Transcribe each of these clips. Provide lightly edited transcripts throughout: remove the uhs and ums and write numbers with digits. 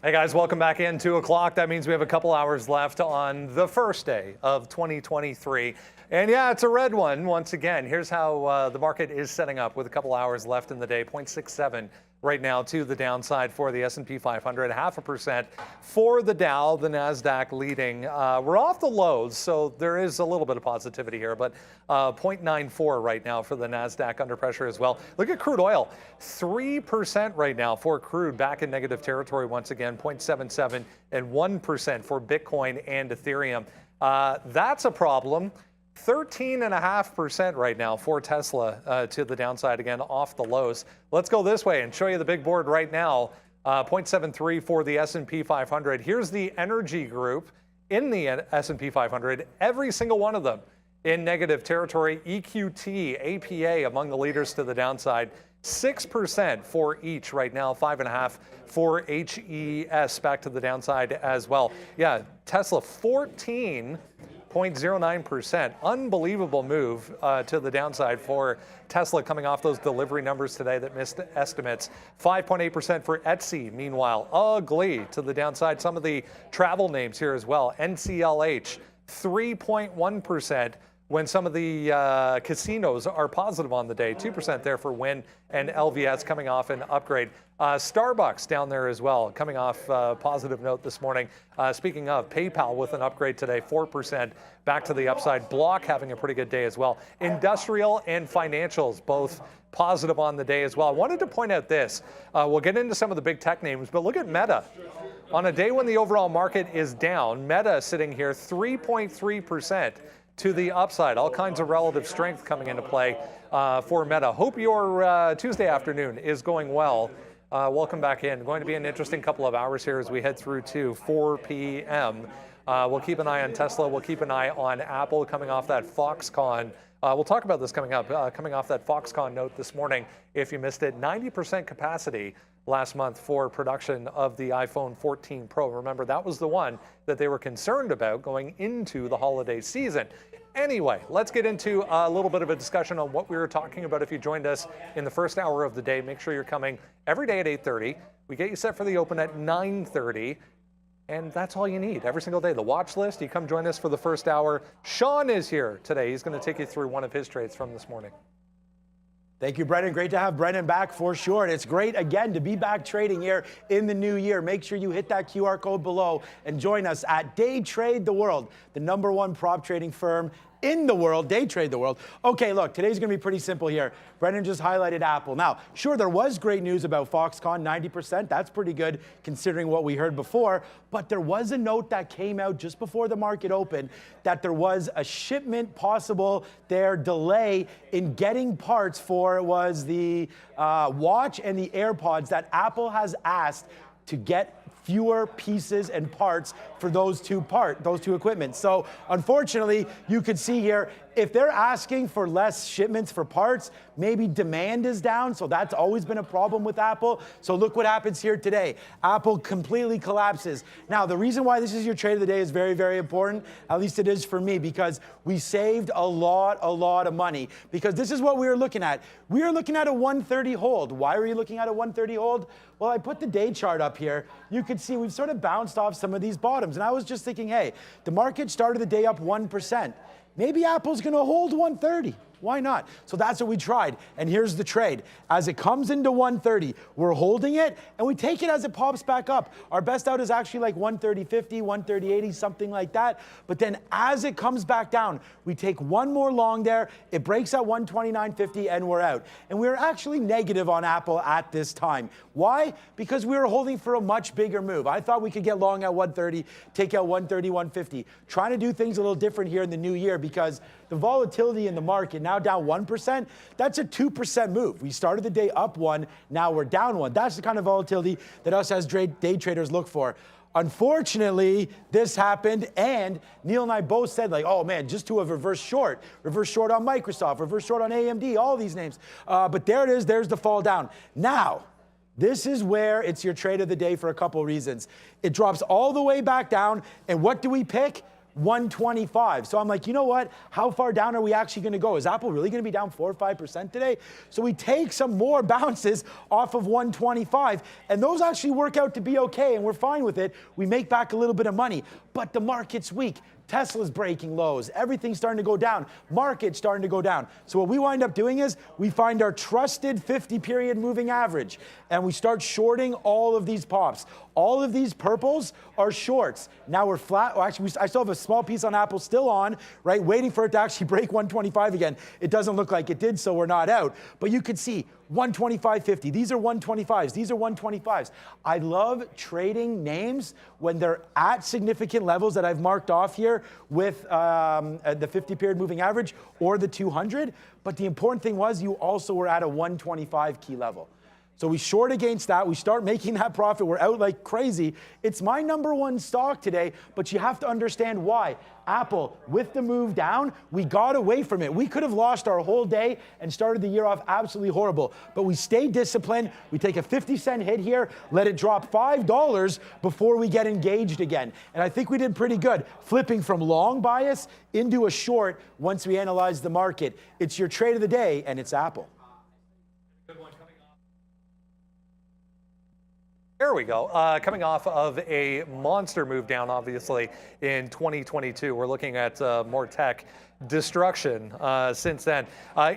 Hey guys, welcome back in 2 o'clock. That means we have a couple hours left on the first day of 2023. And yeah, it's a red one once again. Here's how the market is setting up with a couple hours left in the day. 0.67 right now to the downside for the S&P 500, 0.5% for the Dow, the NASDAQ leading. We're off the lows, so there is a little bit of positivity here, but 0.94 right now for the NASDAQ under pressure as well. Look at crude oil, 3% right now for crude, back in negative territory once again, 0.77 and 1% for Bitcoin and Ethereum. That's a problem. 13.5% right now for Tesla to the downside, again, off the lows. Let's go this way and show you the big board right now. 0.73 for the S&P 500. Here's the energy group in the S&P 500. Every single one of them in negative territory. EQT, APA among the leaders to the downside. 6% for each right now, 5.5% for HES back to the downside as well. Yeah, Tesla 14.09%. Unbelievable move to the downside for Tesla coming off those delivery numbers today that missed estimates. 5.8% for Etsy, meanwhile, ugly to the downside. Some of the travel names here as well. NCLH, 3.1%. When some of the casinos are positive on the day, 2% there for Wynn and LVS coming off an upgrade. Starbucks down there as well, coming off a positive note this morning. Speaking of, PayPal with an upgrade today, 4% back to the upside. Block having a pretty good day as well. Industrial and financials, both positive on the day as well. I wanted to point out this. We'll get into some of the big tech names, but look at Meta. On a day when the overall market is down, Meta sitting here 3.3%. to the upside. All kinds of relative strength coming into play for Meta. Hope your Tuesday afternoon is going well. Welcome back in. Going to be an interesting couple of hours here as we head through to 4 p.m. We'll keep an eye on Tesla. We'll keep an eye on Apple coming off that Foxconn. We'll talk about this coming up. Coming off that Foxconn note this morning, if you missed it, 90% capacity last month for production of the iPhone 14 Pro. Remember, that was the one that they were concerned about going into the holiday season. Anyway, let's get into a little bit of a discussion on what we were talking about. If you joined us in the first hour of the day, make sure you're coming every day at 8:30. We get you set for the open at 9:30. And that's all you need every single day. The watch list, you come join us for the first hour. Shawn is here today. He's going to take you through one of his trades from this morning. Thank you, Brendan. Great to have Brendan back for sure. And it's great, again, to be back trading here in the new year. Make sure you hit that QR code below and join us at Day Trade the World, the #1 prop trading firm in the world. Day Trade the World. Okay, look, today's going to be pretty simple here. Brendan just highlighted Apple. Now, sure, there was great news about Foxconn, 90%. That's pretty good considering what we heard before. But there was a note that came out just before the market opened that there was a shipment possible there, delay in getting parts for, it was the watch and the AirPods that Apple has asked to get fewer pieces and parts for those two equipment. So unfortunately, you could see here, if they're asking for less shipments for parts, maybe demand is down. So that's always been a problem with Apple. So look what happens here today. Apple completely collapses. Now, the reason why this is your trade of the day is very, very important. At least it is for me, because we saved a lot of money. Because this is what we were looking at. We were looking at a 130 hold. Why were you looking at a 130 hold? Well, I put the day chart up here. You could see we've sort of bounced off some of these bottoms. And I was just thinking, hey, the market started the day up 1%. Maybe Apple's going to hold 130. Why not? So that's what we tried. And here's the trade. As it comes into 130, we're holding it, and we take it as it pops back up. Our best out is actually like 130.50, 130.80, something like that. But then as it comes back down, we take one more long there. It breaks at 129.50, and we're out. And we're actually negative on Apple at this time. Why? Because we were holding for a much bigger move. I thought we could get long at 130, take out 130, 150. Trying to do things a little different here in the new year, because the volatility in the market, now down 1%, that's a 2% move. We started the day up 1, now we're down 1. That's the kind of volatility that us as day traders look for. Unfortunately, this happened, and Neil and I both said, like, oh man, just to a reverse short on Microsoft, reverse short on AMD, all these names. But there it is, there's the fall down. Now, this is where it's your trade of the day for a couple reasons. It drops all the way back down, and what do we pick? 125. So I'm like, you know what? How far down are we actually going to go? Is Apple really going to be down 4 or 5% today? So we take some more bounces off of 125, and those actually work out to be okay, and we're fine with it. We make back a little bit of money, but the market's weak. Tesla's breaking lows. Everything's starting to go down. Market's starting to go down. So what we wind up doing is we find our trusted 50-period moving average, and we start shorting all of these pops. All of these purples are shorts. Now we're flat. Well, actually, I still have a small piece on Apple still on, right, waiting for it to actually break 125 again. It doesn't look like it did, so we're not out. But you could see 125.50. These are 125s. These are 125s. I love trading names when they're at significant levels that I've marked off here with the 50-period moving average or the 200. But the important thing was you also were at a 125 key level. So we short against that. We start making that profit. We're out like crazy. It's my #1 stock today, but you have to understand why. Apple, with the move down, we got away from it. We could have lost our whole day and started the year off absolutely horrible. But we stayed disciplined. We take a 50-cent hit here, let it drop $5 before we get engaged again. And I think we did pretty good, flipping from long bias into a short once we analyze the market. It's your trade of the day, and it's Apple. There we go. Coming off of a monster move down, obviously, in 2022. We're looking at more tech destruction since then.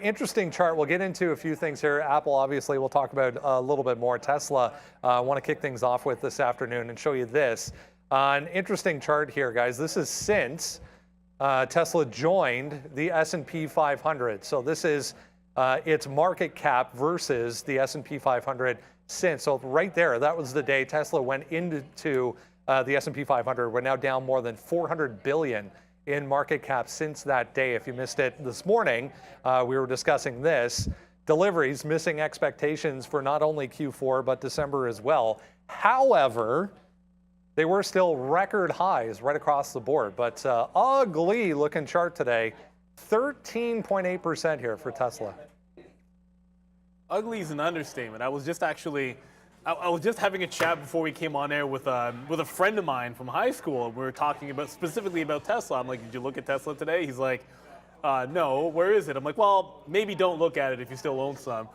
Interesting chart. We'll get into a few things here. Apple, obviously, we'll talk about a little bit more. Tesla, I want to kick things off with this afternoon and show you this. An interesting chart here, guys. This is since Tesla joined the S&P 500. So this is its market cap versus the S&P 500 since. So right there, that was the day Tesla went into the S&P 500. We're now down more than 400 billion in market cap since that day. If you missed it this morning, we were discussing this. Deliveries missing expectations for not only Q4, but December as well. However, they were still record highs right across the board. But ugly looking chart today, 13.8% here for Tesla. Ugly is an understatement. I was just having a chat before we came on air with a friend of mine from high school. We were talking specifically about Tesla. I'm like, did you look at Tesla today? He's like, no. Where is it? I'm like, well, maybe don't look at it if you still own some.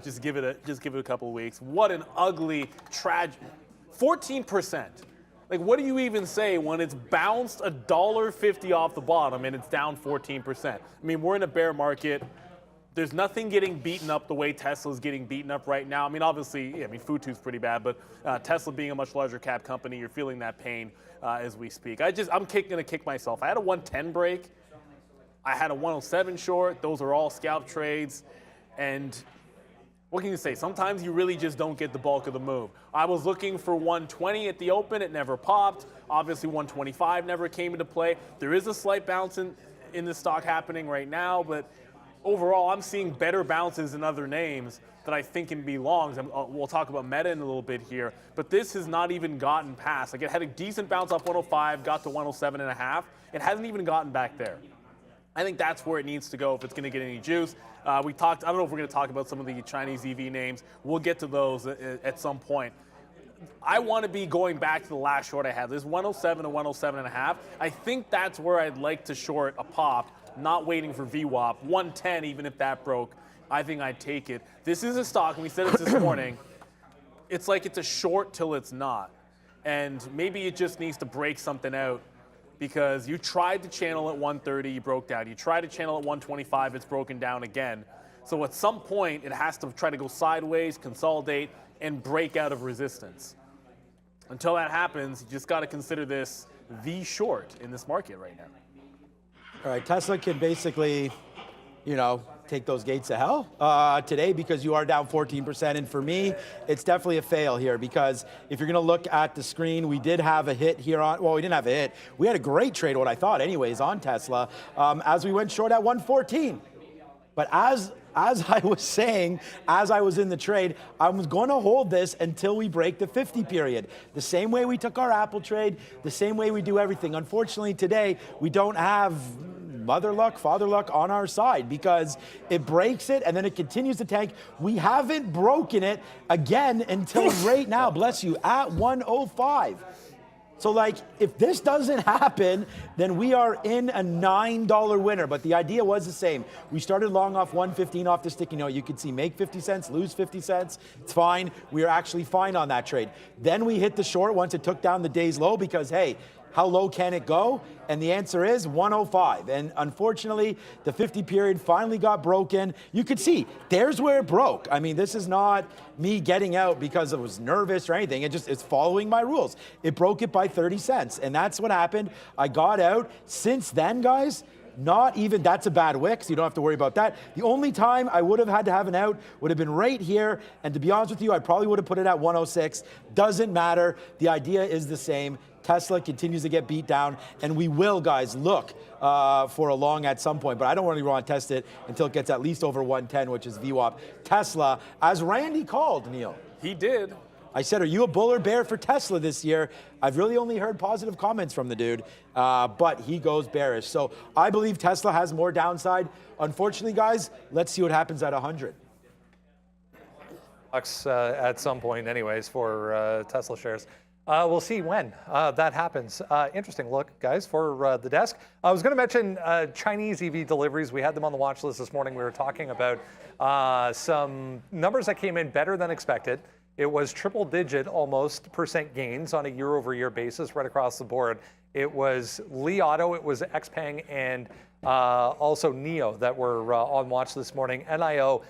Just give it a couple of weeks. What an ugly, tragic, 14%. Like, what do you even say when it's bounced $1.50 off the bottom and it's down 14%? I mean, we're in a bear market. There's nothing getting beaten up the way Tesla's getting beaten up right now. I mean, obviously, yeah, I mean, Futu's pretty bad, but Tesla being a much larger cap company, you're feeling that pain as we speak. I'm gonna kick myself. I had a 110 break. I had a 107 short. Those are all scalp trades. And what can you say? Sometimes you really just don't get the bulk of the move. I was looking for 120 at the open. It never popped. Obviously, 125 never came into play. There is a slight bounce in the stock happening right now, but overall, I'm seeing better bounces in other names that I think can be longs. We'll talk about Meta in a little bit here, but this has not even gotten past. Like, it had a decent bounce off 105, got to 107.5. It hasn't even gotten back there. I think that's where it needs to go if it's going to get any juice. I don't know if we're going to talk about some of the Chinese EV names. We'll get to those at some point. I want to be going back to the last short I had. This 107 to 107.5. I think that's where I'd like to short a pop, not waiting for VWAP. 110, even if that broke, I think I'd take it. This is a stock, and we said it this morning, it's like it's a short till it's not. And maybe it just needs to break something out, because you tried to channel at 130, you broke down. You tried to channel at 125, it's broken down again. So at some point, it has to try to go sideways, consolidate, and break out of resistance. Until that happens, you just got to consider this the short in this market right now. All right, Tesla can basically, take those gates to hell today, because you are down 14%. And for me, it's definitely a fail here, because if you're going to look at the screen, we did have a hit here on, well, we didn't have a hit. We had a great trade, what I thought anyways, on Tesla as we went short at 114. But as I was saying, as I was in the trade, I was going to hold this until we break the 50 period. The same way we took our Apple trade, the same way we do everything. Unfortunately, today, we don't have mother luck, father luck on our side, because it breaks it and then it continues to tank. We haven't broken it again until right now, bless you, at 105. So like, if this doesn't happen, then we are in a $9 winner. But the idea was the same. We started long off 115 off the sticky note. You could see make 50 cents, lose 50 cents. It's fine. We are actually fine on that trade. Then we hit the short once it took down the day's low because, hey, how low can it go? And the answer is 105. And unfortunately, the 50 period finally got broken. You could see, there's where it broke. I mean, this is not me getting out because I was nervous or anything. It's following my rules. It broke it by 30 cents. And that's what happened. I got out. Since then, guys, not even, that's a bad wick, so you don't have to worry about that. The only time I would have had to have an out would have been right here. And to be honest with you, I probably would have put it at 106. Doesn't matter. The idea is the same. Tesla continues to get beat down, and we will, guys, look for a long at some point, but I don't really want to test it until it gets at least over 110, which is VWAP. Tesla, as Randy called, Neil. He did. I said, are you a bull or bear for Tesla this year? I've really only heard positive comments from the dude, but he goes bearish. So I believe Tesla has more downside. Unfortunately, guys, let's see what happens at 100. At some point anyways for Tesla shares. We'll see when that happens. Interesting look, guys, for the desk. I was going to mention Chinese EV deliveries. We had them on the watch list this morning. We were talking about some numbers that came in better than expected. It was triple-digit almost % gains on a year-over-year basis right across the board. It was Li Auto, it was XPeng, and also NIO that were on watch this morning. NIO,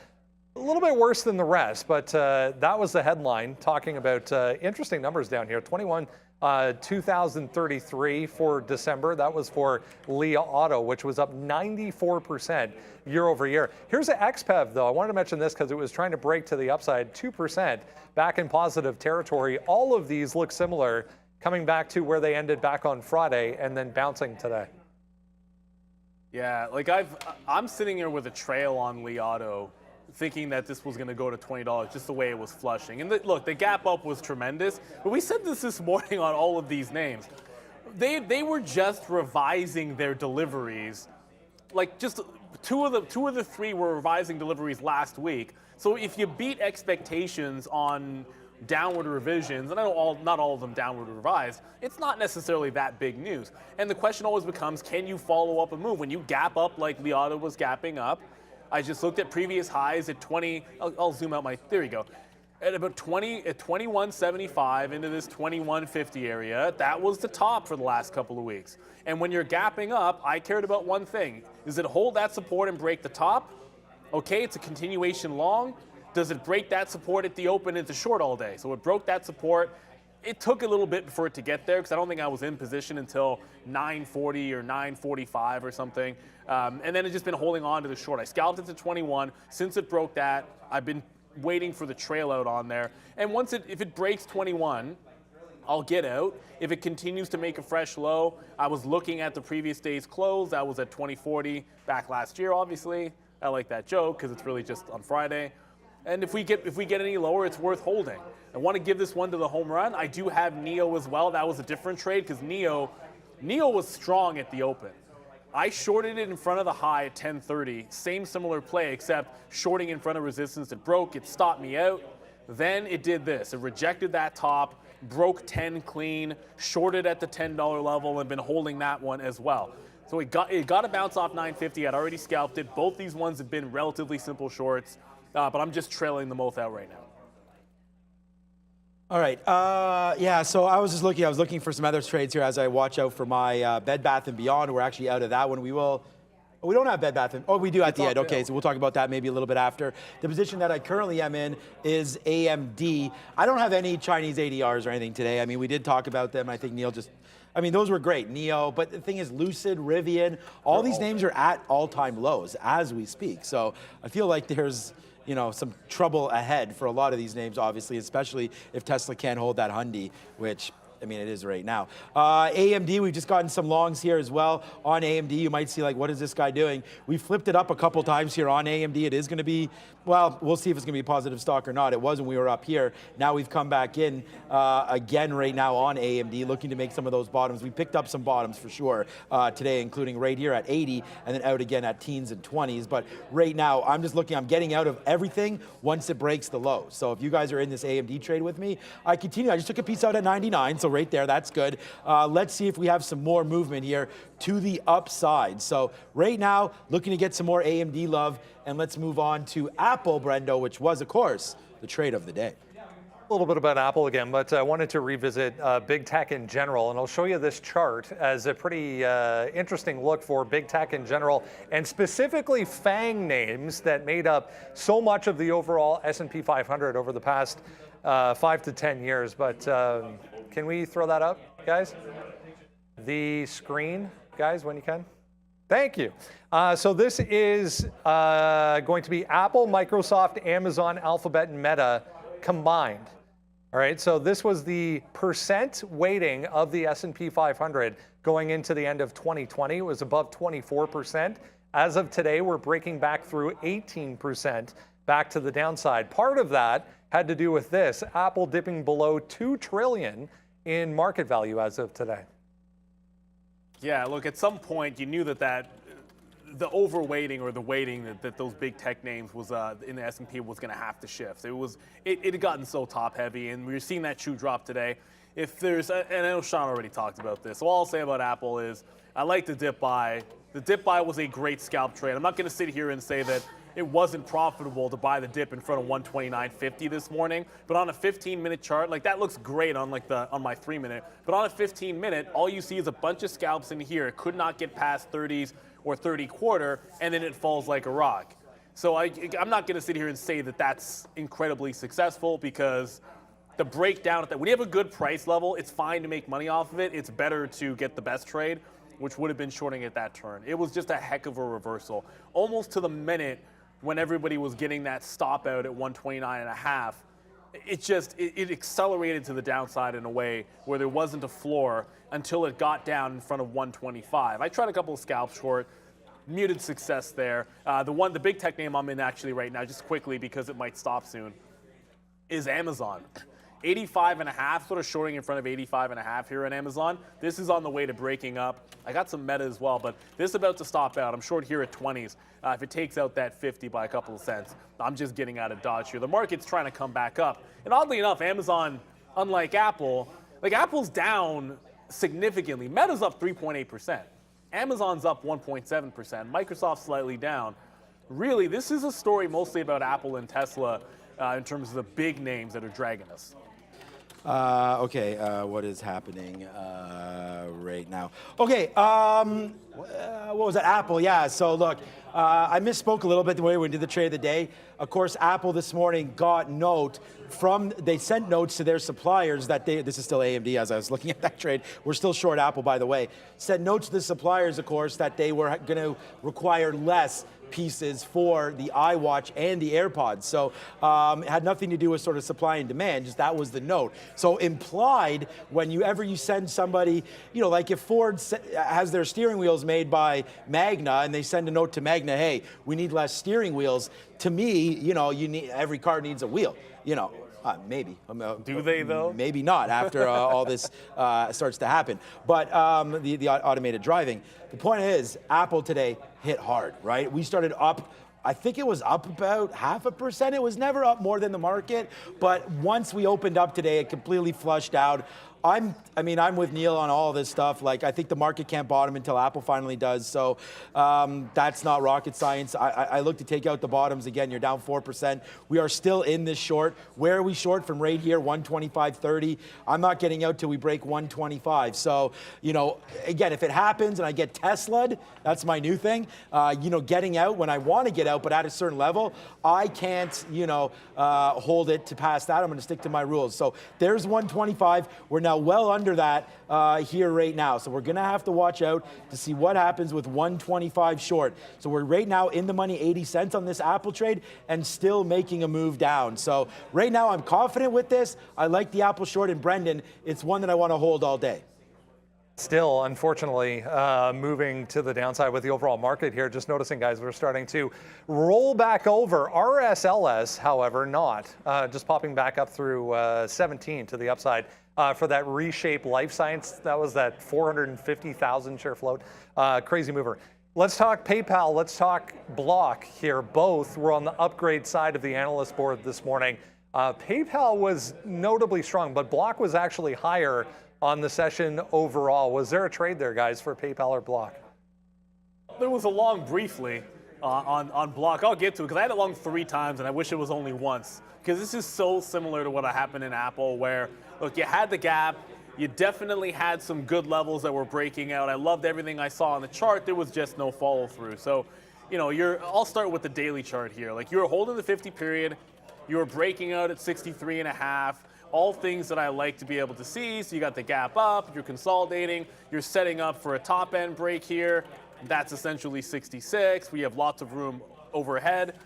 a little bit worse than the rest, but that was the headline, talking about interesting numbers down here. 2033 for December. That was for Li Auto, which was up 94% year over year. Here's an XPEV, though. I wanted to mention this because it was trying to break to the upside, 2% back in positive territory. All of these look similar, coming back to where they ended back on Friday and then bouncing today. Yeah, like I'm sitting here with a trail on Li Auto, thinking that this was going to go to $20 just the way it was flushing. And look, the gap up was tremendous, but we said this morning on all of these names. They were just revising their deliveries. Like just two of the three were revising deliveries last week. So if you beat expectations on downward revisions, and I know not all of them downward revised, it's not necessarily that big news. And the question always becomes, can you follow up a move? When you gap up like Li Auto was gapping up, I just looked at previous highs at 20, I'll zoom out there you go. At about 2175 into this 2150 area, that was the top for the last couple of weeks. And when you're gapping up, I cared about one thing. Does it hold that support and break the top? Okay, it's a continuation long. Does it break that support at the open into short all day? So it broke that support. It took a little bit for it to get there because I don't think I was in position until 940 or 945 or something. And then it's just been holding on to the short. I scalped it to 21. Since it broke that, I've been waiting for the trail out on there. And if it breaks 21, I'll get out. If it continues to make a fresh low, I was looking at the previous day's close. That was at 2040 back last year, obviously. I like that joke because it's really just on Friday. And if we get any lower, it's worth holding. I want to give this one to the home run. I do have NIO as well. That was a different trade because NIO was strong at the open. I shorted it in front of the high at 1030. Same similar play, except shorting in front of resistance. It broke. It stopped me out. Then it did this. It rejected that top, broke 10 clean, shorted at the $10 level, and been holding that one as well. So it got a bounce off 950. I'd already scalped it. Both these ones have been relatively simple shorts, but I'm just trailing them both out right now. All right. Yeah, so I was looking for some other trades here as I watch out for my Bed Bath & Beyond. We're actually out of that one. We don't have Bed Bath & we do at the end. Okay, so we'll talk about that maybe a little bit after. The position that I currently am in is AMD. I don't have any Chinese ADRs or anything today. I mean, we did talk about them. I think Neil those were great. NIO, but the thing is Lucid, Rivian, all these names are at all-time lows as we speak. So I feel like there's some trouble ahead for a lot of these names, obviously, especially if Tesla can't hold that Hyundai, which, I mean, it is right now. AMD, we've just gotten some longs here as well. On AMD, you might see, like, what is this guy doing? We flipped it up a couple times here on AMD. It is going to be, well, we'll see if it's going to be a positive stock or not. It was when we were up here. Now we've come back in again right now on AMD, looking to make some of those bottoms. We picked up some bottoms for sure today, including right here at 80 and then out again at teens and 20s. But right now, I'm getting out of everything once it breaks the low. So if you guys are in this AMD trade with me, I continue. I just took a piece out at 99, so right there. That's good. Let's see if we have some more movement here to the upside. So right now, looking to get some more AMD love. And let's move on to Apple, Brendo, which was, of course, the trade of the day. A little bit about Apple again, but I wanted to revisit big tech in general, and I'll show you this chart as a pretty interesting look for big tech in general, and specifically FANG names that made up so much of the overall S&P 500 over the past 5 to 10 years. But can we throw that up, guys? The screen, guys, when you can. Thank you. So this is going to be Apple, Microsoft, Amazon, Alphabet, and Meta combined. All right, so this was the percent weighting of the S&P 500 going into the end of 2020. It was above 24%. As of today, we're breaking back through 18% back to the downside. Part of that had to do with this, Apple dipping below $2 trillion in market value as of today. Yeah, look, at some point you knew that the overweighting or the weighting that those big tech names was in the S&P was going to have to shift. It had gotten so top heavy, and we're seeing that shoe drop today. If there's, and I know Shawn already talked about this, so all I'll say about Apple is I like the dip buy. The dip buy was a great scalp trade. I'm not going to sit here and say that it wasn't profitable to buy the dip in front of 129.50 this morning, but on a 15-minute chart, like that looks great on on my 3-minute, but on a 15-minute, all you see is a bunch of scalps in here. It could not get past 30s or 30 quarter, and then it falls like a rock. So I'm not going to sit here and say that that's incredibly successful, because the breakdown at that, when you have a good price level, it's fine to make money off of it. It's better to get the best trade, which would have been shorting at that turn. It was just a heck of a reversal. Almost to the minute when everybody was getting that stop out at 129.5, it accelerated to the downside in a way where there wasn't a floor until it got down in front of 125. I tried a couple of scalp short, muted success there. The big tech name I'm in actually right now, just quickly because it might stop soon, is Amazon. 85.5, sort of shorting in front of 85.5 here on Amazon. This is on the way to breaking up. I got some Meta as well, but this is about to stop out. I'm short here at 20s. If it takes out that 50 by a couple of cents, I'm just getting out of dodge here. The market's trying to come back up. And oddly enough, Amazon, unlike Apple, like Apple's down significantly. Meta's up 3.8%. Amazon's up 1.7%. Microsoft's slightly down. Really, this is a story mostly about Apple and Tesla in terms of the big names that are dragging us. Okay, what is happening right now? Okay, what was that? Apple, yeah. So look, I misspoke a little bit the way we did the trade of the day. Of course, Apple this morning got they sent notes to their suppliers that this is still AMD as I was looking at that trade. We're still short Apple, by the way. Sent notes to the suppliers, of course, that they were going to require less pieces for the iWatch and the AirPods. So it had nothing to do with sort of supply and demand, just that was the note. So implied, whenever you send somebody, like if Ford has their steering wheels made by Magna and they send a note to Magna, hey, we need less steering wheels, to me, every car needs a wheel, maybe. Do they, though? Maybe not after all this starts to happen. But the automated driving. The point is, Apple today hit hard, right? We started up, I think it was up about 0.5%. It was never up more than the market. But once we opened up today, it completely flushed out. I'm with Neil on all of this stuff. Like, I think the market can't bottom until Apple finally does. So that's not rocket science. I look to take out the bottoms. Again, you're down 4%. We are still in this short. Where are we short from right here? 125.30. I'm not getting out till we break 125. So, again, if it happens and I get Tesla'd, that's my new thing. Getting out when I want to get out, but at a certain level, I can't, hold it to pass that. I'm going to stick to my rules. So there's 125. We're now well under that here right now. So we're going to have to watch out to see what happens with 125 short. So we're right now in the money 80 cents on this Apple trade and still making a move down. So right now I'm confident with this. I like the Apple short, and Brendan, it's one that I want to hold all day. Still, unfortunately, moving to the downside with the overall market here. Just noticing, guys, we're starting to roll back over. RSLS, however, not. Just popping back up through 17 to the upside for that Reshape Life Science. That was that 450,000 share float. Crazy mover. Let's talk PayPal. Let's talk Block here. Both were on the upgrade side of the analyst board this morning. PayPal was notably strong, but Block was actually higher on the session overall. Was there a trade there, guys, for PayPal or Block? There was a long briefly on Block. I'll get to it because I had it long 3 times and I wish it was only once, because this is so similar to what happened in Apple, where, look, you had the gap. You definitely had some good levels that were breaking out. I loved everything I saw on the chart. There was just no follow through. So, you know, I'll start with the daily chart here. Like, you were holding the 50 period. You were breaking out at 63.5. All things that I like to be able to see. So you got the gap up, you're consolidating, you're setting up for a top end break here. That's essentially 66. We have lots of room overhead.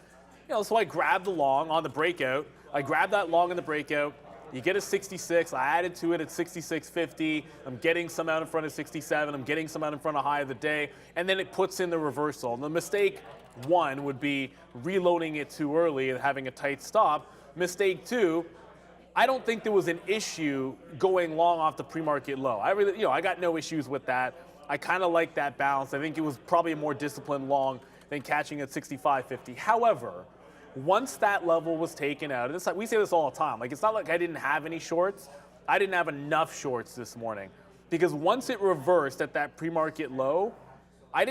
You know, so I grabbed the long on the breakout. I grabbed that long in the breakout. You get a 66. I added to it at 66.50. I'm getting some out in front of 67. I'm getting some out in front of high of the day. And then it puts in the reversal. And the mistake 1 would be reloading it too early and having a tight stop. Mistake 2, I don't think there was an issue going long off the pre-market low. I got no issues with that. I kind of like that balance. I think it was probably a more disciplined long than catching at 65.50. However, once that level was taken out, and we say this all the time, like, it's not like I didn't have any shorts. I didn't have enough shorts this morning, because once it reversed at that pre-market low, I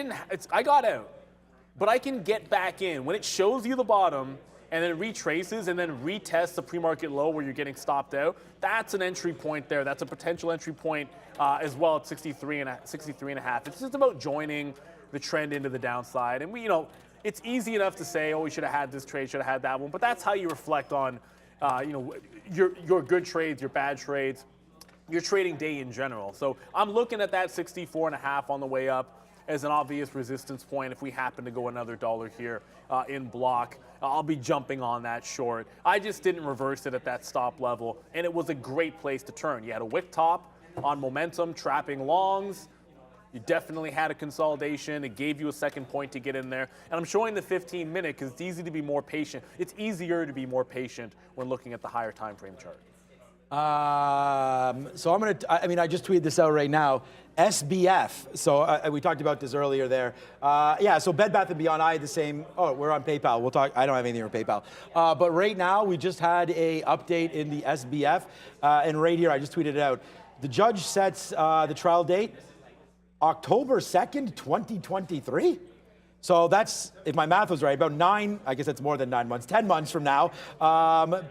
got out. But I can get back in. When it shows you the bottom and then retraces and then retests the pre-market low where you're getting stopped out, that's an entry point there. That's a potential entry point as well at 63.5. It's just about joining the trend into the downside. And it's easy enough to say, oh, we should have had this trade, should have had that one. But that's how you reflect on, your good trades, your bad trades, your trading day in general. So I'm looking at that 64.5 on the way up as an obvious resistance point. If we happen to go another dollar here in Block, I'll be jumping on that short. I just didn't reverse it at that stop level, and it was a great place to turn. You had a wick top on momentum, trapping longs. You definitely had a consolidation. It gave you a second point to get in there. And I'm showing the 15-minute because it's easy to be more patient. It's easier to be more patient when looking at the higher time frame chart. So I just tweeted this out right now. SBF. So we talked about this earlier there. So Bed Bath & Beyond, I had the same. Oh, we're on PayPal. We'll talk. I don't have anything on PayPal. But right now, we just had a update in the SBF. And right here, I just tweeted it out. The judge sets the trial date October 2nd, 2023. So that's, if my math was right, about 9, I guess that's more than 9 months, 10 months from now,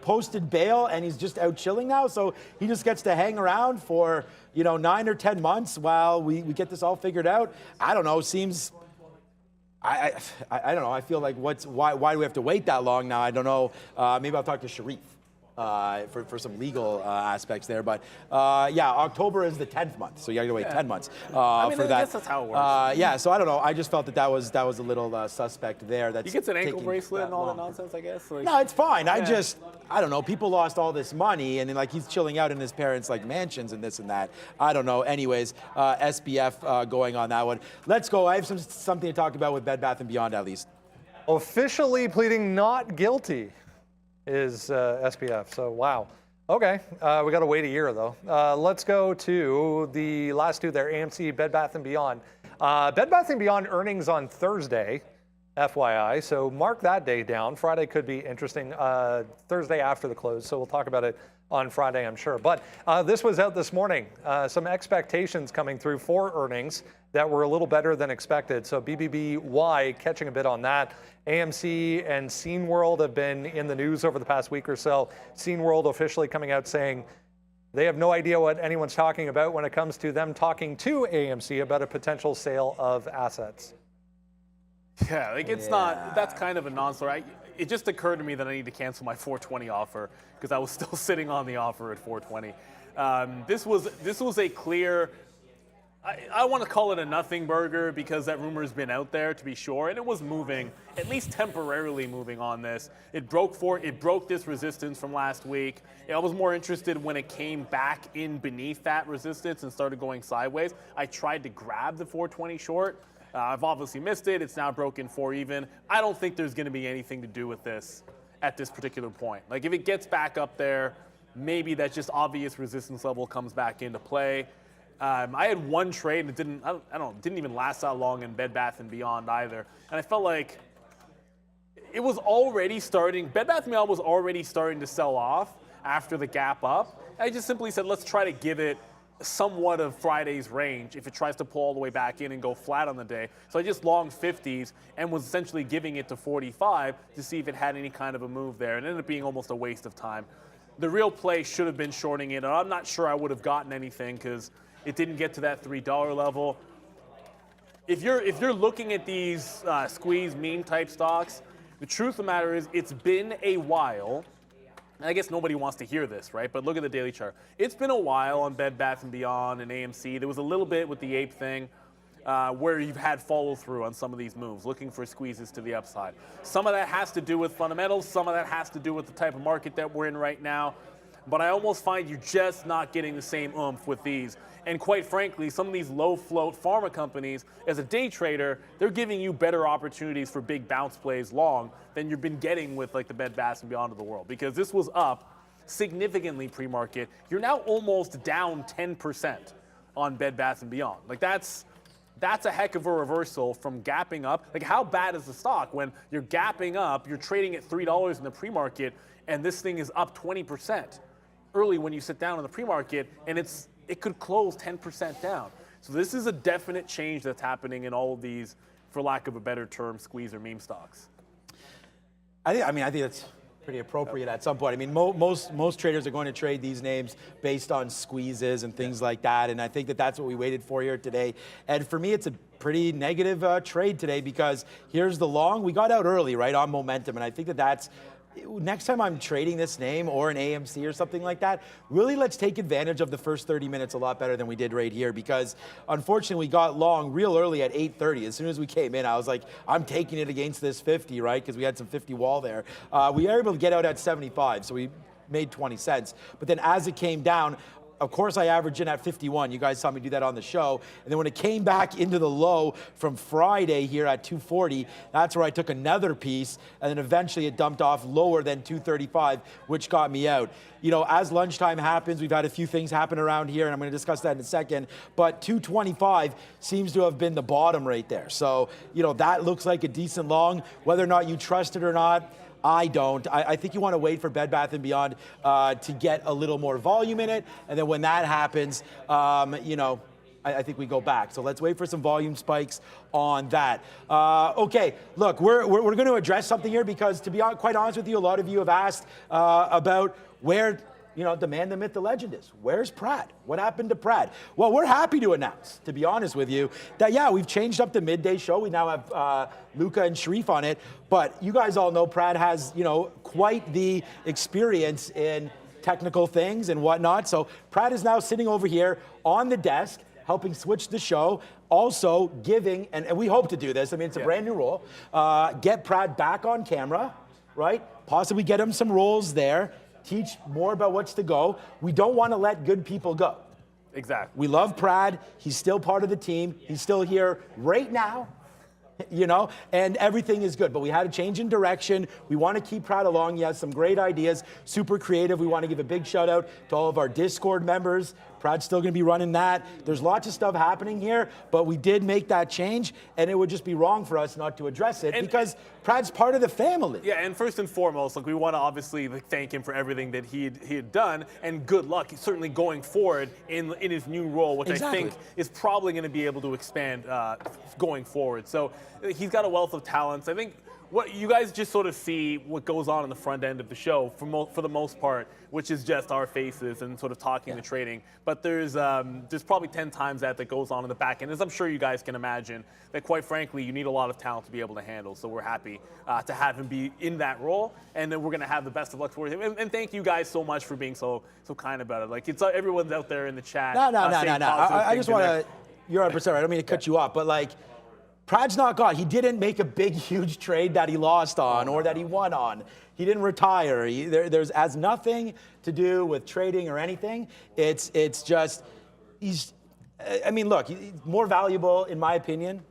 posted bail, and he's just out chilling now. So he just gets to hang around for, 9 or 10 months while we get this all figured out. I don't know, seems, I don't know. I feel like why do we have to wait that long now? I don't know. Maybe I'll talk to Sharif. For some legal aspects there, but October is the 10th month, so you got to wait 10 months for that. I guess that's how it works. So I don't know. I just felt that was a little suspect there. That's he gets an ankle bracelet and all that nonsense, I guess. No, it's fine. Yeah. I don't know. People lost all this money, and then he's chilling out in his parents' mansions and this and that. I don't know. Anyways, SBF going on that one. Let's go. I have something to talk about with Bed Bath & Beyond at least. Officially pleading not guilty is SPF. So, wow. Okay, we got to wait a year, though. Let's go to the last two there, AMC, Bed Bath & Beyond. Bed Bath & Beyond earnings on Thursday, FYI, so mark that day down. Friday could be interesting. Thursday after the close, so we'll talk about it on Friday, I'm sure. But this was out this morning. Some expectations coming through for earnings that were a little better than expected. So BBBY catching a bit on that. AMC and Scene World have been in the news over the past week or so. Scene World officially coming out saying they have no idea what anyone's talking about when it comes to them talking to AMC about a potential sale of assets. Yeah, it's not, that's kind of a non-story. It just occurred to me that I need to cancel my 420 offer because I was still sitting on the offer at 420. This was a clear, I want to call it a nothing burger because that rumor has been out there to be sure, and it was moving, at least temporarily moving on this. It broke this resistance from last week. I was more interested when it came back in beneath that resistance and started going sideways. I tried to grab the 420 short. I've obviously missed it. It's now broken 4 even. I don't think there's going to be anything to do with this at this particular point. If it gets back up there, maybe that just obvious resistance level comes back into play. I had one trade and it didn't even last that long in Bed Bath & Beyond either. And I felt like it was already starting, Bed Bath & Beyond was already starting to sell off after the gap up. I just simply said, let's try to give it somewhat of Friday's range if it tries to pull all the way back in and go flat on the day. So I just longed 50s and was essentially giving it to 45 to see if it had any kind of a move there. And it ended up being almost a waste of time. The real play should have been shorting it, and I'm not sure I would have gotten anything because it didn't get to that $3 level. If you're looking at these squeeze meme type stocks, the truth of the matter is it's been a while. And I guess nobody wants to hear this, right? But look at the daily chart. It's been a while on Bed Bath & Beyond and AMC. There was a little bit with the Ape thing where you've had follow through on some of these moves, looking for squeezes to the upside. Some of that has to do with fundamentals. Some of that has to do with the type of market that we're in right now. But I almost find you're just not getting the same oomph with these. And quite frankly, some of these low-float pharma companies, as a day trader, they're giving you better opportunities for big bounce plays long than you've been getting with like the Bed Bath & Beyond of the world. Because this was up significantly pre-market. You're now almost down 10% on Bed Bath & Beyond. Like that's a heck of a reversal from gapping up. Like how bad is the stock when you're gapping up, you're trading at $3 in the pre-market, and this thing is up 20% early when you sit down in the pre-market, and it could close 10% down. So this is a definite change that's happening in all of these, for lack of a better term, squeeze or meme stocks. I think that's pretty appropriate at some point. I mean, most traders are going to trade these names based on squeezes and things like that, and I think that's what we waited for here today. And for me, it's a pretty negative trade today because here's the long. We got out early, right, on momentum, and I think that's next time I'm trading this name or an AMC or something like that, really let's take advantage of the first 30 minutes a lot better than we did right here because unfortunately we got long real early at 8:30. As soon as we came in, I was like, I'm taking it against this 50, right? Because we had some 50 wall there. We were able to get out at 75, so we made 20 cents. But then as it came down, of course, I averaged in at 51. You guys saw me do that on the show. And then when it came back into the low from Friday here at 240, that's where I took another piece. And then eventually it dumped off lower than 235, which got me out. You know, as lunchtime happens, we've had a few things happen around here, and I'm going to discuss that in a second. But 225 seems to have been the bottom right there. So, you know, that looks like a decent long. Whether or not you trust it or not, I don't. I think you want to wait for Bed Bath & Beyond to get a little more volume in it. And then when that happens, you know, I think we go back. So let's wait for some volume spikes on that. Okay, look, we're going to address something here because to be quite honest with you, a lot of you have asked about where, you know, the man, the myth, the legend is. Where's Pratt? What happened to Pratt? Well, we're happy to announce, to be honest with you, that, yeah, we've changed up the midday show. We now have Luca and Sharif on it. But you guys all know Pratt has, you know, quite the experience in technical things and whatnot. So Pratt is now sitting over here on the desk, helping switch the show, also giving, and we hope to do this, I mean, it's a brand new role, get Pratt back on camera, right? Possibly get him some roles there, teach more about what's to go. We don't want to let good people go. Exactly. We love Pratt. He's still part of the team. He's still here right now, you know, and everything is good. But we had a change in direction. We want to keep Pratt along. He has some great ideas, super creative. We want to give a big shout out to all of our Discord members. Pratt's still going to be running that. There's lots of stuff happening here, but we did make that change, and it would just be wrong for us not to address it because Pratt's part of the family. Yeah, and first and foremost, like we want to obviously thank him for everything that he had done, and good luck certainly going forward in his new role, which I think is probably going to be able to expand going forward. So he's got a wealth of talents. I think what you guys just sort of see what goes on in the front end of the show for the most part, which is just our faces and sort of talking the trading. But there's probably 10 times that goes on in the back end, as I'm sure you guys can imagine, that quite frankly, you need a lot of talent to be able to handle. So we're happy to have him be in that role, and then we're going to have the best of luck for him. And thank you guys so much for being so kind about it. Like, it's everyone's out there in the chat. No. I just want to, you're 100% right. I don't mean to cut you off, but like, Pratt's not gone. He didn't make a big, huge trade that he lost on or that he won on. He didn't retire. There's has nothing to do with trading or anything. It's just, I mean, look, he's more valuable, in my opinion,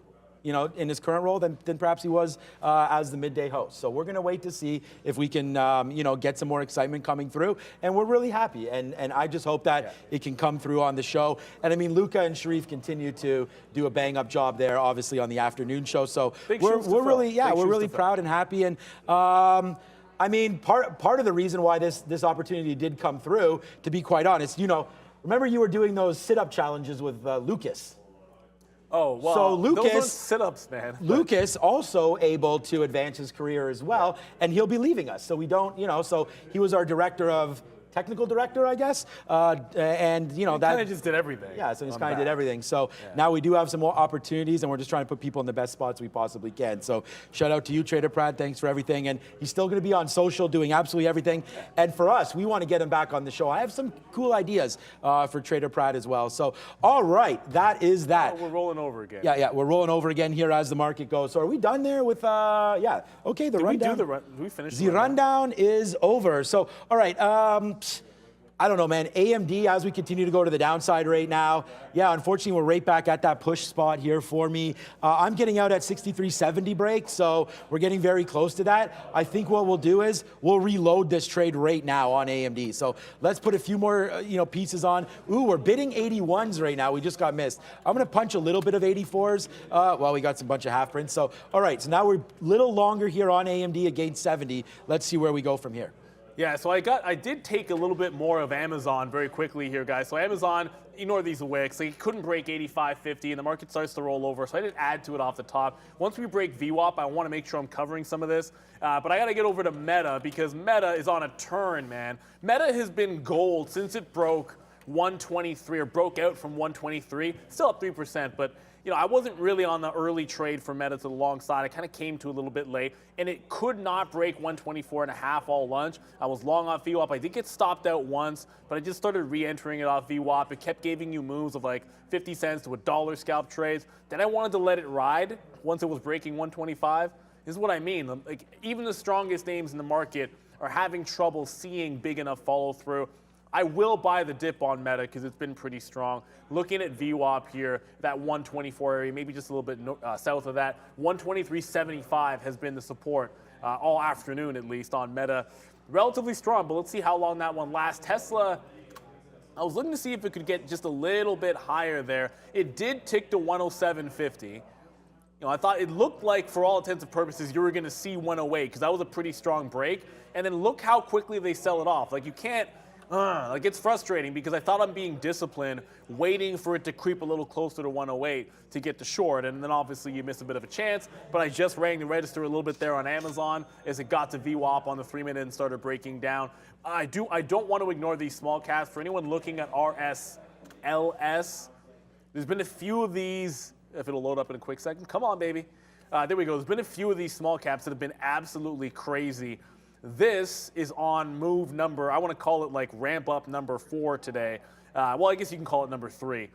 you know, in his current role than perhaps he was as the midday host. So we're going to wait to see if we can, you know, get some more excitement coming through. And we're really happy. And I just hope that it can come through on the show. And I mean, Luca and Sharif continue to do a bang-up job there, obviously, on the afternoon show. So we're really proud and happy. And I mean, part of the reason why this opportunity did come through, to be quite honest, you know, Remember you were doing those sit-up challenges with Lucas. Oh, well, So those aren't Lucas, sit-ups, man. Lucas also able to advance his career as well, and he'll be leaving us. So we don't, so he was our director of, technical director, I guess, and that kind of just did everything. Yeah, so he's kind of did everything. So now we do have some more opportunities, and we're just trying to put people in the best spots we possibly can. So shout out to you, Trader Pratt. Thanks for everything. And he's still going to be on social doing absolutely everything. And for us, we want to get him back on the show. I have some cool ideas for Trader Pratt as well. So, all right, that is that. Oh, we're rolling over again. Yeah, we're rolling over again here as the market goes. So are we done there with, okay, the rundown? Did we finish The rundown is over. So, all right, I don't know, man. AMD, as we continue to go to the downside right now, unfortunately, we're right back at that push spot here for me. I'm getting out at 63.70 break, so we're getting very close to that. I think what we'll do is we'll reload this trade right now on AMD. So let's put a few more, pieces on. Ooh, we're bidding 81s right now. We just got missed. I'm going to punch a little bit of 84s. Well, we got some bunch of half prints. So, all right, so now we're a little longer here on AMD against 70. Let's see where we go from here. Yeah, so I did take a little bit more of Amazon very quickly here, guys. So Amazon, ignore these wicks. They couldn't break 85.50, and the market starts to roll over. So I didn't add to it off the top. Once we break VWAP, I want to make sure I'm covering some of this. But I got to get over to Meta because Meta is on a turn, man. Meta has been gold since it broke 123 or broke out from 123. Still up 3%, but I wasn't really on the early trade for Meta to the long side. I kind of came to a little bit late, and it could not break 124.5 all lunch. I was long off VWAP. I did get stopped out once, but I just started re-entering it off VWAP. It kept giving you moves of like 50 cents to $1 scalp trades. Then I wanted to let it ride once it was breaking 125. This is what I mean. Like, even the strongest names in the market are having trouble seeing big enough follow through. I will buy the dip on Meta because it's been pretty strong. Looking at VWAP here, that 124 area, maybe just a little bit south of that. 123.75 has been the support all afternoon, at least, on Meta. Relatively strong, but let's see how long that one lasts. Tesla, I was looking to see if it could get just a little bit higher there. It did tick to 107.50. I thought it looked like, for all intents and purposes, you were going to see 108 because that was a pretty strong break. And then look how quickly they sell it off. Like, you can't. It's frustrating because I thought I'm being disciplined, waiting for it to creep a little closer to 108 to get the short, and then obviously you miss a bit of a chance. But I just rang the register a little bit there on Amazon as it got to VWAP on the 3-minute and started breaking down. I don't want to ignore these small caps. For anyone looking at RSLS, there's been a few of these. If it'll load up in a quick second, come on, baby. There we go. There's been a few of these small caps that have been absolutely crazy. This is on move number, I want to call it like ramp up number 4 today. Well, I guess you can call it number 3.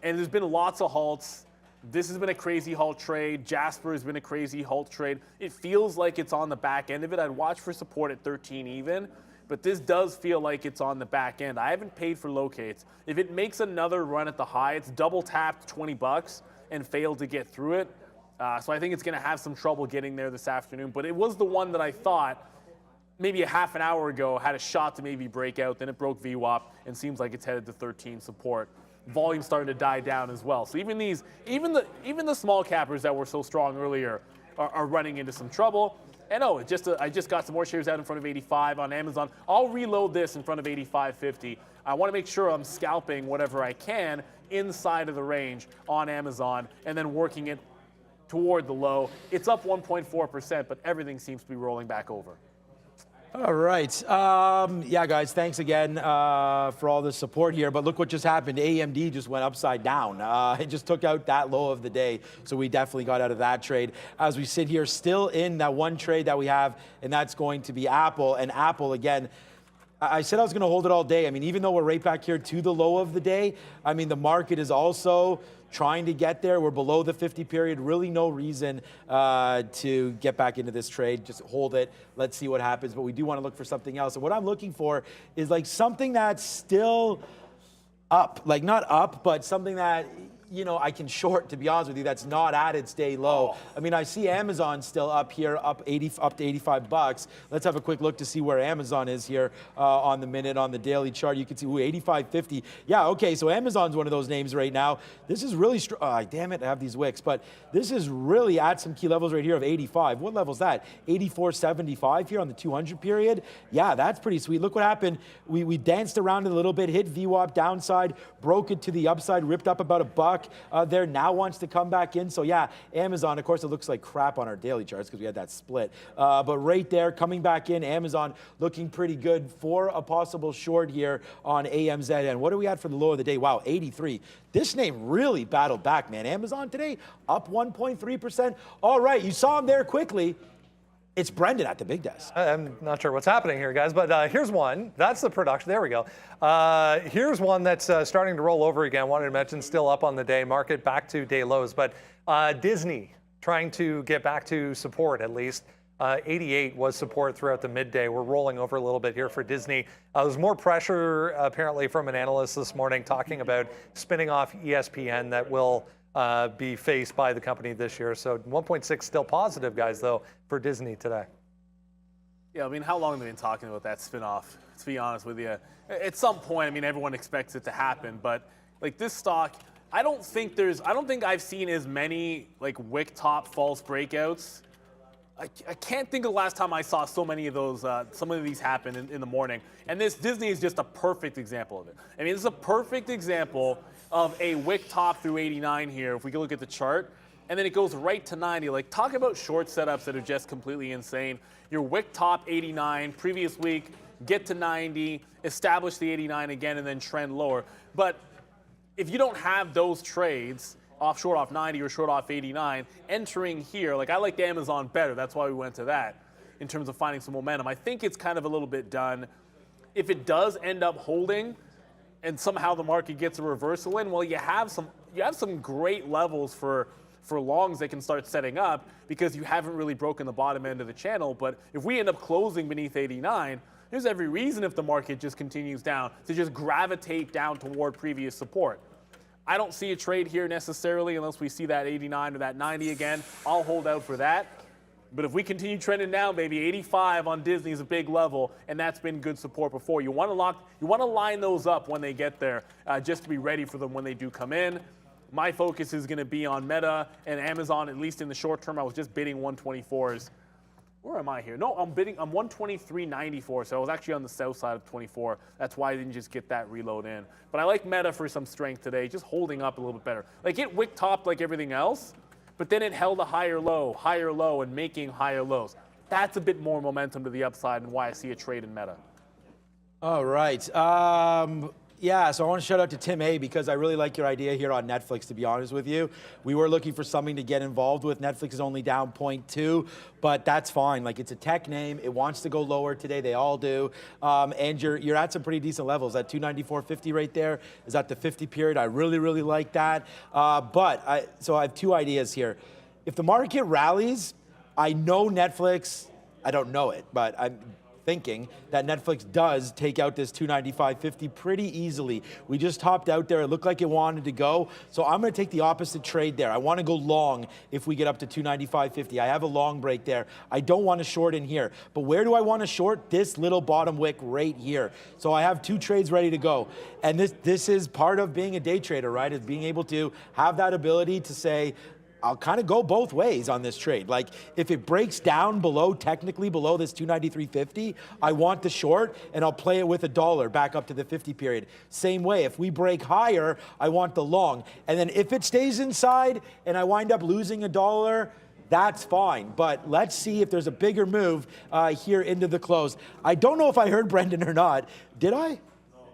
And there's been lots of halts. This has been a crazy halt trade. Jasper has been a crazy halt trade. It feels like it's on the back end of it. I'd watch for support at 13 even, but this does feel like it's on the back end. I haven't paid for locates. If it makes another run at the high, it's double tapped $20 and failed to get through it. So I think it's going to have some trouble getting there this afternoon, but it was the one that I thought maybe a half an hour ago had a shot to maybe break out. Then it broke VWAP and seems like it's headed to 13 support. Volume starting to die down as well. So even the small cappers that were so strong earlier are running into some trouble. And I just got some more shares out in front of 85 on Amazon. I'll reload this in front of 85.50. I want to make sure I'm scalping whatever I can inside of the range on Amazon and then working it toward the low. It's up 1.4%, but everything seems to be rolling back over. All right. Guys, thanks again for all the support here. But look what just happened. AMD just went upside down. It just took out that low of the day. So we definitely got out of that trade. As we sit here, still in that one trade that we have, and that's going to be Apple. And Apple, again, I said I was going to hold it all day. I mean, even though we're right back here to the low of the day, I mean, the market is also trying to get there. We're below the 50 period. Really no reason to get back into this trade. Just hold it. Let's see what happens. But we do want to look for something else. And what I'm looking for is like something that's still up. Like not up, but something that, you know, I can short, to be honest with you, that's not at its day low. I mean, I see Amazon still up here, up to 85 bucks. Let's have a quick look to see where Amazon is here on the minute, on the daily chart. You can see, 85.50. Yeah, okay, so Amazon's one of those names right now. This is really, damn it, I have these wicks, but this is really at some key levels right here of 85. What level's that? 84.75 here on the 200 period. Yeah, that's pretty sweet. Look what happened. We danced around it a little bit, hit VWAP downside, broke it to the upside, ripped up about $1 there, now wants to come back in. So yeah, Amazon, of course, it looks like crap on our daily charts because we had that split. But right there, coming back in, Amazon looking pretty good for a possible short here on AMZ. And what do we at for the low of the day? Wow, 83. This name really battled back, man. Amazon today, up 1.3%. All right, you saw him there quickly. It's Brendan at the big desk. I'm not sure what's happening here, guys, but here's one. That's the production. There we go. Here's one that's starting to roll over again. Wanted to mention still up on the day. Market back to day lows, but Disney trying to get back to support at least. 88 was support throughout the midday. We're rolling over a little bit here for Disney. There's more pressure apparently from an analyst this morning talking about spinning off ESPN that will be faced by the company this year. So 1.6 still positive, guys, though, for Disney today. Yeah, I mean, how long have they been talking about that spinoff? To be honest with you, at some point, I mean, everyone expects it to happen, but like this stock, I don't think I've seen as many like wick top false breakouts. I can't think of the last time I saw so many of those, some of these happen in the morning. And this Disney is just a perfect example of it. I mean, this is a perfect example of a wick top through 89 here, if we can look at the chart. And then it goes right to 90. Like, talk about short setups that are just completely insane. Your wick top 89, previous week, get to 90, establish the 89 again, and then trend lower. But if you don't have those trades, short off 90 or short off 89, entering here, like I liked Amazon better. That's why we went to that in terms of finding some momentum. I think it's kind of a little bit done. If it does end up holding and somehow the market gets a reversal in, well, you have some great levels for longs that can start setting up because you haven't really broken the bottom end of the channel. But if we end up closing beneath 89, there's every reason if the market just continues down to just gravitate down toward previous support. I don't see a trade here necessarily unless we see that 89 or that 90 again. I'll hold out for that. But if we continue trending down, baby, 85 on Disney is a big level, and that's been good support before. You want to line those up when they get there, just to be ready for them when they do come in. My focus is going to be on Meta and Amazon, at least in the short term. I was just bidding 124s. Where am I here? No, I'm 123.94, so I was actually on the south side of 24. That's why I didn't just get that reload in. But I like Meta for some strength today, just holding up a little bit better. Like, it wick topped like everything else, but then it held a higher low, and making higher lows. That's a bit more momentum to the upside and why I see a trade in Meta. All right. Yeah, so I want to shout out to Tim A because I really like your idea here on Netflix, to be honest with you. We were looking for something to get involved with. Netflix is only down 0.2, but that's fine. Like, it's a tech name. It wants to go lower today. They all do. And you're at some pretty decent levels. That 294.50 right there is at the 50 period. I really, really like that. So I have two ideas here. If the market rallies, I know Netflix, I don't know it, but I'm thinking that Netflix does take out this 295.50 pretty easily. We just topped out there. It looked like it wanted to go. So I'm going to take the opposite trade there. I want to go long if we get up to 295.50. I have a long break there. I don't want to short in here. But where do I want to short? This little bottom wick right here. So I have two trades ready to go. And this is part of being a day trader, right? Is being able to have that ability to say, I'll kind of go both ways on this trade. Like, if it breaks down technically below this 293.50, I want the short, and I'll play it with $1 back up to the 50 period. Same way, if we break higher, I want the long. And then if it stays inside and I wind up losing $1, that's fine. But let's see if there's a bigger move here into the close. I don't know if I heard Brendan or not. Did I?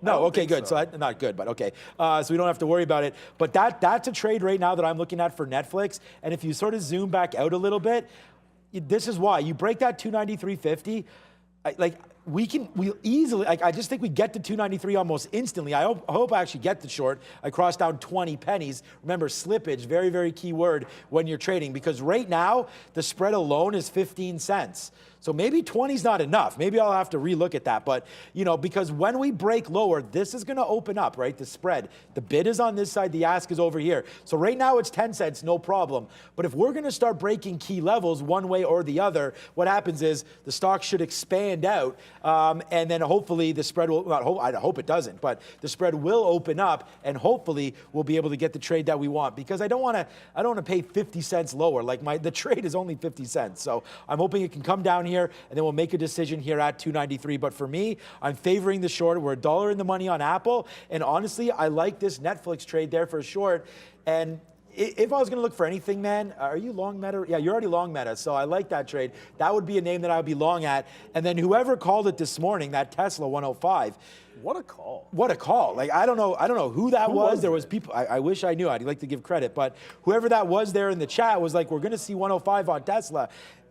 No, okay, good. So not good, but okay. So we don't have to worry about it. But that's a trade right now that I'm looking at for Netflix. And if you sort of zoom back out a little bit, this is why. You break that 293.50, we'll easily, like, I just think we get to 293 almost instantly. I hope I actually get the short. I crossed down 20 pennies. Remember, slippage, very, very key word when you're trading, because right now the spread alone is 15 cents. So maybe 20 is not enough. Maybe I'll have to relook at that. But, you know, because when we break lower, this is going to open up, right? The spread. The bid is on this side. The ask is over here. So right now it's 10 cents, no problem. But if we're going to start breaking key levels one way or the other, what happens is the stock should expand out. And then hopefully the spread will, I hope it doesn't, but the spread will open up, and hopefully we'll be able to get the trade that we want, because I don't want to pay 50 cents lower. Like the trade is only 50 cents. So I'm hoping it can come down here, and then we'll make a decision here at 293. But for me, I'm favoring the short. We're $1 in the money on Apple, and honestly, I like this Netflix trade there for a short. And if I was going to look for anything, man, are you long Meta? Yeah, you're already long Meta, so I like that trade. That would be a name that I would be long at. And then whoever called it this morning, that Tesla 105. What a call. What a call. Like, I don't know who that was. There was people, I wish I knew. I'd like to give credit. But whoever that was there in the chat was like, we're going to see 105 on Tesla.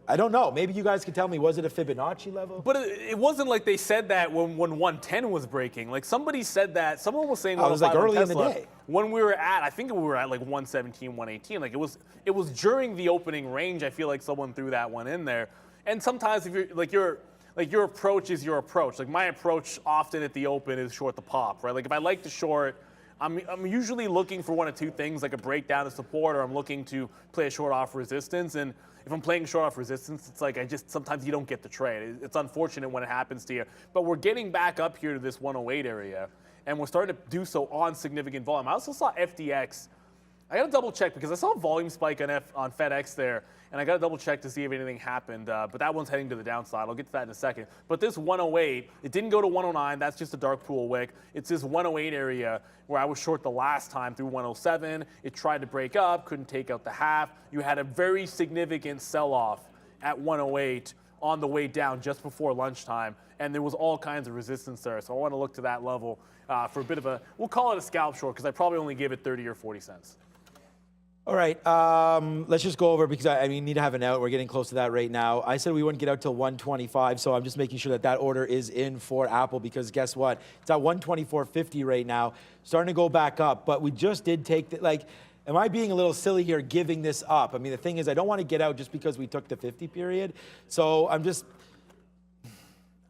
I don't know. Maybe you guys can tell me, was it a Fibonacci level? But it wasn't like they said that when 110 was breaking. Like, somebody said that. Someone was saying it was like early Tesla, in the day. When we were at, I think we were at like 117, 118. Like, it was during the opening range. I feel like someone threw that one in there. And sometimes if your approach is your approach. Like, my approach often at the open is short the pop, right? Like, if I like to short, I'm usually looking for one of two things, like a breakdown of support, or I'm looking to play a short off resistance. And if I'm playing short off resistance, it's like sometimes you don't get the trade. It's unfortunate when it happens to you. But we're getting back up here to this 108 area, and we're starting to do so on significant volume. I also saw FDX. I got to double check because I saw a volume spike on FedEx there, and I got to double check to see if anything happened. But that one's heading to the downside. I'll get to that in a second. But this 108, it didn't go to 109. That's just a dark pool wick. It's this 108 area where I was short the last time through 107. It tried to break up, couldn't take out the half. You had a very significant sell-off at 108 on the way down just before lunchtime, and there was all kinds of resistance there. So I want to look to that level for a bit of a, we'll call it a scalp short, because I probably only give it 30 or 40 cents. All right, let's just go over, because I need to have an out. We're getting close to that right now. I said we wouldn't get out till 125, so I'm just making sure that order is in for Apple, because guess what? It's at 124.50 right now, starting to go back up. But we just did take am I being a little silly here giving this up? I mean, the thing is, I don't want to get out just because we took the 50 period. So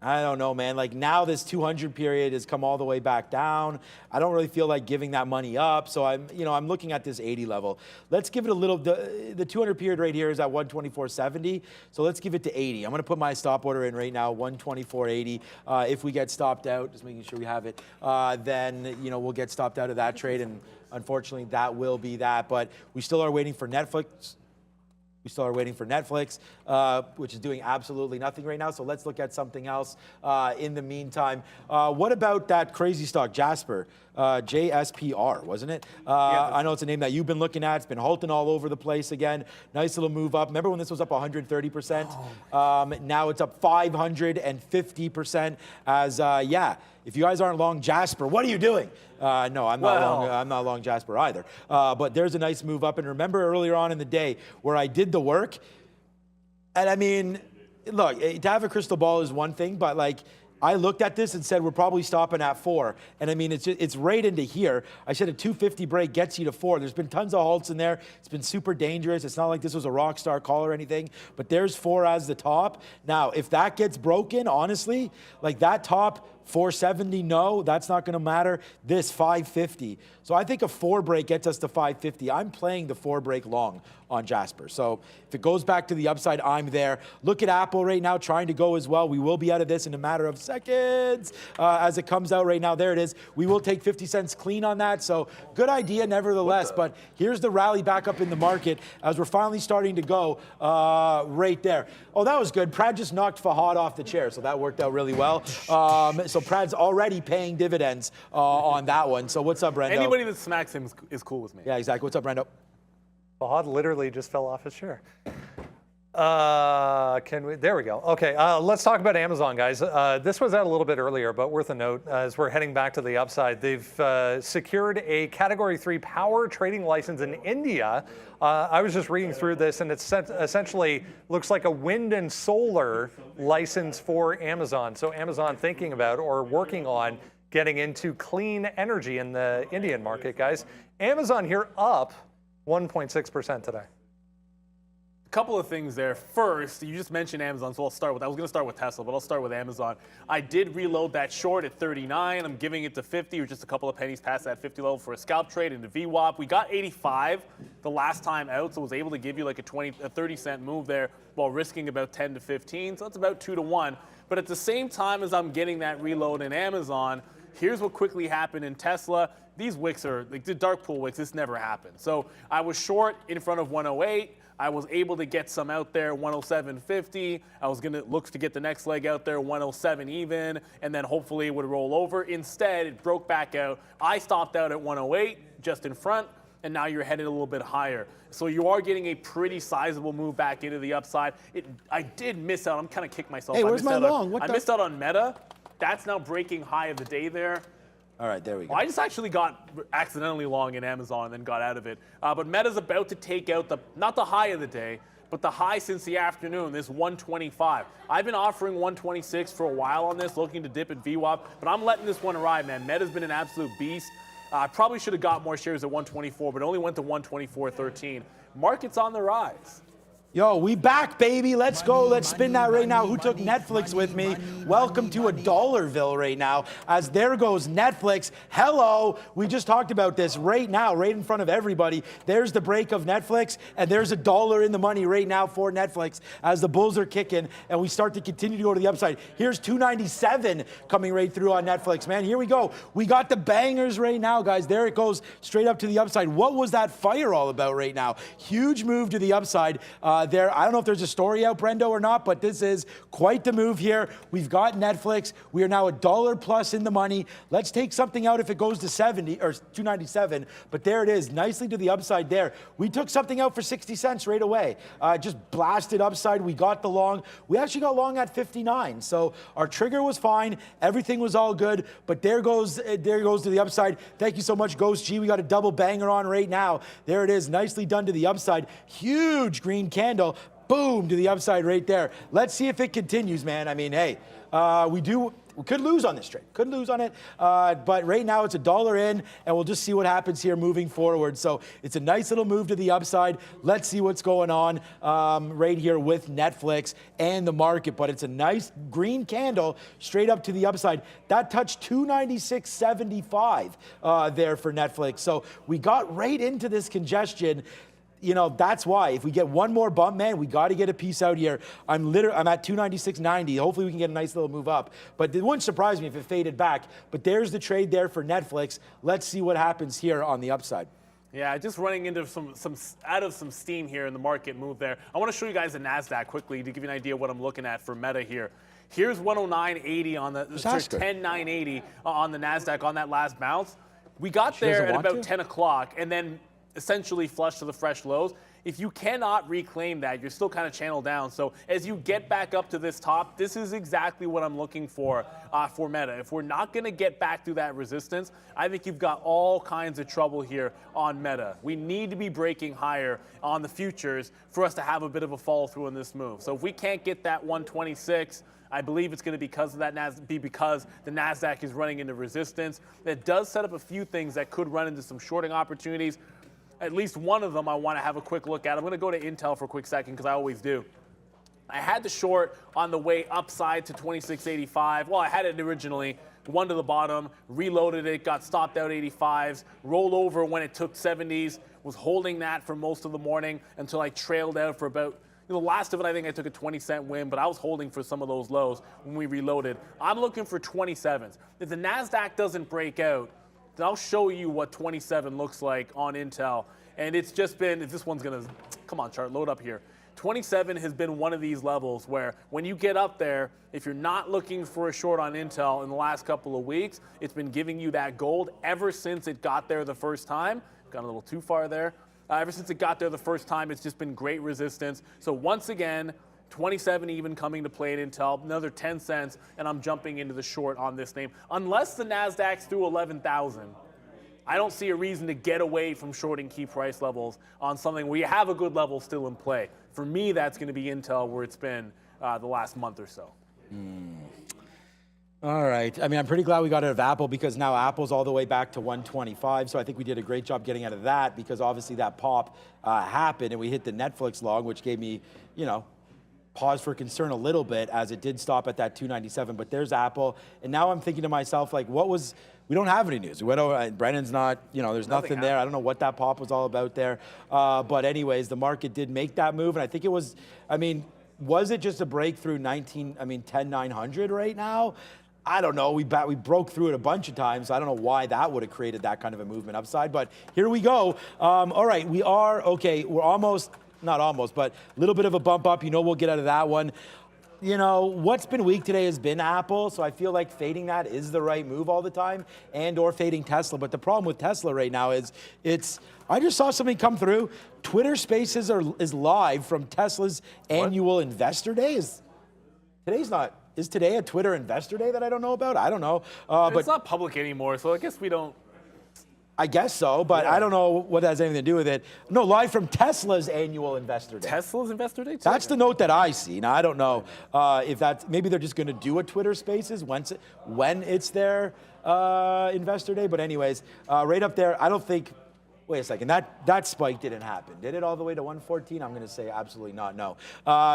I don't know, man. Like, now this 200 period has come all the way back down. I don't really feel like giving that money up. So I'm looking at this 80 level. Let's give it a little, the 200 period right here is at 124.70. So let's give it to 80. I'm going to put my stop order in right now, 124.80. If we get stopped out, just making sure we have it, then, we'll get stopped out of that trade. And unfortunately, that will be that. But we still are waiting for Netflix. We still are waiting for Netflix, which is doing absolutely nothing right now. So let's look at something else in the meantime. What about that crazy stock, Jasper? JSPR, wasn't it? I know it's a name that you've been looking at. It's been halting all over the place again. Nice little move up. Remember when this was up 130%? Now it's up 550%. If you guys aren't long Jasper, what are you doing? No, I'm not long Jasper either. But there's a nice move up. And remember earlier on in the day where I did the work? And I mean, look, to have a crystal ball is one thing, but like, I looked at this and said, we're probably stopping at 4. And I mean, it's right into here. I said a 250 break gets you to 4. There's been tons of halts in there. It's been super dangerous. It's not like this was a rock star call or anything, but there's 4 as the top. Now, if that gets broken, honestly, like that top 470, no, that's not going to matter. This 550. So I think a 4 break gets us to 550. I'm playing the 4 break long on Jasper. So if it goes back to the upside, I'm there. Look at Apple right now trying to go as well. We will be out of this in a matter of seconds as it comes out right now. There it is. We will take 50 cents clean on that. So good idea nevertheless. But here's the rally back up in the market as we're finally starting to go right there. Oh, that was good. Prad just knocked Fahad off the chair. So that worked out really well. So Prad's already paying dividends on that one. So what's up, Brendo? Anybody that smacks him is cool with me. Yeah, exactly. What's up, Brendo? Fahad literally just fell off his chair. There we go. Okay, let's talk about Amazon, guys. This was out a little bit earlier, but worth a note as we're heading back to the upside. They've secured a Category 3 power trading license in India. I was just reading through this, and it essentially looks like a wind and solar license for Amazon. So Amazon thinking about or working on getting into clean energy in the Indian market, guys. Amazon here up 1.6% today. A couple of things there. First, you just mentioned Amazon, so I'll start with, I was going to start with Tesla, but I'll start with Amazon. I did reload that short at 39. I'm giving it to 50, or just a couple of pennies past that 50 level for a scalp trade into VWAP. We got 85 the last time out, so was able to give you like a 30-cent move there while risking about 10 to 15. So that's about 2 to 1. But at the same time as I'm getting that reload in Amazon, here's what quickly happened in Tesla. These wicks are, like the dark pool wicks, this never happened. So I was short in front of 108. I was able to get some out there, 107.50. I was going to look to get the next leg out there, 107 even, and then hopefully it would roll over. Instead, it broke back out. I stopped out at 108, just in front, and now you're headed a little bit higher. So you are getting a pretty sizable move back into the upside. I did miss out. I'm kind of kicking myself. Hey, where's my long? I missed out on Meta. That's now breaking high of the day there. All right, there we go. Well, I just actually got accidentally long in Amazon and then got out of it. But Meta's about to take out not the high of the day, but the high since the afternoon, this 125. I've been offering 126 for a while on this, looking to dip at VWAP, but I'm letting this one ride, man. Meta's been an absolute beast. I probably should have got more shares at 124, but only went to 124.13. Market's on the rise. Yo, we back, baby. Let's go. Let's spin that right now. Who took Netflix with me? Welcome to a Dollarville right now. As there goes Netflix. Hello. We just talked about this right now, right in front of everybody. There's the break of Netflix, and there's $1 in the money right now for Netflix as the bulls are kicking, and we start to continue to go to the upside. Here's 297 coming right through on Netflix, man. Here we go. We got the bangers right now, guys. There it goes straight up to the upside. What was that fire all about right now? Huge move to the upside. There, I don't know if there's a story out, Brendo, or not, but this is quite the move here. We've got Netflix. We are now $1 plus in the money. Let's take something out if it goes to 70 or 297. But there it is, nicely to the upside there. We took something out for 60 cents right away. Just blasted upside. We got the long. We actually got long at 59. So our trigger was fine. Everything was all good. But there goes to the upside. Thank you so much, Ghost G. We got a double banger on right now. There it is, nicely done to the upside. Huge green candle. Boom, to the upside right there. Let's see if it continues, man. I mean, hey, we could lose on this trade. Could lose on it. But right now it's $1 in, and we'll just see what happens here moving forward. So it's a nice little move to the upside. Let's see what's going on right here with Netflix and the market. But it's a nice green candle straight up to the upside. That touched 296.75 there for Netflix. So we got right into this congestion. You know, that's why if we get one more bump, man, we got to get a piece out here. I'm at 296.90. Hopefully we can get a nice little move up. But it wouldn't surprise me if it faded back. But there's the trade there for Netflix. Let's see what happens here on the upside. Yeah, just running into some steam here in the market move there. I want to show you guys the NASDAQ quickly to give you an idea of what I'm looking at for Meta here. Here's 109.80 on the 10.980 on the NASDAQ on that last bounce. We got there at about 10 o'clock and then essentially flush to the fresh lows. If you cannot reclaim that, you're still kind of channeled down. So as you get back up to this top, this is exactly what I'm looking for Meta. If we're not going to get back through that resistance, I think you've got all kinds of trouble here on Meta. We need to be breaking higher on the futures for us to have a bit of a follow through in this move. So if we can't get that 126, I believe it's going to be because the NASDAQ is running into resistance. That does set up a few things that could run into some shorting opportunities. At least one of them I want to have a quick look at. I'm going to go to Intel for a quick second because I always do. I had the short on the way upside to 26.85. Well, I had it originally, one to the bottom, reloaded it, got stopped out 85s, rolled over when it took 70s, was holding that for most of the morning until I trailed out for about, the last of it, I think I took a 20-cent win, but I was holding for some of those lows when we reloaded. I'm looking for 27s. If the NASDAQ doesn't break out, then I'll show you what 27 looks like on Intel. And it's just been, if this one's going to, come on, chart, load up here. 27 has been one of these levels where when you get up there, if you're not looking for a short on Intel in the last couple of weeks, it's been giving you that gold ever since it got there the first time. Got a little too far there. Ever since it got there the first time, it's just been great resistance. So once again, 27 even coming to play at Intel, another 10 cents, and I'm jumping into the short on this name. Unless the NASDAQ's through 11,000, I don't see a reason to get away from shorting key price levels on something where you have a good level still in play. For me, that's going to be Intel, where it's been the last month or so. All right. I mean, I'm pretty glad we got out of Apple, because now Apple's all the way back to 125. So I think we did a great job getting out of that, because obviously that pop happened and we hit the Netflix log, which gave me, you know, pause for concern a little bit, as it did stop at that 297. But there's Apple. And now I'm thinking to myself, like, we don't have any news. We went over, Brennan's not, you know, there's nothing there. I don't know what that pop was all about there. But anyways, the market did make that move. And I think it was, I mean, was it just a breakthrough 10,900 right now? I don't know. We broke through it a bunch of times. I don't know why that would have created that kind of a movement upside. But here we go. All right, we are, okay, we're almost, not almost, but a little bit of a bump up. You know, we'll get out of that one. You know, what's been weak today has been Apple, so I feel like fading that is the right move all the time, and or fading Tesla. But the problem with Tesla right now is I just saw something come through. Twitter Spaces is live from Tesla's annual Investor Day. Is today a Twitter Investor Day that I don't know about? I don't know. It's But not public anymore, so I guess we don't. I guess so, but I don't know what that has anything to do with it. No, live from Tesla's annual Investor Day. Tesla's Investor Day? That's the note that I see. Now, I don't know if that's, maybe they're just going to do a Twitter Spaces when it's their Investor Day. But anyways, right up there, I don't think, wait a second, that spike didn't happen. Did it all the way to 114? I'm going to say absolutely not, no.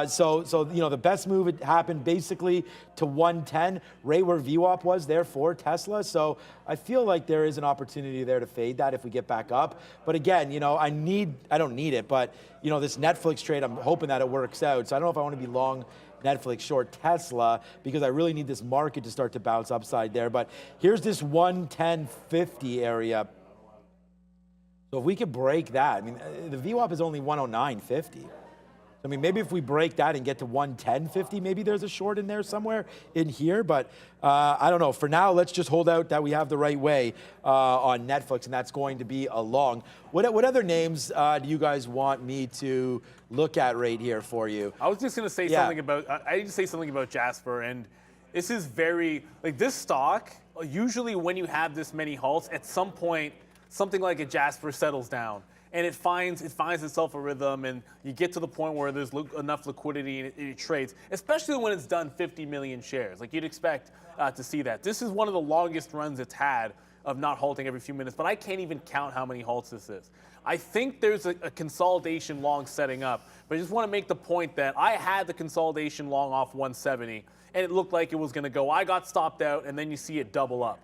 So you know, the best move, it happened basically to 110, right where VWAP was there for Tesla. So I feel like there is an opportunity there to fade that if we get back up. But again, you know, I don't need it, but you know, this Netflix trade, I'm hoping that it works out. So I don't know if I want to be long Netflix, short Tesla, because I really need this market to start to bounce upside there. But here's this 110.50 area. So if we could break that, I mean, the VWAP is only 109.50. I mean, maybe if we break that and get to 110.50, maybe there's a short in there somewhere in here. But I don't know. For now, let's just hold out that we have the right way on Netflix, and that's going to be a long. What other names do you guys want me to look at right here for you? I was just going to say something about, I need to say something about Jasper, and this is very, like this stock, usually when you have this many halts, at some point, something like a Jasper settles down, and it finds itself a rhythm, and you get to the point where there's enough liquidity and it trades, especially when it's done 50 million shares. Like you'd expect to see that. This is one of the longest runs it's had of not halting every few minutes, but I can't even count how many halts this is. I think there's a consolidation long setting up, but I just want to make the point that I had the consolidation long off 170, and it looked like it was going to go. I got stopped out, and then you see it double up.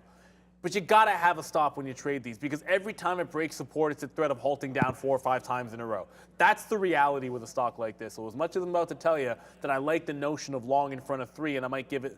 But you gotta have a stop when you trade these, because every time it breaks support, it's a threat of halting down 4 or 5 times in a row. That's the reality with a stock like this. So as much as I'm about to tell you that I like the notion of long in front of 3, and I might give it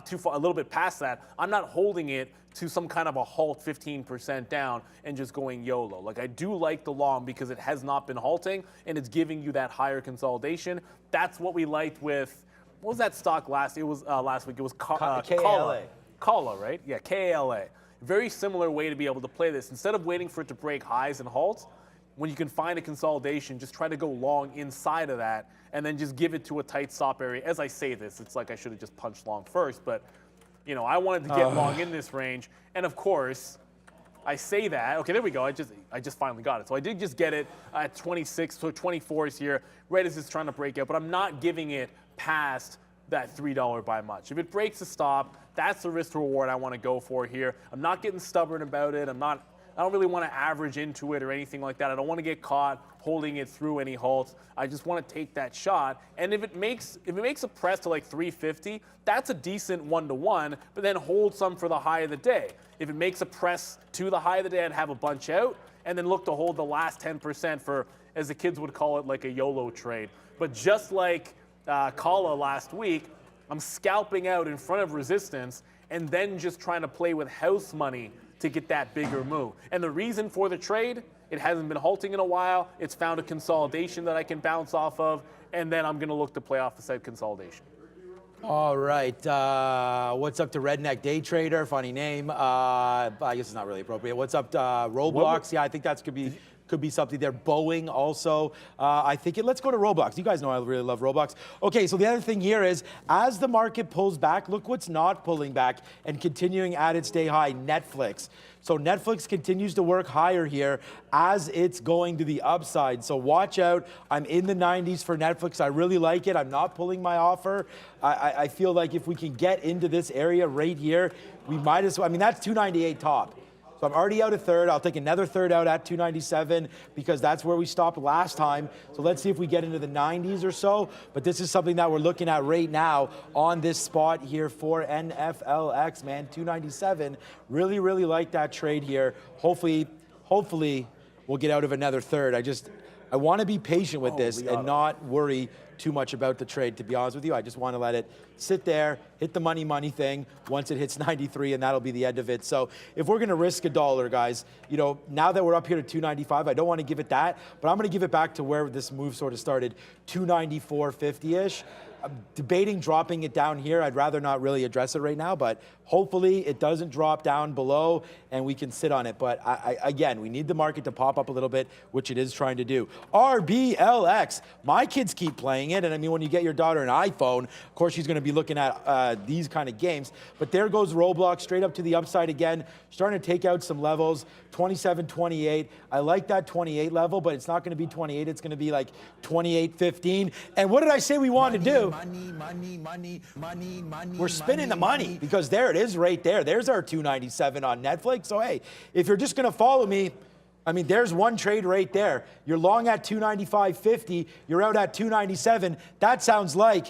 too far, a little bit past that, I'm not holding it to some kind of a halt 15% down and just going YOLO. Like I do like the long because it has not been halting and it's giving you that higher consolidation. That's what we liked with, what was that stock last? It was last week. It was KALA. KALA, right? Yeah, KALA. Very similar way to be able to play this. Instead of waiting for it to break highs and halts, when you can find a consolidation, just try to go long inside of that and then just give it to a tight stop area. As I say this, it's like I should have just punched long first, but you know, I wanted to get long in this range. And of course, I say that, okay, there we go. I just finally got it. So I did just get it at 26, so 24 is here, right as it's trying to break out, but I'm not giving it past that $3 by much. If it breaks a stop, that's the risk to reward I want to go for here. I'm not getting stubborn about it. I don't really want to average into it or anything like that. I don't want to get caught holding it through any halts. I just want to take that shot. And if it makes a press to like 350, that's a decent 1-to-1, but then hold some for the high of the day. If it makes a press to the high of the day, I'd have a bunch out and then look to hold the last 10% for, as the kids would call it, like a YOLO trade. But just like KALA last week, I'm scalping out in front of resistance and then just trying to play with house money to get that bigger move. And the reason for the trade, it hasn't been halting in a while. It's found a consolidation that I can bounce off of, and then I'm going to look to play off the said consolidation. All right. What's up to Redneck Day Trader? Funny name. I guess it's not really appropriate. What's up to Roblox? Yeah, I think that's could be could be something there. Boeing also, I think let's go to Roblox. You guys know I really love Roblox. Okay, so the other thing here is, as the market pulls back, look what's not pulling back and continuing at its day high, Netflix. So Netflix continues to work higher here as it's going to the upside. So watch out. I'm in the 90s for Netflix. I really like it. I'm not pulling my offer. I feel like if we can get into this area right here, we might as well. I mean, that's 298 top. So I'm already out a third. I'll take another third out at 297 because that's where we stopped last time. So let's see if we get into the 90s or so. But this is something that we're looking at right now on this spot here for NFLX, man. 297. Really, really like that trade here. Hopefully we'll get out of another third. I want to be patient with this and not worry too much about the trade, to be honest with you. I just want to let it sit there, hit the money thing once it hits 93, and that'll be the end of it. So if we're going to risk $1, guys, you know, now that we're up here to 295, I don't want to give it that, but I'm going to give it back to where this move sort of started, 294.50-ish. I'm debating dropping it down here. I'd rather not really address it right now, but hopefully it doesn't drop down below and we can sit on it. But again, we need the market to pop up a little bit, which it is trying to do. RBLX, my kids keep playing it. And I mean, when you get your daughter an iPhone, of course, she's going to be looking at these kind of games. But there goes Roblox straight up to the upside again, starting to take out some levels, 27, 28. I like that 28 level, but it's not going to be 28. It's going to be like 28, 15. And what did I say we want to do? Money. We're spinning the money because there it is right there. There's our 297 on Netflix. So, hey, if you're just going to follow me, I mean, there's one trade right there. You're long at 295.50. You're out at 297. That sounds like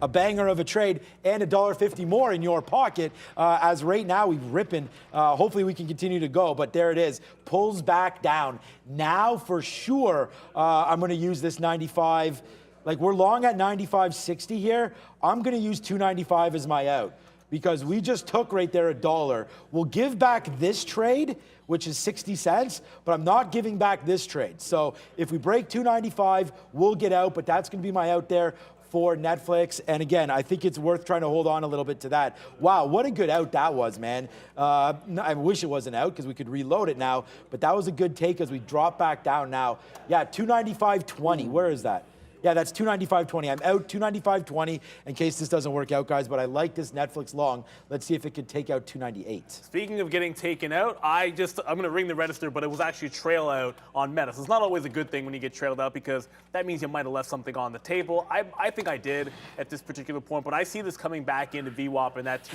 a banger of a trade and $1.50 more in your pocket. As right now we've ripping. Hopefully we can continue to go, but there it is. Pulls back down. Now for sure, I'm going to use this 95. Like, we're long at 95.60 here. I'm going to use 295 as my out because we just took right there $1. We'll give back this trade, which is 60 cents, but I'm not giving back this trade. So if we break 295, we'll get out, but that's going to be my out there for Netflix. And again, I think it's worth trying to hold on a little bit to that. Wow, what a good out that was, man. I wish it wasn't out because we could reload it now, but that was a good take as we drop back down now. Yeah, 295.20, where is that? Yeah, that's 295.20. I'm out 295.20 in case this doesn't work out, guys, but I like this Netflix long. Let's see if it can take out 298. Speaking of getting taken out, I'm going to ring the register, but it was actually a trail out on Meta. So it's not always a good thing when you get trailed out because that means you might have left something on the table. I think I did at this particular point, but I see this coming back into VWAP and that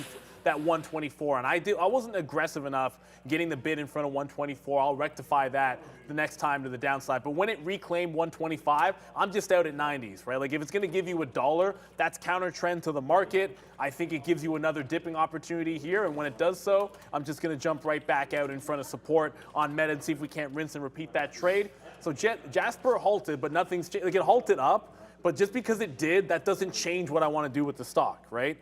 124, and I wasn't aggressive enough getting the bid in front of 124. I'll rectify that the next time to the downside. But when it reclaimed 125, I'm just out at 90s, right? Like if it's going to give you $1, that's counter trend to the market. I think it gives you another dipping opportunity here, and when it does so, I'm just going to jump right back out in front of support on Meta and see if we can't rinse and repeat that trade. So Jasper halted, but nothing's changed. Like it halted up, but just because it did, that doesn't change what I want to do with the stock, right?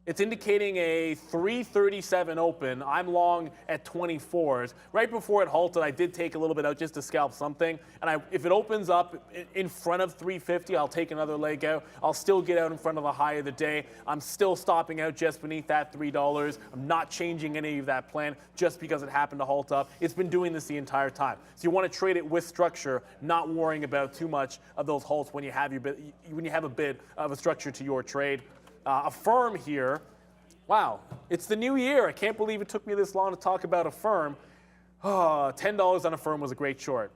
It's indicating a 337 open. I'm long at 24s. Right before it halted, I did take a little bit out just to scalp something. And if it opens up in front of 350, I'll take another leg out. I'll still get out in front of the high of the day. I'm still stopping out just beneath that $3. I'm not changing any of that plan just because it happened to halt up. It's been doing this the entire time. So you want to trade it with structure, not worrying about too much of those halts when you have a bit of a structure to your trade. Affirm here. Wow, it's the new year. I can't believe it took me this long to talk about Affirm. $10 on Affirm was a great short.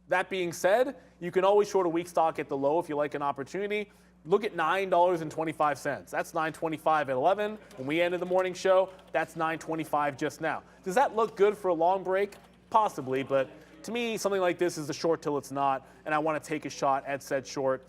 That being said, you can always short a weak stock at the low if you like an opportunity. Look at $9.25. That's $9.25 at 11. When we ended the morning show, that's $9.25 just now. Does that look good for a long break? Possibly, but to me, something like this is a short till it's not, and I want to take a shot at said short.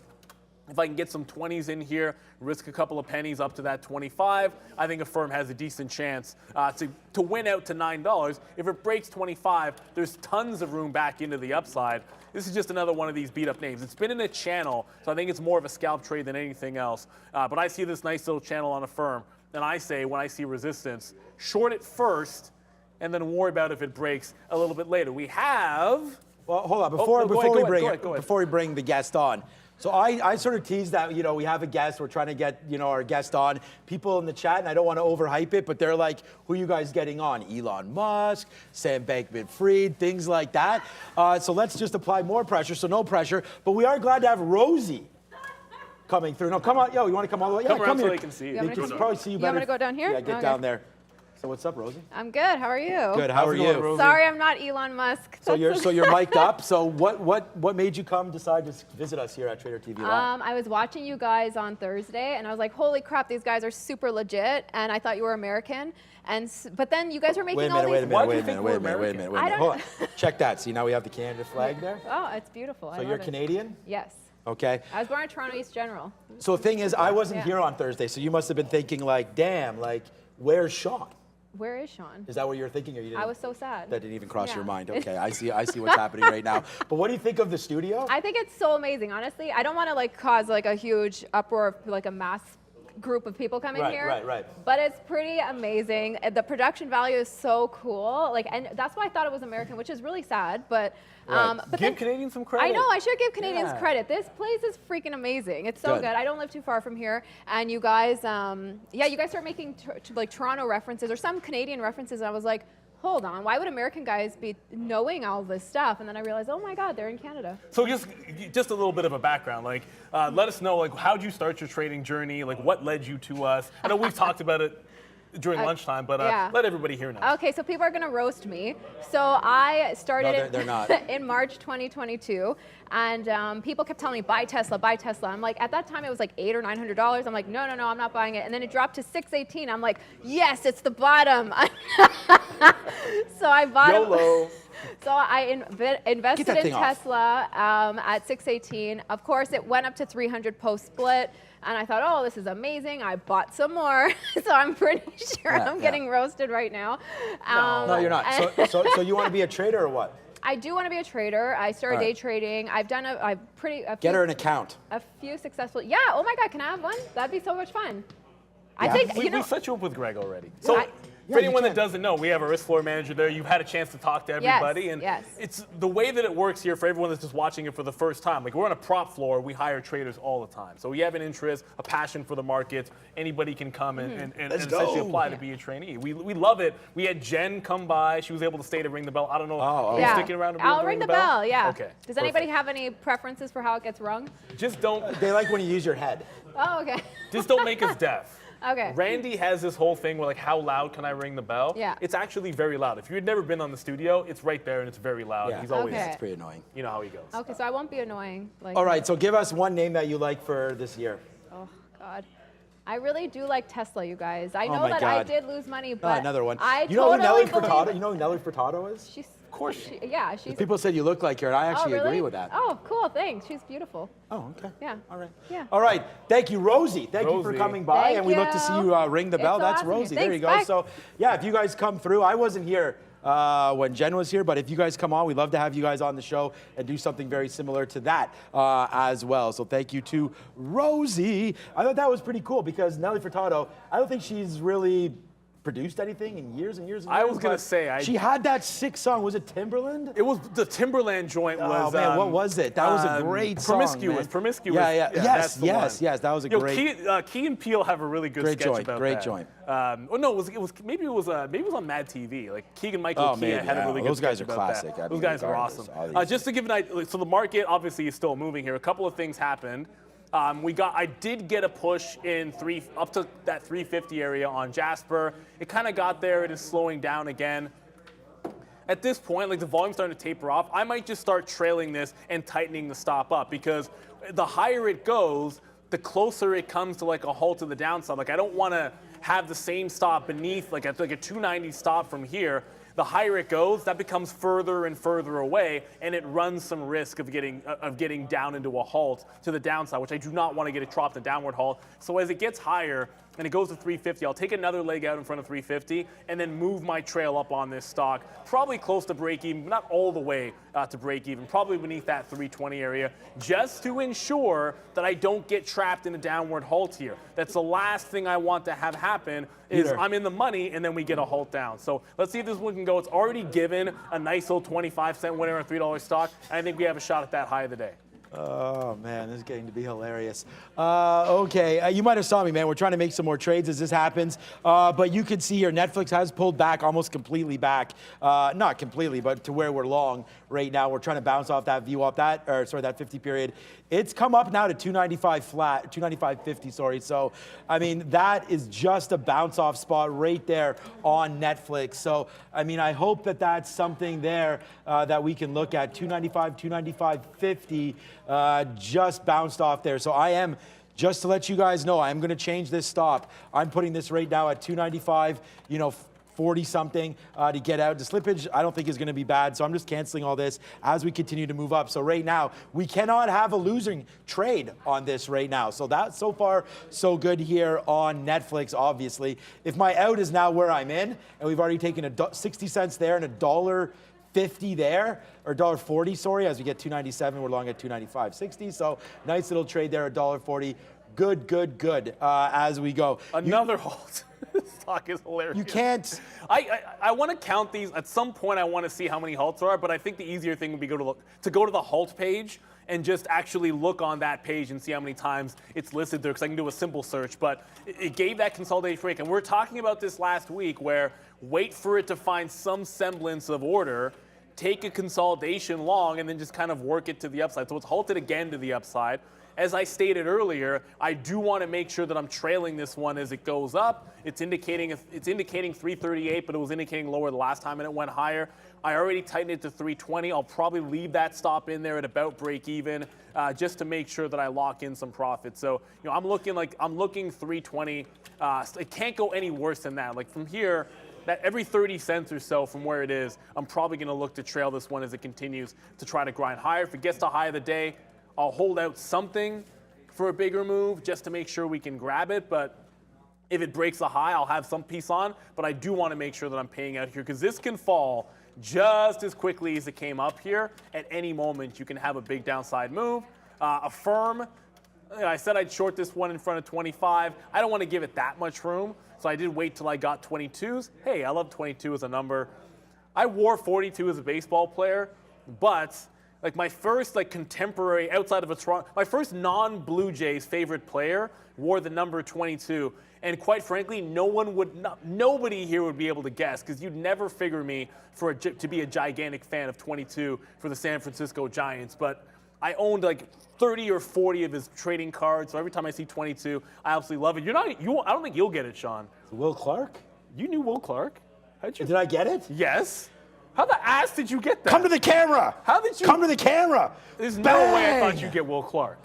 If I can get some 20s in here, risk a couple of pennies up to that 25, I think Affirm has a decent chance to win out to $9. If it breaks 25, there's tons of room back into the upside. This is just another one of these beat-up names. It's been in a channel, so I think it's more of a scalp trade than anything else. But I see this nice little channel on Affirm, and I say when I see resistance, short it first, and then worry about if it breaks a little bit later. We have... Well, hold on. Before we bring the guest on, So I sort of tease that, you know, we have a guest, we're trying to get, you know, our guest on. People in the chat, and I don't want to overhype it, but they're like, who are you guys getting on? Elon Musk, Sam Bankman-Fried, things like that. So let's just apply more pressure, so no pressure. But we are glad to have Rosie coming through. No, come on, yo, you want to come all the way? Yeah, Come around so here. they can see you. They can probably see you better. You want me to go down here? Yeah, get Okay. down there. So what's up, Rosie? I'm good. How are you? Good, how are How's it going, you? Rosie? Sorry, I'm not Elon Musk. So you're mic'd up. So what made you decide to visit us here at TraderTV Live? I was watching you guys on Thursday, and I was like, holy crap, these guys are super legit, and I thought you were American. But then you guys were making all these... Wait a Why do you minute. think we're American? I don't Hold on. Check that. See, now we have the Canada flag there. Oh, it's beautiful. I So love you're it. Canadian? Yes. Okay. I was born in Toronto East General. So the thing is, I wasn't Yeah. here on Thursday, so you must have been thinking like, damn, like, where's Shawn? Where is Shawn? Is that what you're thinking, or you didn't? I was so sad. That didn't even cross Yeah. your mind. Okay, I see what's happening right now. But what do you think of the studio? I think it's so amazing, honestly. I don't want to like cause like a huge uproar of like a mass group of people coming here. Right. But it's pretty amazing. The production value is so cool. Like, and that's why I thought it was American, which is really sad. But Right. but Give then, Canadians some credit. I know, I should give Canadians Yeah. credit. This place is freaking amazing. It's so Good. good. I don't live too far from here. And you guys, you guys start making like Toronto references or some Canadian references. And I was like, hold on, why would American guys be knowing all this stuff? And then I realized, oh my God, they're in Canada. So just a little bit of a background, like let us know, like how'd you start your trading journey? Like what led you to us? I know we've talked about it during lunchtime, but yeah. let everybody hear now. Okay, so people are gonna roast me. So I started No, they're not. in March 2022, and people kept telling me, buy Tesla, buy Tesla. I'm like, at that time it was like $800 or $900. I'm like, no, I'm not buying it. And then it dropped to 618. I'm like, yes, it's the bottom. So I bought YOLO. So I invested that in thing off. Tesla at 618. Of course, it went up to 300 post-split. And I thought, oh, this is amazing. I bought some more. So I'm pretty sure I'm getting roasted right now. No, you're not. So you want to be a trader or what? I do want to be a trader. I started All right. day trading. I've done a Get her an account. few successful. Yeah. Oh my God. Can I have one? That'd be so much fun. I Yeah. think We, you know. we set you up with Greg already. So I- Yeah, for you anyone that can. doesn't know, we have a risk floor manager there. You've had a chance to talk to everybody, and yes. it's the way that it works here for everyone that's just watching it for the first time. Like we're on a prop floor, we hire traders all the time. So we have an interest, a passion for the markets. Anybody can come and Let's essentially go. apply to be a trainee. We love it. We had Jen come by. She was able to stay to ring the bell. I don't know. Are you Yeah. sticking around to be I'll able to ring the bell. Yeah. Okay. Does anybody perfect. have any preferences for how it gets rung? Just don't They like when you use your head. Oh, okay. just don't make us deaf. Okay. Randy has this whole thing where like, how loud can I ring the bell? Yeah. It's actually very loud. If you've never been on the studio, it's right there and it's very loud. Yeah. He's always, Okay. It's pretty annoying. you know how he goes. Okay, so I won't be annoying. Like, All right, so give us one name that you like for this year. Oh God, I really do like Tesla, you guys. I Oh know my that I God. did lose money, Oh, but another one. I You know who totally Nelly Furtado? believe- You know who Nelly Furtado is? She's, Of course. yeah, she's. People said you look like her, and I actually oh, really? agree with that. Oh, cool. Thanks. She's beautiful. Oh, okay. Yeah. All right. Yeah. All right. Thank you, Rosie. Thank you for Rosie. coming by, Thank and we look to see you you. ring the bell. It's so That's awesome. Rosie. There Thanks, you go. bye. So, yeah, if you guys come through, I wasn't here when Jen was here, but if you guys come on, we'd love to have you guys on the show and do something very similar to that as well. So thank you to Rosie. I thought that was pretty cool because Nelly Furtado, I don't think she's really produced anything in years and years and years. I was gonna but say, she had that sick song. Was it Timberland? It was the Timberland joint was. Oh man, what was it? That was a great song. Promiscuous. man. Promiscuous. Yeah. that's the one. Yes. That was a Yo, great. Key and Peele have a really good Great sketch joint, about great that. joint. Oh no, it was maybe it was on Mad TV. Like Keegan Michael Oh, Key maybe, had a yeah. really good Those guys sketch are about classic. that. I Those mean, guys are regardless, awesome. all these- Just to give an idea, so the market obviously is still moving here. A couple of things happened. I did get a push in up to that 350 area on Jasper. It kind of got there. It is slowing down again. At this point, like the volume's starting to taper off, I might just start trailing this and tightening the stop up because the higher it goes, the closer it comes to like a halt to the downside. Like I don't want to have the same stop beneath like a 290 stop from here. The higher it goes, that becomes further and further away, and it runs some risk of getting down into a halt to the downside, which I do not want to get it dropped a downward halt. So as it gets higher and it goes to 350, I'll take another leg out in front of 350 and then move my trail up on this stock, probably close to break even, but not all the way to break even, probably beneath that 320 area, just to ensure that I don't get trapped in a downward halt here. That's the last thing I want to have happen is Either. I'm in the money and then we get a halt down. So let's see if this one can go. It's already given a nice little 25-cent winner on $3 stock, and I think we have a shot at that high of the day. Oh, man, this is getting to be hilarious. Okay, you might have saw me, man. We're trying to make some more trades as this happens. But you can see here, Netflix has pulled back, almost completely back. Not completely, but to where we're long right now. We're trying to bounce off that view up that 50 period. It's come up now to 295 flat, 295.50, sorry. So, I mean, that is just a bounce off spot right there on Netflix. So, I mean, I hope that that's something there that we can look at. 295, 295.50. Just bounced off there. So I am, just to let you guys know, I'm going to change this stop. I'm putting this right now at 295, 40 something to get out. The slippage I don't think is going to be bad, so I'm just canceling all this as we continue to move up. So right now, we cannot have a losing trade on this right now. So that's so far so good here on Netflix, obviously. If my out is now where I'm in, and we've already taken 60 cents there and $1.50 there, or $1.40, sorry, as we get 297, we're long at 295.60. So nice little trade there, $1.40. Good, as we go. Another halt. This stock is hilarious. You can't. I want to count these. At some point, I want to see how many halts there are, but I think the easier thing would be to go to the halt page and just actually look on that page and see how many times it's listed there, because I can do a simple search. But it gave that consolidation break. And we were talking about this last week, where wait for it to find some semblance of order, take a consolidation long, and then just kind of work it to the upside. So it's halted again to the upside. As I stated earlier, I do want to make sure that I'm trailing this one as it goes up. It's indicating 338, but it was indicating lower the last time and it went higher. I already tightened it to 320. I'll probably leave that stop in there at about break even, just to make sure that I lock in some profit. So, I'm looking 320. It can't go any worse than that. Like from here, that every 30 cents or so from where it is, I'm probably going to look to trail this one as it continues to try to grind higher. If it gets to high of the day, I'll hold out something for a bigger move just to make sure we can grab it. But if it breaks the high, I'll have some piece on. But I do want to make sure that I'm paying out here, because this can fall just as quickly as it came up here. At any moment, you can have a big downside move. Affirm, I said I'd short this one in front of 25. I don't want to give it that much room, so I did wait till I got 22s. Hey, I love 22 as a number. I wore 42 as a baseball player, but like my first contemporary outside of a Toronto, my first non-Blue Jays favorite player wore the number 22, and quite frankly, nobody here would be able to guess, because you'd never figure me to be a gigantic fan of 22 for the San Francisco Giants. But I owned 30 or 40 of his trading cards, so every time I see 22, I absolutely love it. I don't think you'll get it, Shawn. Will Clark? You knew Will Clark? How'd you? Did I get it? Yes. How the ass did you get that? Come to the camera. How did you? Come to the camera. There's no way I thought you'd get Will Clark.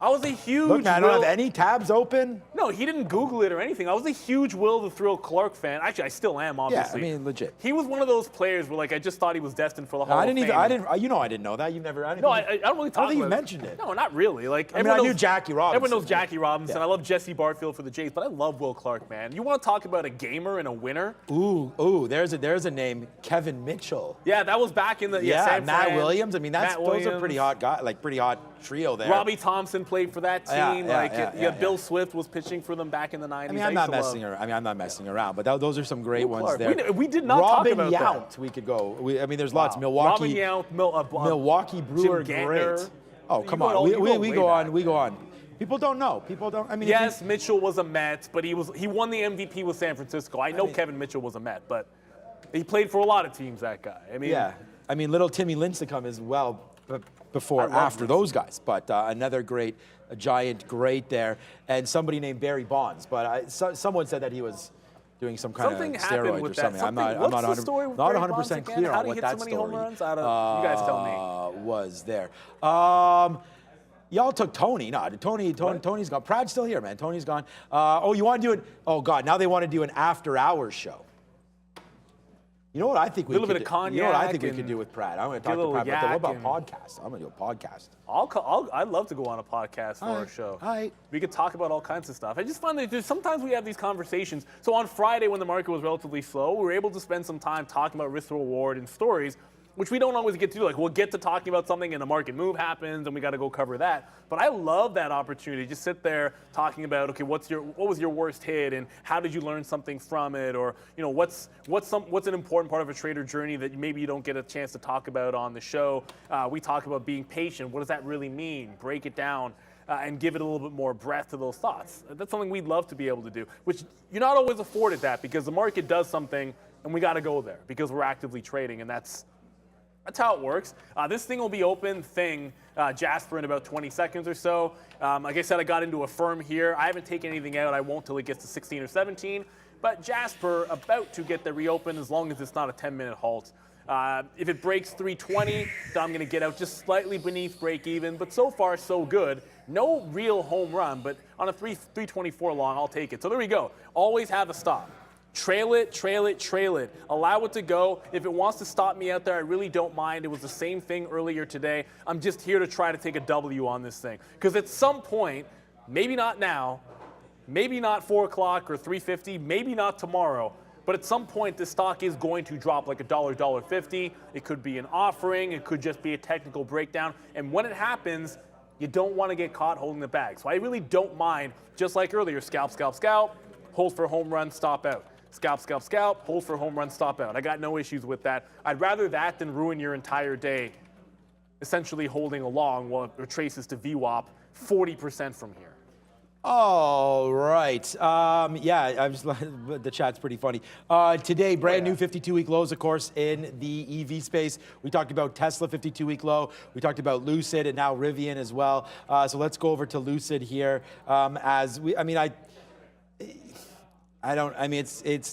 I was a huge Look, man, I don't have any tabs open. No, he didn't Google it or anything. I was a huge Will the Thrill Clark fan. Actually, I still am, obviously. Yeah, I mean, legit. He was one of those players where, I just thought he was destined for the Hall of Fame. I didn't know that. You've never. I don't really talk about it. I don't think you mentioned it. No, not really. I knew Jackie Robinson. Everyone knows Jackie Robinson. Yeah. I love Jesse Barfield for the Jays, but I love Will Clark, man. You want to talk about a gamer and a winner? Ooh, there's a name, Kevin Mitchell. Yeah, that was back in the San Matt Fran. Williams. I mean, those are pretty hot guys, pretty hot trio there. Robbie Thompson played for that team. Bill Swift was pitching for them back in the 90s. I mean, I'm not messing around, but those are some great ones there. We did not talk about that. Yount, we could go. There's lots. Milwaukee. Robin Yount, Milwaukee Brewer, great. Oh, come on. We go on. People don't know. Yes, Mitchell was a Met, but he won the MVP with San Francisco. I know Kevin Mitchell was a Met, but he played for a lot of teams, that guy. Little Timmy Lincecum as well after those guys. But another great, a giant great there. And somebody named Barry Bonds. But someone said that he was doing some kind of steroids or something. I'm not 100% clear on what that story you guys tell me. Was there. Y'all took Tony. No, Tony's gone. Prad's still here, man. Tony's gone. You want to do it? Oh, God. Now they want to do an after-hours show. You know what I think we could do? You know what I think we could do with Pratt? I'm going to talk to Pratt about what about podcasts? I'm going to do a podcast. I'd love to go on a podcast for our show. All right. We could talk about all kinds of stuff. I just find that sometimes we have these conversations. So on Friday, when the market was relatively slow, we were able to spend some time talking about risk to reward and stories. which we don't always get to do. Like, we'll get to talking about something and a market move happens and we got to go cover that. But I love that opportunity. Just sit there talking about, okay, what was your worst hit and how did you learn something from it? Or, you know, what's an important part of a trader journey that maybe you don't get a chance to talk about on the show? We talk about being patient. What does that really mean? Break it down. And give it a little bit more breadth to those thoughts. That's something we'd love to be able to do, which you're not always afforded that because the market does something and we got to go there because we're actively trading, and that's how it works. This thing will be open, Jasper, in about 20 seconds or so. Like I said, I got into a firm here. I haven't taken anything out. I won't till it gets to 16 or 17. But Jasper about to get the reopen as long as it's not a 10-minute halt. If it breaks 320, then I'm going to get out just slightly beneath break even. But so far, so good. No real home run, but on a 324 long, I'll take it. So there we go. Always have a stop. Trail it, trail it, trail it. Allow it to go. If it wants to stop me out there, I really don't mind. It was the same thing earlier today. I'm just here to try to take a W on this thing. Because at some point, maybe not now, maybe not 4 o'clock or 3:50, maybe not tomorrow, but at some point, this stock is going to drop like $1, $1.50. It could be an offering. It could just be a technical breakdown. And when it happens, you don't want to get caught holding the bag. So I really don't mind, just like earlier, scalp, scalp, scalp, hold for home run, stop out. Scalp, scalp, scalp, hold for home run, stop out. I got no issues with that. I'd rather that than ruin your entire day, essentially holding along while it retraces to VWAP 40% from here. All right. Yeah, the chat's pretty funny. Today, brand new 52-week lows, of course, in the EV space. We talked about Tesla 52-week low. We talked about Lucid and now Rivian as well. So let's go over to Lucid here. It's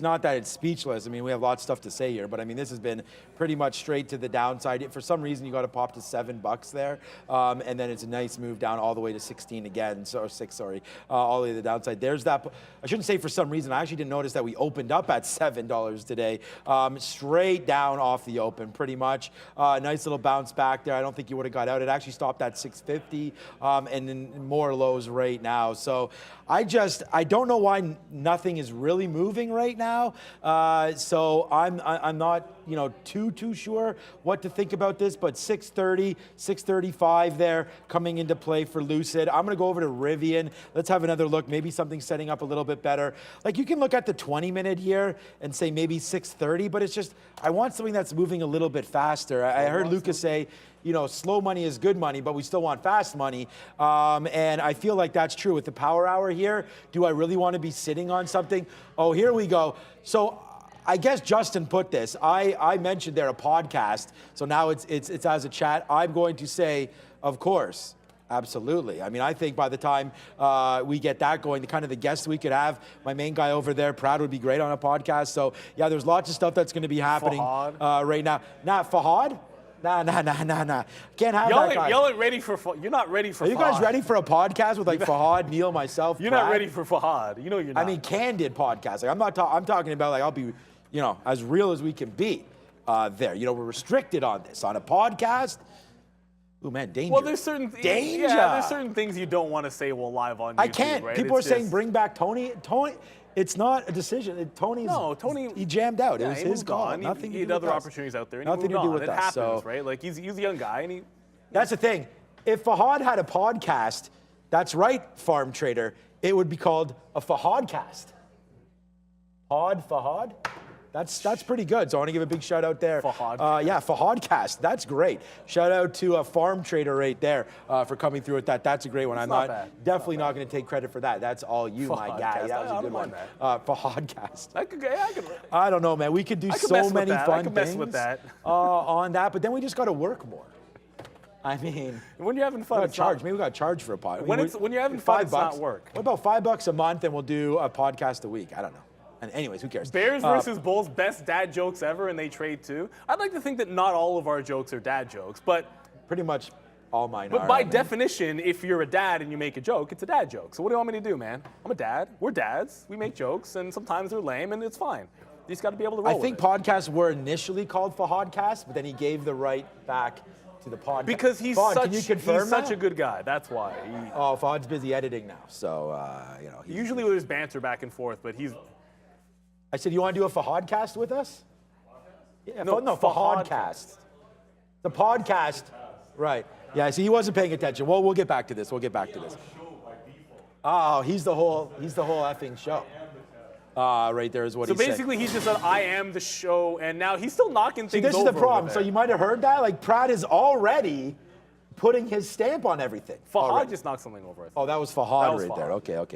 not that it's speechless. I mean, we have lots of stuff to say here, but I mean, this has been pretty much straight to the downside. For some reason, you got to pop to $7 there, and then it's a nice move down all the way to 16 again, or 6, sorry, all the way to the downside. There's that. I shouldn't say for some reason. I actually didn't notice that we opened up at $7 today, straight down off the open, pretty much. Nice little bounce back there. I don't think you would have got out. It actually stopped at 650, and then more lows right now. So I don't know why nothing is really moving right now. So I'm not, too sure what to think about this, but 630, 635 there coming into play for Lucid. I'm going to go over to Rivian. Let's have another look. Maybe something setting up a little bit better. Like, you can look at the 20-minute here and say maybe 630, but it's just, I want something that's moving a little bit faster. I heard Lucas say, slow money is good money, but we still want fast money. And I feel like that's true with the power hour here. Do I really want to be sitting on something? Oh, here we go. So I guess Justin put this. I mentioned there a podcast. So now it's as a chat. I'm going to say, of course. Absolutely. I mean, I think by the time we get that going, the guests we could have, my main guy over there, Prad, would be great on a podcast. So yeah, there's lots of stuff that's going to be happening right now. Not Fahad? Nah. Can't have that guy. Y'all ain't ready for You're not ready for Fahad. Are you guys ready for a podcast with like Fahad, Neil, myself, You're Brad? not ready for Fahad. You're not. I mean, candid podcast. Like, I'm talking about, like, I'll be, as real as we can be there. We're restricted on this. On a podcast, ooh, man, danger. Well, there's certain danger. Yeah, there's certain things you don't want to say while live on YouTube. I can't. Right? People are saying bring back Tony. It's not a decision. Tony, he jammed out. It was his call. Nothing to do with other us. opportunities out there. And Nothing to do with it us. happens, right? Like, he's a young guy, and That's the thing. If Fahad had a podcast, that's right, Farm Trader, it would be called a Fahadcast. Fahad? That's pretty good. So I want to give a big shout out there. Fahad. Yeah, Fahadcast. That's great. Shout out to a Farm Trader right there for coming through with that. That's a great one. I'm definitely not going to take credit for that. That's all you, my guy. That was a good one. Fahadcast. I don't know, man. We could do so many fun things mess with that. On that, but then we just got to work more. I mean, when you're having fun, maybe we got to charge for a pod. When you're having fun, it's not work. What about $5 a month and we'll do a podcast a week? I don't know. And anyways, who cares? Bears versus Bulls, best dad jokes ever, and they trade too. I'd like to think that not all of our jokes are dad jokes, but pretty much all mine are. But by definition, if you're a dad and you make a joke, it's a dad joke. So what do you want me to do, man? I'm a dad. We're dads. We make jokes, and sometimes they're lame, and it's fine. You just got to be able to roll with it. I think podcasts were initially called Fahadcast, but then he gave the right back to the podcast. Because he's such a good guy. That's why. Fahad's busy editing now, so usually there's banter back and forth, but he's. I said, you want to do a Fahadcast with us? Yeah, no, Fahadcast. The podcast. Right. Yeah, see, he wasn't paying attention. Well, we'll get back to this. We'll get back to this. Oh, he's the whole effing show. Right there is what he said. So basically, he just said, I am the show, and now he's still knocking things over. See, this is the problem. So you might have heard that. Like, Pratt is already putting his stamp on everything. Fahad just knocked something over, I think. Oh, that was Fahad right Fahad. there.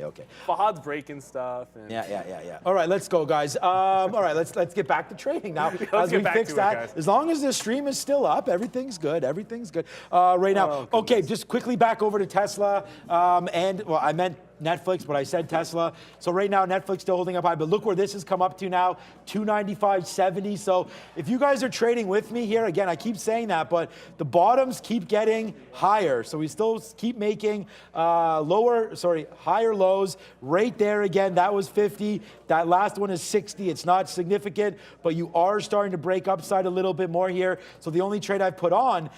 Okay. Fahad's breaking stuff. And Yeah. All right, let's go, guys. All right, let's get back to trading now. Let's as we get back fix to it, that, guys. as long as the stream is still up, everything's good. Right now. Okay, just quickly back over to Tesla. I meant Netflix, but I said Tesla. So right now, Netflix still holding up high, but look where this has come up to now, 295.70. So if you guys are trading with me here, again, I keep saying that, but the bottoms keep getting higher. So we still keep making higher lows. Right there again, that was 50. That last one is 60. It's not significant, but you are starting to break upside a little bit more here. So the only trade I've put on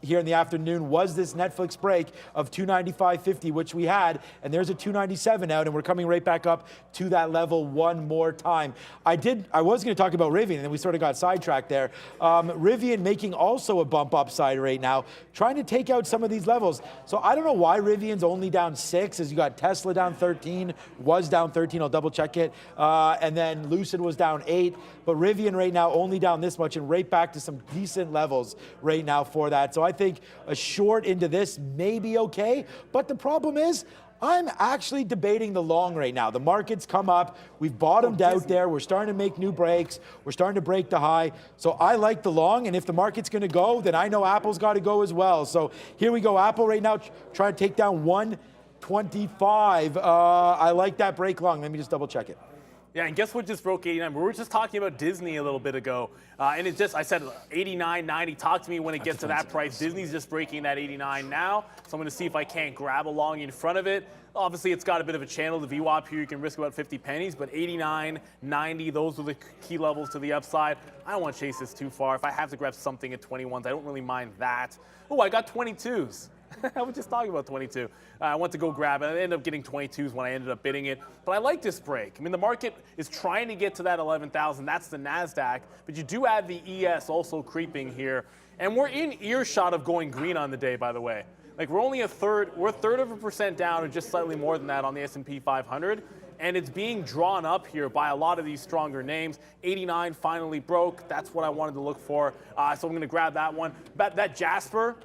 here in the afternoon was this Netflix break of 295.50, which we had, and there's a 297 out, and we're coming right back up to that level one more time. I was going to talk about Rivian, and then we sort of got sidetracked there. Rivian making also a bump upside right now, trying to take out some of these levels. So I don't know why Rivian's only down 6, as you got Tesla down 13, was down 13, I'll double check it, and then Lucid was down 8, but Rivian right now only down this much and right back to some decent levels right now for that. So I think a short into this may be okay, but the problem is I'm actually debating the long right now. The market's come up, we've bottomed out there, we're starting to make new breaks, we're starting to break the high. So I like the long, and if the market's gonna go, then I know Apple's gotta go as well. So here we go, Apple right now trying to take down 125. I like that break long. Let me just double check it. Yeah, and guess what just broke 89? We were just talking about Disney a little bit ago. And it just, I said 89, 90. Talk to me when it gets to that price. Disney's just breaking that 89 now. So I'm going to see if I can't grab along in front of it. Obviously, it's got a bit of a channel. The VWAP here, you can risk about 50 pennies. But 89, 90, those are the key levels to the upside. I don't want to chase this too far. If I have to grab something at 21s, I don't really mind that. Oh, I got 22s. I was just talking about 22. I went to go grab it. I ended up getting 22s when I ended up bidding it. But I like this break. I mean, the market is trying to get to that 11,000. That's the NASDAQ. But you do have the ES also creeping here. And we're in earshot of going green on the day, by the way. Like, we're only a third of a percent down, or just slightly more than that on the S&P 500. And it's being drawn up here by a lot of these stronger names. 89 finally broke. That's what I wanted to look for. So I'm going to grab that one. But that Jasper,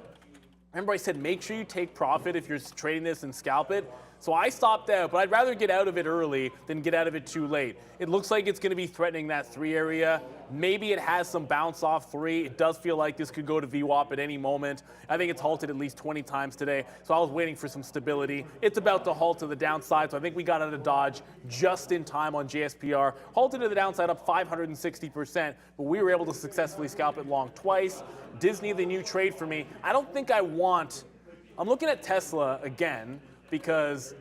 remember I said make sure you take profit if you're trading this and scalp it. So I stopped out, but I'd rather get out of it early than get out of it too late. It looks like it's going to be threatening that 3 area. Maybe it has some bounce off 3. It does feel like this could go to VWAP at any moment. I think it's halted at least 20 times today, so I was waiting for some stability. It's about to halt to the downside, so I think we got out of dodge just in time on JSPR. Halted to the downside up 560%, but we were able to successfully scalp it long twice. Disney, the new trade for me. I don't think I want... I'm looking at Tesla again, because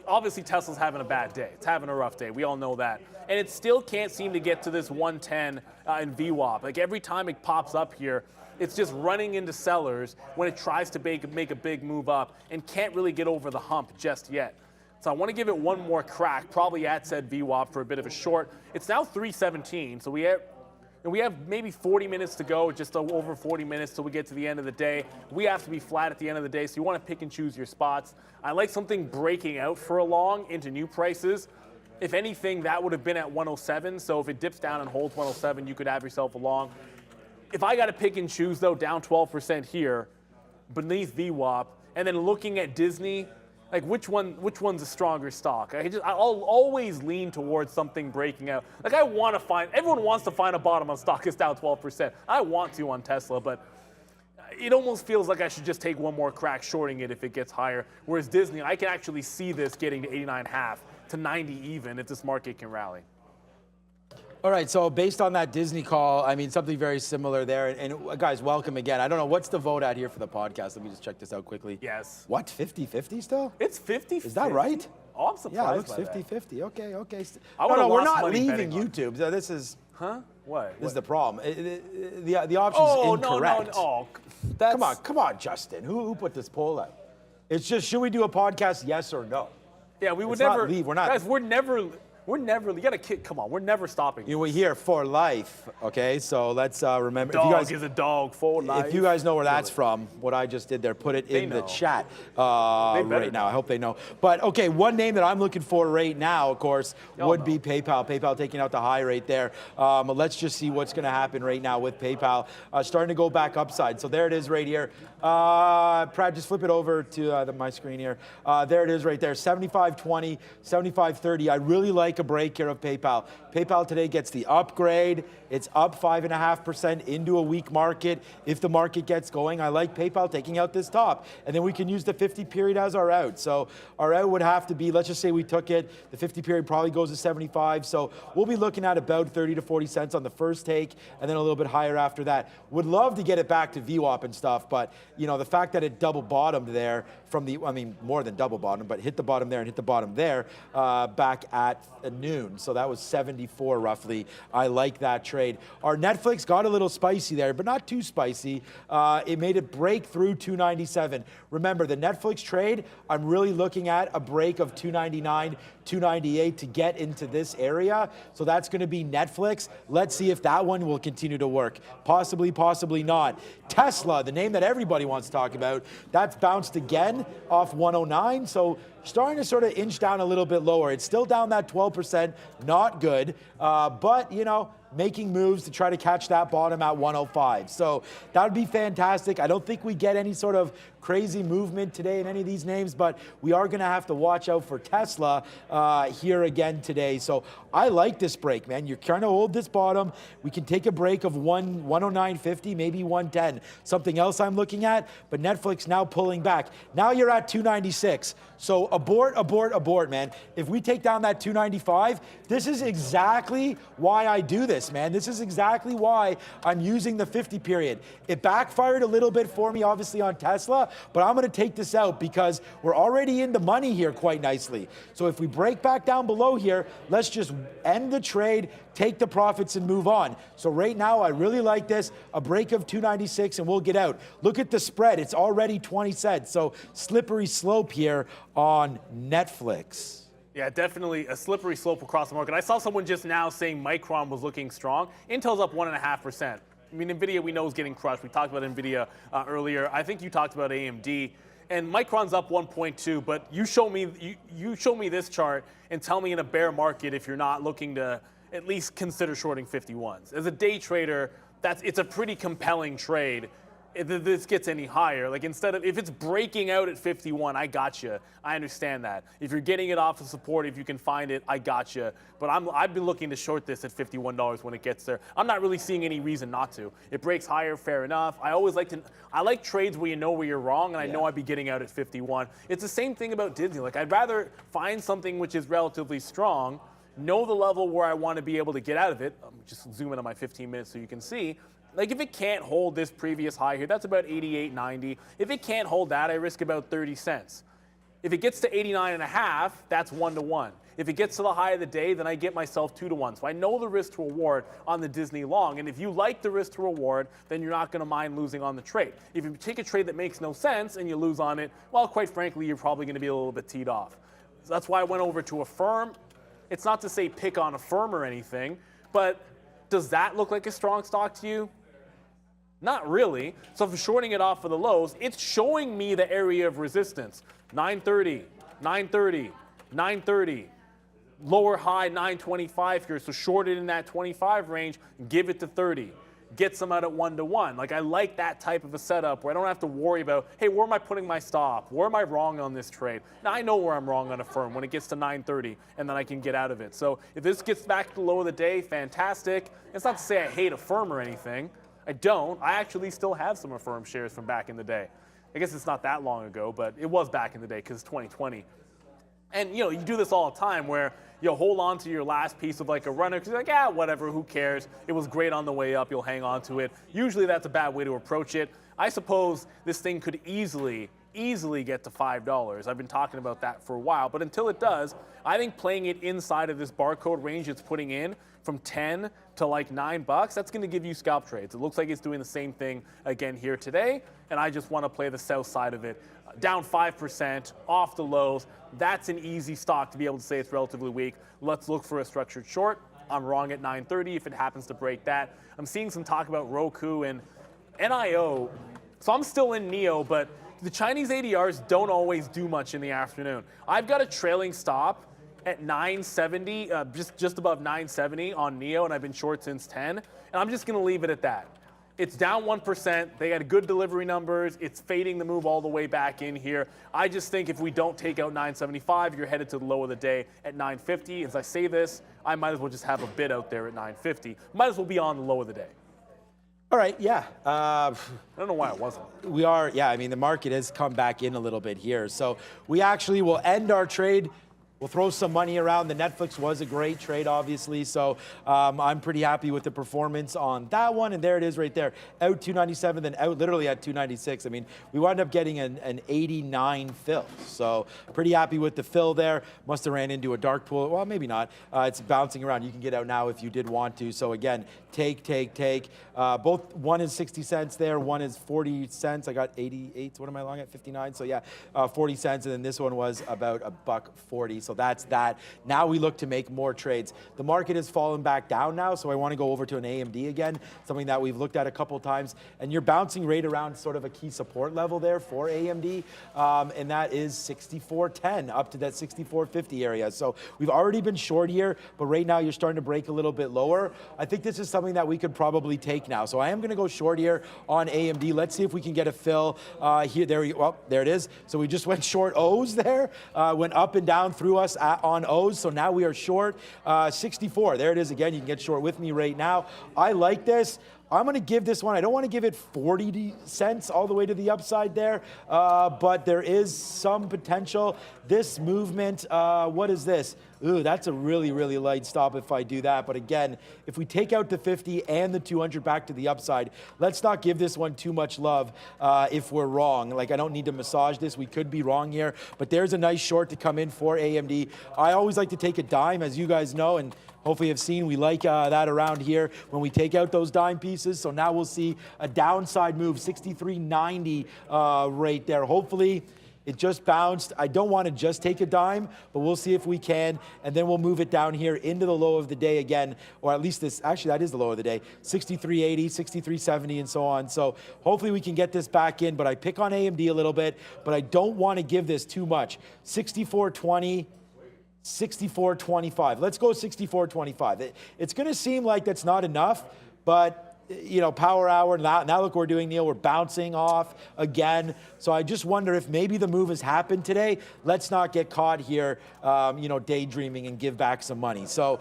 obviously Tesla's having a bad day. It's having a rough day. We all know that. And it still can't seem to get to this 110 in VWAP. Like, every time it pops up here, it's just running into sellers when it tries to make a big move up and can't really get over the hump just yet. So I want to give it one more crack, probably at said VWAP for a bit of a short. It's now 317, so we have maybe 40 minutes to go, just over 40 minutes till we get to the end of the day. We have to be flat at the end of the day, so you want to pick and choose your spots. I like something breaking out for a long into new prices. If anything, that would have been at 107, so if it dips down and holds 107, you could have yourself a long. If I got to pick and choose, though, down 12% here, beneath VWAP, and then looking at Disney, like, which one's a stronger stock? I'll always lean towards something breaking out. Like, everyone wants to find a bottom on stock that's down 12%. I want to on Tesla, but it almost feels like I should just take one more crack shorting it if it gets higher. Whereas Disney, I can actually see this getting to 89.5 to 90 even if this market can rally. All right, so based on that Disney call, I mean, something very similar there. And guys, welcome again. I don't know, what's the vote at here for the podcast? Let me just check this out quickly. Yes. What, 50-50 still? It's 50-50. Is that right? Oh, I'm surprised. Yeah, it looks by that. 50-50. Okay. No, We're not leaving YouTube. So this is... Huh? What? This is the problem. The option's incorrect. No. Come on, Justin. Who put this poll out? It's just, should we do a podcast, yes or no? Yeah, we would It's never. not leave. We're not. Guys, we're never. we're never, you gotta come on, we're never stopping. You were here for life, okay? So let's remember. Dog if you guys, is a dog for life. If you guys know where that's from, what I just did there, put it in the chat right now. I hope they know. But okay, one name that I'm looking for right now, of course, would be PayPal. PayPal taking out the high right there. Let's just see what's going to happen right now with PayPal. Starting to go back upside. So there it is right here. Brad, just flip it over to my screen here. There it is right there, 75.20, 75.30. I really like a break here of PayPal. PayPal today gets the upgrade. It's up 5.5% into a weak market. If the market gets going, I like PayPal taking out this top. And then we can use the 50 period as our out. So our out would have to be, let's just say we took it, the 50 period probably goes to 75. So we'll be looking at about 30 to 40 cents on the first take, and then a little bit higher after that. Would love to get it back to VWAP and stuff, but you know, the fact that it double bottomed there from the, I mean, more than double bottom, but hit the bottom there and hit the bottom there back at noon. So that was 74 roughly. I like that trade. Our Netflix got a little spicy there, but not too spicy. It made it break through 297. Remember, the Netflix trade, I'm really looking at a break of 299, 298 to get into this area. So that's going to be Netflix. Let's see if that one will continue to work. Possibly, possibly not. Tesla, the name that everybody wants to talk about, that's bounced again off 109. So starting to sort of inch down a little bit lower. It's still down that 12%, not good, but you know, making moves to try to catch that bottom at 105. So that would be fantastic. I don't think we get any sort of crazy movement today in any of these names, but we are going to have to watch out for Tesla here again today. So I like this break, man. You're trying to hold this bottom. We can take a break of 109.50, maybe 110. Something else I'm looking at, but Netflix now pulling back. Now you're at 296. So abort, abort, abort, man. If we take down that 295, this is exactly why I do this, man. This is exactly why I'm using the 50 period. It backfired a little bit for me, obviously, on Tesla, but I'm going to take this out because we're already in the money here quite nicely. So if we break back down below here, let's just end the trade, take the profits, and move on. So right now, I really like this. A break of 296, and we'll get out. Look at the spread. It's already 20 cents. So slippery slope here on Netflix. Yeah, definitely a slippery slope across the market. I saw someone just now saying Micron was looking strong. Intel's up 1.5%. I mean, NVIDIA we know is getting crushed. We talked about NVIDIA earlier. I think you talked about AMD. And Micron's up 1.2, but you show me this chart and tell me in a bear market if you're not looking to at least consider shorting 51s. As a day trader, it's a pretty compelling trade. If this gets any higher, like instead of, if it's breaking out at 51, I got you. I understand that. If you're getting it off of support, if you can find it, I got you. But I've been looking to short this at $51 when it gets there. I'm not really seeing any reason not to. It breaks higher, fair enough. I like trades where you know where you're wrong, and I know I'd be getting out at 51. It's the same thing about Disney. Like I'd rather find something which is relatively strong, know the level where I want to be able to get out of it. Just zoom in on my 15 minutes so you can see. Like if it can't hold this previous high here, that's about 88.90. If it can't hold that, I risk about 30 cents. If it gets to 89.5, that's 1-to-1. If it gets to the high of the day, then I get myself 2-to-1. So I know the risk to reward on the Disney long. And if you like the risk to reward, then you're not going to mind losing on the trade. If you take a trade that makes no sense and you lose on it, well, quite frankly, you're probably going to be a little bit teed off. So that's why I went over to Affirm. It's not to say pick on Affirm or anything, but does that look like a strong stock to you? Not really. So if I'm shorting it off for the lows, it's showing me the area of resistance. 930, 930, 930. Lower high 925 here. So short it in that 25 range, give it to 30. Get some out at 1-to-1. Like I like that type of a setup where I don't have to worry about, hey, where am I putting my stop? Where am I wrong on this trade? Now I know where I'm wrong on Affirm when it gets to 930 and then I can get out of it. So if this gets back to the low of the day, fantastic. It's not to say I hate Affirm or anything. I don't. I actually still have some Affirm shares from back in the day. I guess it's not that long ago, but it was back in the day because it's 2020. And you do this all the time where you hold on to your last piece of like a runner because you're like, yeah, whatever, who cares? It was great on the way up. You'll hang on to it. Usually that's a bad way to approach it. I suppose this thing could easily get to $5. I've been talking about that for a while, but until it does, I think playing it inside of this barcode range it's putting in from 10 to like $9, that's going to give you scalp trades. It looks like it's doing the same thing again here today, and I just want to play the south side of it. Down 5%, off the lows. That's an easy stock to be able to say it's relatively weak. like, let's look for a structured short. I'm wrong at 9:30 if it happens to break that. I'm seeing some talk about Roku and NIO. So I'm still in NEO, but the Chinese ADRs don't always do much in the afternoon. I've got a trailing stop at 970, just above 970 on NEO, and I've been short since 10, and I'm just going to leave it at that. It's down 1%. They had good delivery numbers. It's fading the move all the way back in here. I just think if we don't take out 975, you're headed to the low of the day at 950. As I say this, I might as well just have a bid out there at 950. Might as well be on the low of the day. All right, yeah. I don't know why it wasn't. We are, yeah, I mean, the market has come back in a little bit here. So we actually will end our trade. We'll throw some money around. The Netflix was a great trade, obviously. So I'm pretty happy with the performance on that one. And there it is right there. Out 297, then out literally at 296. I mean, we wound up getting an 89 fill. So pretty happy with the fill there. Must have ran into a dark pool. Well, maybe not. It's bouncing around. You can get out now if you did want to. So again, take. Both, one is 60 cents there. One is 40 cents. I got 88. What am I long at? 59. So yeah, 40 cents. And then this one was about $1.40. So that's that. Now we look to make more trades. The market has fallen back down now, so I want to go over to an AMD again, something that we've looked at a couple times. And you're bouncing right around sort of a key support level there for AMD, and that is 64.10 up to that 64.50 area. So we've already been short here, but right now you're starting to break a little bit lower. I think this is something that we could probably take now. So I am going to go short here on AMD. Let's see if we can get a fill here. There it is. So we just went short O's there, went up and down through us on O's, so now we are short 64. There it is again. You can get short with me right now. I like this. I'm going to give this one, I don't want to give it 40 cents all the way to the upside there, but there is some potential. This movement, what is this? Ooh, that's a really, really light stop if I do that. But again, if we take out the 50 and the 200 back to the upside, let's not give this one too much love if we're wrong. Like, I don't need to massage this. We could be wrong here, but there's a nice short to come in for AMD. I always like to take a dime, as you guys know, and hopefully have seen, we like that around here when we take out those dime pieces. So now we'll see a downside move, 63.90 right there. Hopefully it just bounced. I don't want to just take a dime, but we'll see if we can. And then we'll move it down here into the low of the day again, or at least this, actually that is the low of the day, 63.80, 63.70 and so on. So hopefully we can get this back in, but I pick on AMD a little bit, but I don't want to give this too much. 64.20. 64.25. Let's go 64.25. It's going to seem like that's not enough, but you know, power hour, now look what we're doing, Neil. We're bouncing off again. So I just wonder if maybe the move has happened today. Let's not get caught here, you know, daydreaming and give back some money. So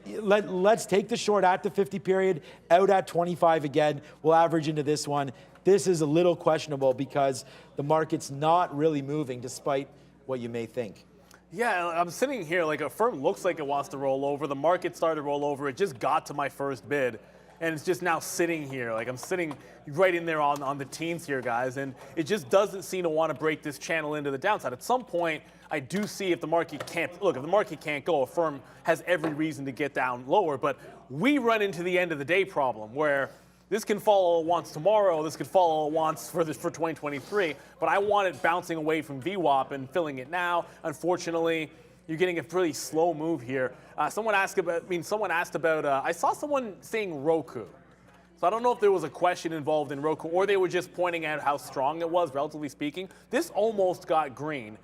let's take the short at the 50 period, out at 25 again. We'll average into this one. This is a little questionable because the market's not really moving despite what you may think. Yeah, I'm sitting here like a firm looks like it wants to roll over. The market started to roll over. It just got to my first bid, and it's just now sitting here. Like I'm sitting right in there on the teens here, guys, and it just doesn't seem to want to break this channel into the downside. At some point, I do see if the market can't, look, if the market can't go, a firm has every reason to get down lower, but we run into the end of the day problem where this can fall all it wants tomorrow. This could fall all it wants for 2023. But I want it bouncing away from VWAP and filling it now. Unfortunately, you're getting a pretty slow move here. Someone asked about. I saw someone saying Roku. So I don't know if there was a question involved in Roku or they were just pointing out how strong it was, relatively speaking. This almost got green.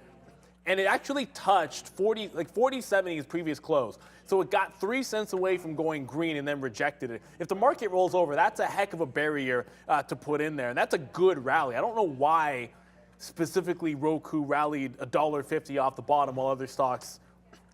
And it actually touched 40.70 is previous close. So it got 3 cents away from going green and then rejected it. If the market rolls over, that's a heck of a barrier to put in there. And that's a good rally. I don't know why specifically Roku rallied $1.50 off the bottom while other stocks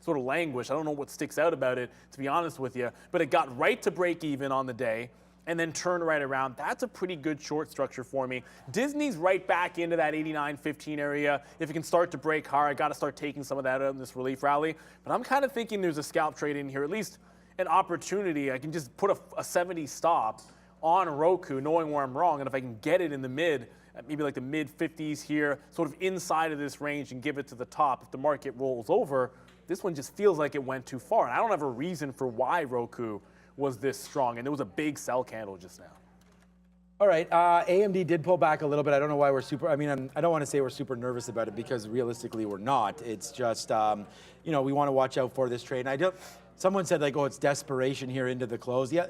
sort of languish. I don't know what sticks out about it, to be honest with you. But it got right to break even on the day and then turn right around. That's a pretty good short structure for me. Disney's right back into that 89.15 area. If it can start to break hard, I got to start taking some of that out in this relief rally. But I'm kind of thinking there's a scalp trade in here, at least an opportunity. I can just put a 70 stop on Roku, knowing where I'm wrong. And if I can get it in the maybe like the mid 50s here, sort of inside of this range and give it to the top, if the market rolls over, this one just feels like it went too far. And I don't have a reason for why Roku was this strong, and there was a big sell candle just now. All right, AMD did pull back a little bit. I don't know why we're super, I don't want to say we're super nervous about it because realistically we're not. It's just, you know, we want to watch out for this trade. And someone said like, oh, it's desperation here into the close. Yeah,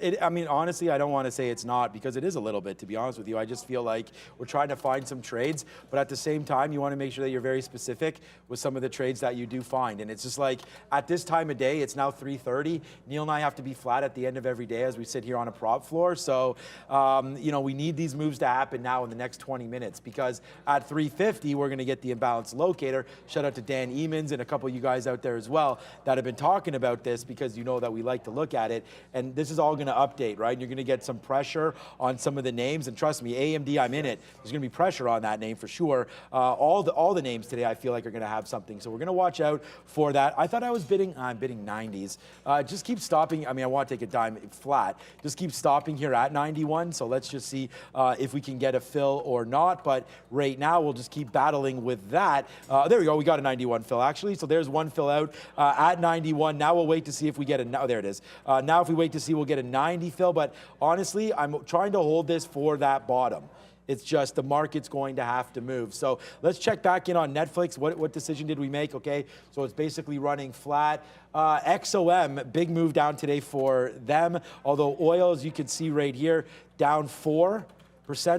honestly, I don't want to say it's not because it is a little bit, to be honest with you. I just feel like we're trying to find some trades, but at the same time, you want to make sure that you're very specific with some of the trades that you do find. And it's just like, at this time of day, it's now 3:30. Neil and I have to be flat at the end of every day as we sit here on a prop floor. So, you know, we need these moves to happen now in the next 20 minutes because at 3:50, we're going to get the imbalance locator. Shout out to Dan Emons and a couple of you guys out there as well that have been talking about this because you know that we like to look at it. And this is all going to update, right? You're going to get some pressure on some of the names. And trust me, AMD, I'm in it. There's going to be pressure on that name for sure. All the names today I feel like are going to have something. So we're going to watch out for that. I thought I was bidding 90s. Just keep stopping. I want to take a dime flat. Just keep stopping here at 91. So let's just see if we can get a fill or not. But right now, we'll just keep battling with that. There we go. We got a 91 fill, actually. So there's one fill out at 91. Now we'll wait to see if we get a, oh, there it is. Now if we wait to see, we'll get a 90 fill. But honestly, I'm trying to hold this for that bottom. It's just the market's going to have to move. So let's check back in on Netflix. What decision did we make? Okay, so it's basically running flat. XOM, big move down today for them. Although oil, as you can see right here, down 4%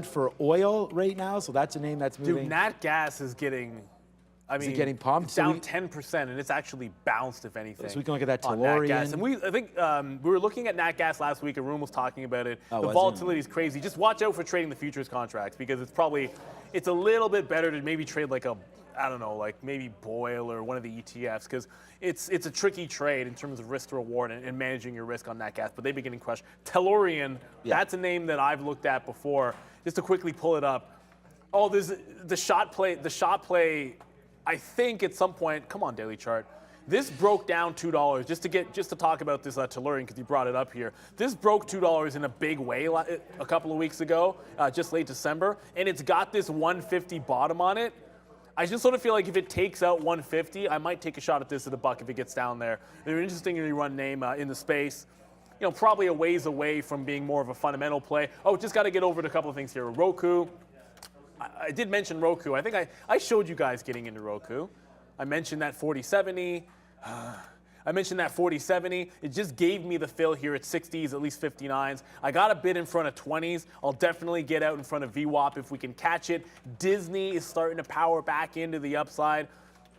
for oil right now. So that's a name that's moving. Dude, Nat Gas is getting... Is it getting pumped? It's down 10%, and it's actually bounced, if anything. So we can look at that Tellurian. And I think we were looking at Nat Gas last week. Arun was talking about it. The volatility is crazy. Just watch out for trading the futures contracts because it's a little bit better to maybe trade like I don't know, like maybe Boyle or one of the ETFs because it's a tricky trade in terms of risk to reward and managing your risk on Nat Gas, but they've been getting crushed. Tellurian, that's a name that I've looked at before. Just to quickly pull it up. Oh, there's the shot play. I think at some point, come on, daily chart. This broke down $2 just to talk about this Tellurian because you brought it up here. This broke $2 in a big way a couple of weeks ago, just late December, and it's got this 150 bottom on it. I just sort of feel like if it takes out 150, I might take a shot at this at a buck if it gets down there. They're an interestingly run name in the space. You know, probably a ways away from being more of a fundamental play. Oh, just got to get over to a couple of things here. Roku. I did mention Roku. I think I showed you guys getting into Roku. I mentioned that 4070. It just gave me the fill here at 60s, at least 59s. I got a bid in front of 20s. I'll definitely get out in front of VWAP if we can catch it. Disney is starting to power back into the upside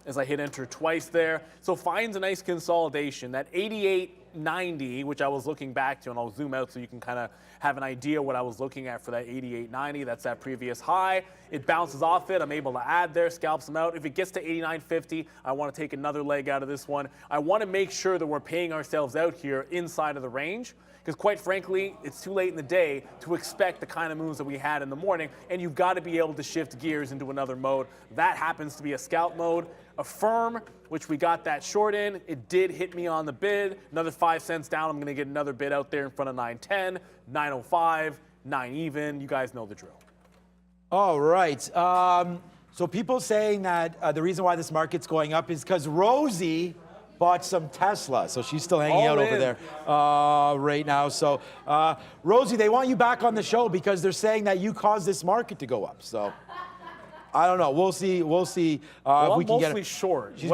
as I hit enter twice there. So finds a nice consolidation. That 88.90, which I was looking back to, and I'll zoom out so you can kind of have an idea what I was looking at for that 88.90. That's that previous high. It bounces off it. I'm able to add there, scalps them out. If it gets to 89.50, I want to take another leg out of this one. I want to make sure that we're paying ourselves out here inside of the range. Because quite frankly, it's too late in the day to expect the kind of moves that we had in the morning, and you've got to be able to shift gears into another mode. That happens to be a scout mode. Affirm, which we got that short in, it did hit me on the bid. Another 5 cents down, I'm going to get another bid out there in front of 910, 905, 9 even. You guys know the drill. All right. So people saying that the reason why this market's going up is because Rosie bought some Tesla. So she's still hanging out over there right now. So Rosie, they want you back on the show because they're saying that you caused this market to go up. So I don't know. We'll see. Well, if we can mostly short. She's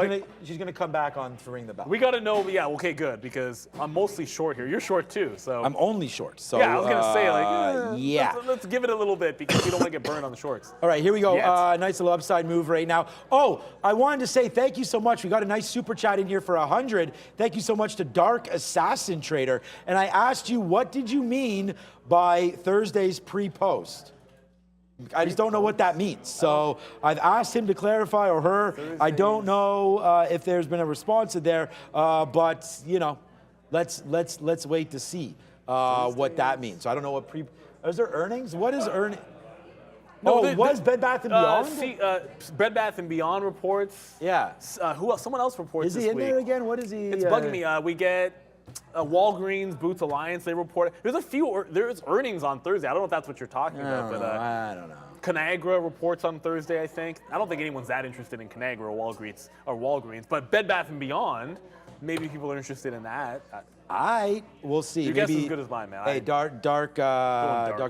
gonna come back on to ring the bell. We got to know. Yeah. Okay. Good. Because I'm mostly short here. You're short too. So I'm only short. So yeah. I was gonna say yeah. Let's give it a little bit because we don't want to get burned on the shorts. All right. Here we go. Nice little upside move right now. Oh, I wanted to say thank you so much. We got a nice super chat in here for 100. Thank you so much to Dark Assassin Trader. And I asked you, what did you mean by Thursday's pre-post? I just don't know what that means. So I've asked him to clarify, or her. I don't know if there's been a response to there, but you know, let's wait to see what that means. So I don't know what is there earnings? What is earning? No, was Bed Bath & Beyond? Bed Bath & Beyond reports. Yeah. Who else? Someone else reports this week. Is he in there again? What is he? It's bugging me. We get Walgreens, Boots Alliance, they report. There's earnings on Thursday. I don't know if that's what you're talking about, but I don't know. Conagra reports on Thursday, I think. I don't think anyone's that interested in Conagra or Walgreens, but Bed Bath & Beyond, maybe people are interested in that. We'll see. Your guess is as good as mine, man. Hey, dark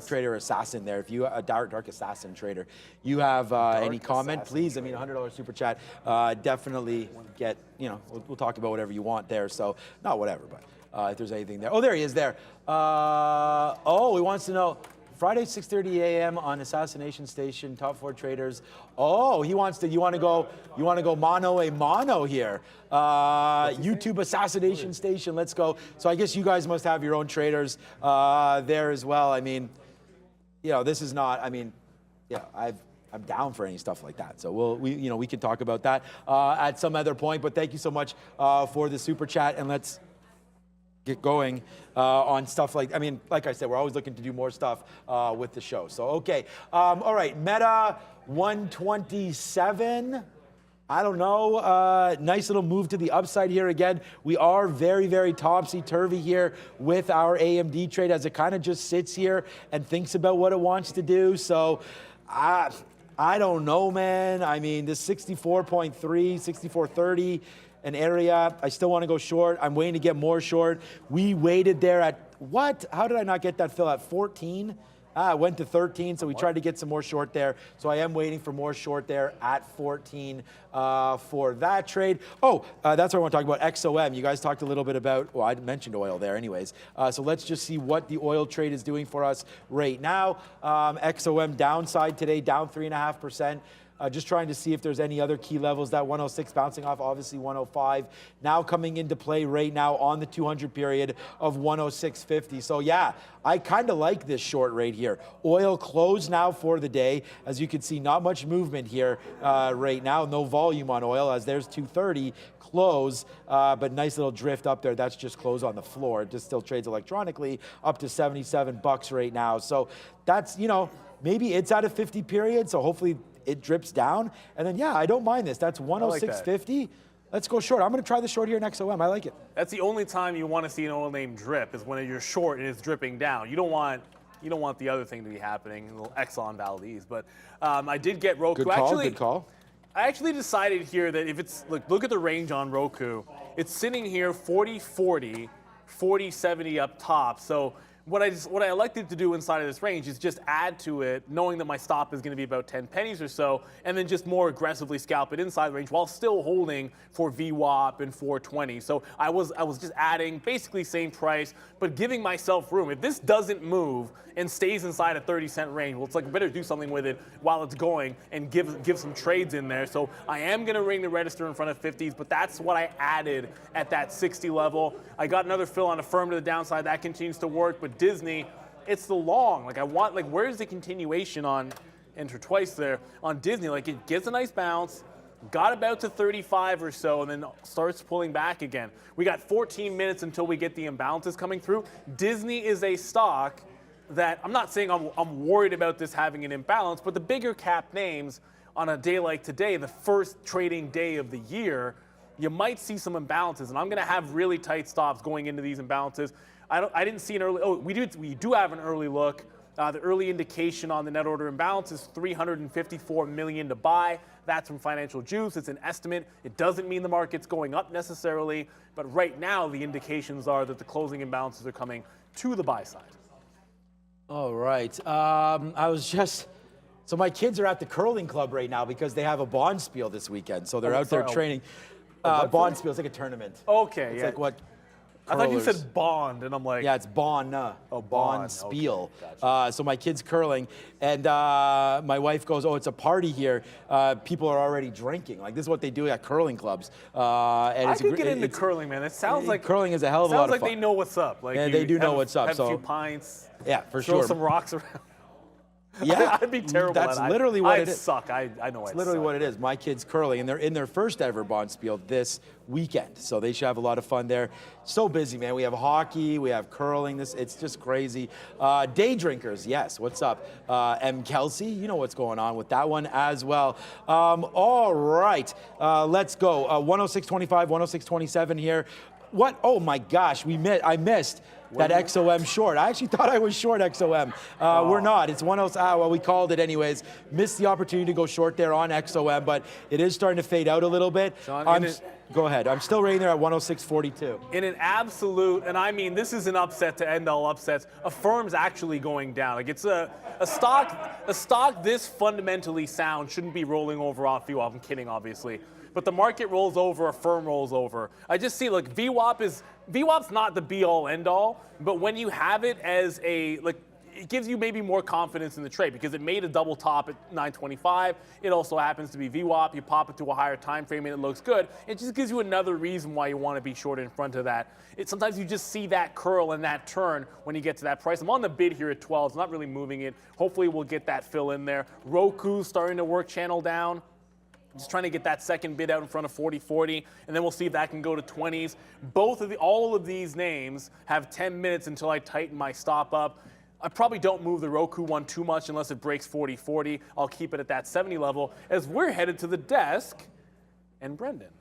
trader assassin there. If you a dark assassin trader, you have any comment, please? I mean, $100 super chat. Definitely get. We'll talk about whatever you want there. So not whatever, but if there's anything there. Oh, there he is there. He wants to know. Friday, 6:30 a.m. on Assassination Station, top 4 traders. Oh, you want to go mano a mano here. YouTube Assassination Station, let's go. So I guess you guys must have your own traders there as well. I mean, this is not, I'm down for any stuff like that. So we can talk about that at some other point, but thank you so much for the super chat, and let's get going on stuff like I said, we're always looking to do more stuff with the show. So, okay. All right, Meta 127. I don't know. Nice little move to the upside here again. We are very, very topsy-turvy here with our AMD trade as it kind of just sits here and thinks about what it wants to do. So, I don't know, man. I mean, this 64.3, 64.30, an area. I still want to go short. I'm waiting to get more short. We waited there at what? How did I not get that fill at 14? It went to 13, so we tried to get some more short there. So I am waiting for more short there at 14 for that trade. Oh, that's what I want to talk about, XOM. You guys talked a little bit about, well, I mentioned oil there anyways. So let's just see what the oil trade is doing for us right now. XOM downside today, down 3.5%. Just trying to see if there's any other key levels. That 106 bouncing off, obviously 105. Now coming into play right now on the 200 period of 106.50. So yeah, I kind of like this short right here. Oil closed now for the day. As you can see, not much movement here right now. No volume on oil as there's 230 close, but nice little drift up there. That's just close on the floor. It just still trades electronically up to $77 right now. So that's, maybe it's at a 50 period. So hopefully it drips down, and then yeah, I don't mind this. That's 106.50. Let's go short. I'm going to try the short here in XOM. I like it. That's the only time you want to see an oil name drip is when you're short and it's dripping down. You don't want the other thing to be happening, a little Exxon Valdez. But I did get Roku. Good call. I actually decided here that if it's look at the range on Roku. It's sitting here 40-40, 40-70 up top. So what I elected to do inside of this range is just add to it, knowing that my stop is going to be about 10 pennies or so, and then just more aggressively scalp it inside the range while still holding for VWAP and 420. So I was just adding basically same price, but giving myself room. If this doesn't move and stays inside a 30-cent range, well, it's like I better do something with it while it's going and give some trades in there. So I am going to ring the register in front of 50s, but that's what I added at that 60 level. I got another fill on a firm to the downside. That continues to work, but Disney, it's the long. Where's the continuation on, enter twice there, on Disney? Like, it gets a nice bounce, got about to 35 or so, and then starts pulling back again. We got 14 minutes until we get the imbalances coming through. Disney is a stock that, I'm not saying I'm worried about this having an imbalance, but the bigger cap names on a day like today, the first trading day of the year, you might see some imbalances, and I'm going to have really tight stops going into these imbalances. I didn't see an early. Oh, we do have an early look. The early indication on the net order imbalance is $354 million to buy. That's from Financial Juice. It's an estimate. It doesn't mean the market's going up necessarily, but right now the indications are that the closing imbalances are coming to the buy side. All right. So my kids are at the curling club right now because they have a bond spiel this weekend. So they're out there training. Bond spiel is like a tournament. Okay. It's like what? I thought you said bond, and I'm like... Yeah, it's bond. Oh, bond spiel. Okay, gotcha. So my kid's curling, and my wife goes, oh, it's a party here. People are already drinking. Like, this is what they do at curling clubs. And I could get into curling, man. It sounds like... Curling is a hell of a lot of fun. Sounds like they know what's up. Like, yeah, they do know what's up. Have a few pints. Yeah, for throw sure. some rocks around. Yeah, I'd be terrible That's at it. literally what it is. I suck. I know It's literally what it is. My kids curling, and they're in their first ever bond spiel this weekend. So they should have a lot of fun there. So busy, man. We have hockey, we have curling. It's just crazy. Day drinkers, yes. What's up? M. Kelsey, you know what's going on with that one as well. All right, let's go. 106.25, 106.27 here. What? Oh my gosh, I missed that XOM short. I actually thought I was short XOM. We're not. It's 106. Well, we called it anyways. Missed the opportunity to go short there on XOM, but it is starting to fade out a little bit. Shawn, Go ahead. I'm still rating there at 106.42. In an absolute, and I mean, this is an upset to end all upsets. Affirm's actually going down. Like it's a stock this fundamentally sound shouldn't be rolling over off VWAP. I'm kidding, obviously. But the market rolls over, Affirm rolls over. I just see like VWAP's not the be all end all, but when you have it as a, like, it gives you maybe more confidence in the trade because it made a double top at 925. It also happens to be VWAP. You pop it to a higher time frame and it looks good. It just gives you another reason why you want to be short in front of that. Sometimes you just see that curl and that turn when you get to that price. I'm on the bid here at 12. It's not really moving it. Hopefully we'll get that fill in there. Roku's starting to work channel down. Just trying to get that second bid out in front of 40.40, and then we'll see if that can go to 20s. All of these names have 10 minutes until I tighten my stop up. I probably don't move the Roku one too much unless it breaks 40.40. I'll keep it at that 70 level as we're headed to the desk. And Brendan. I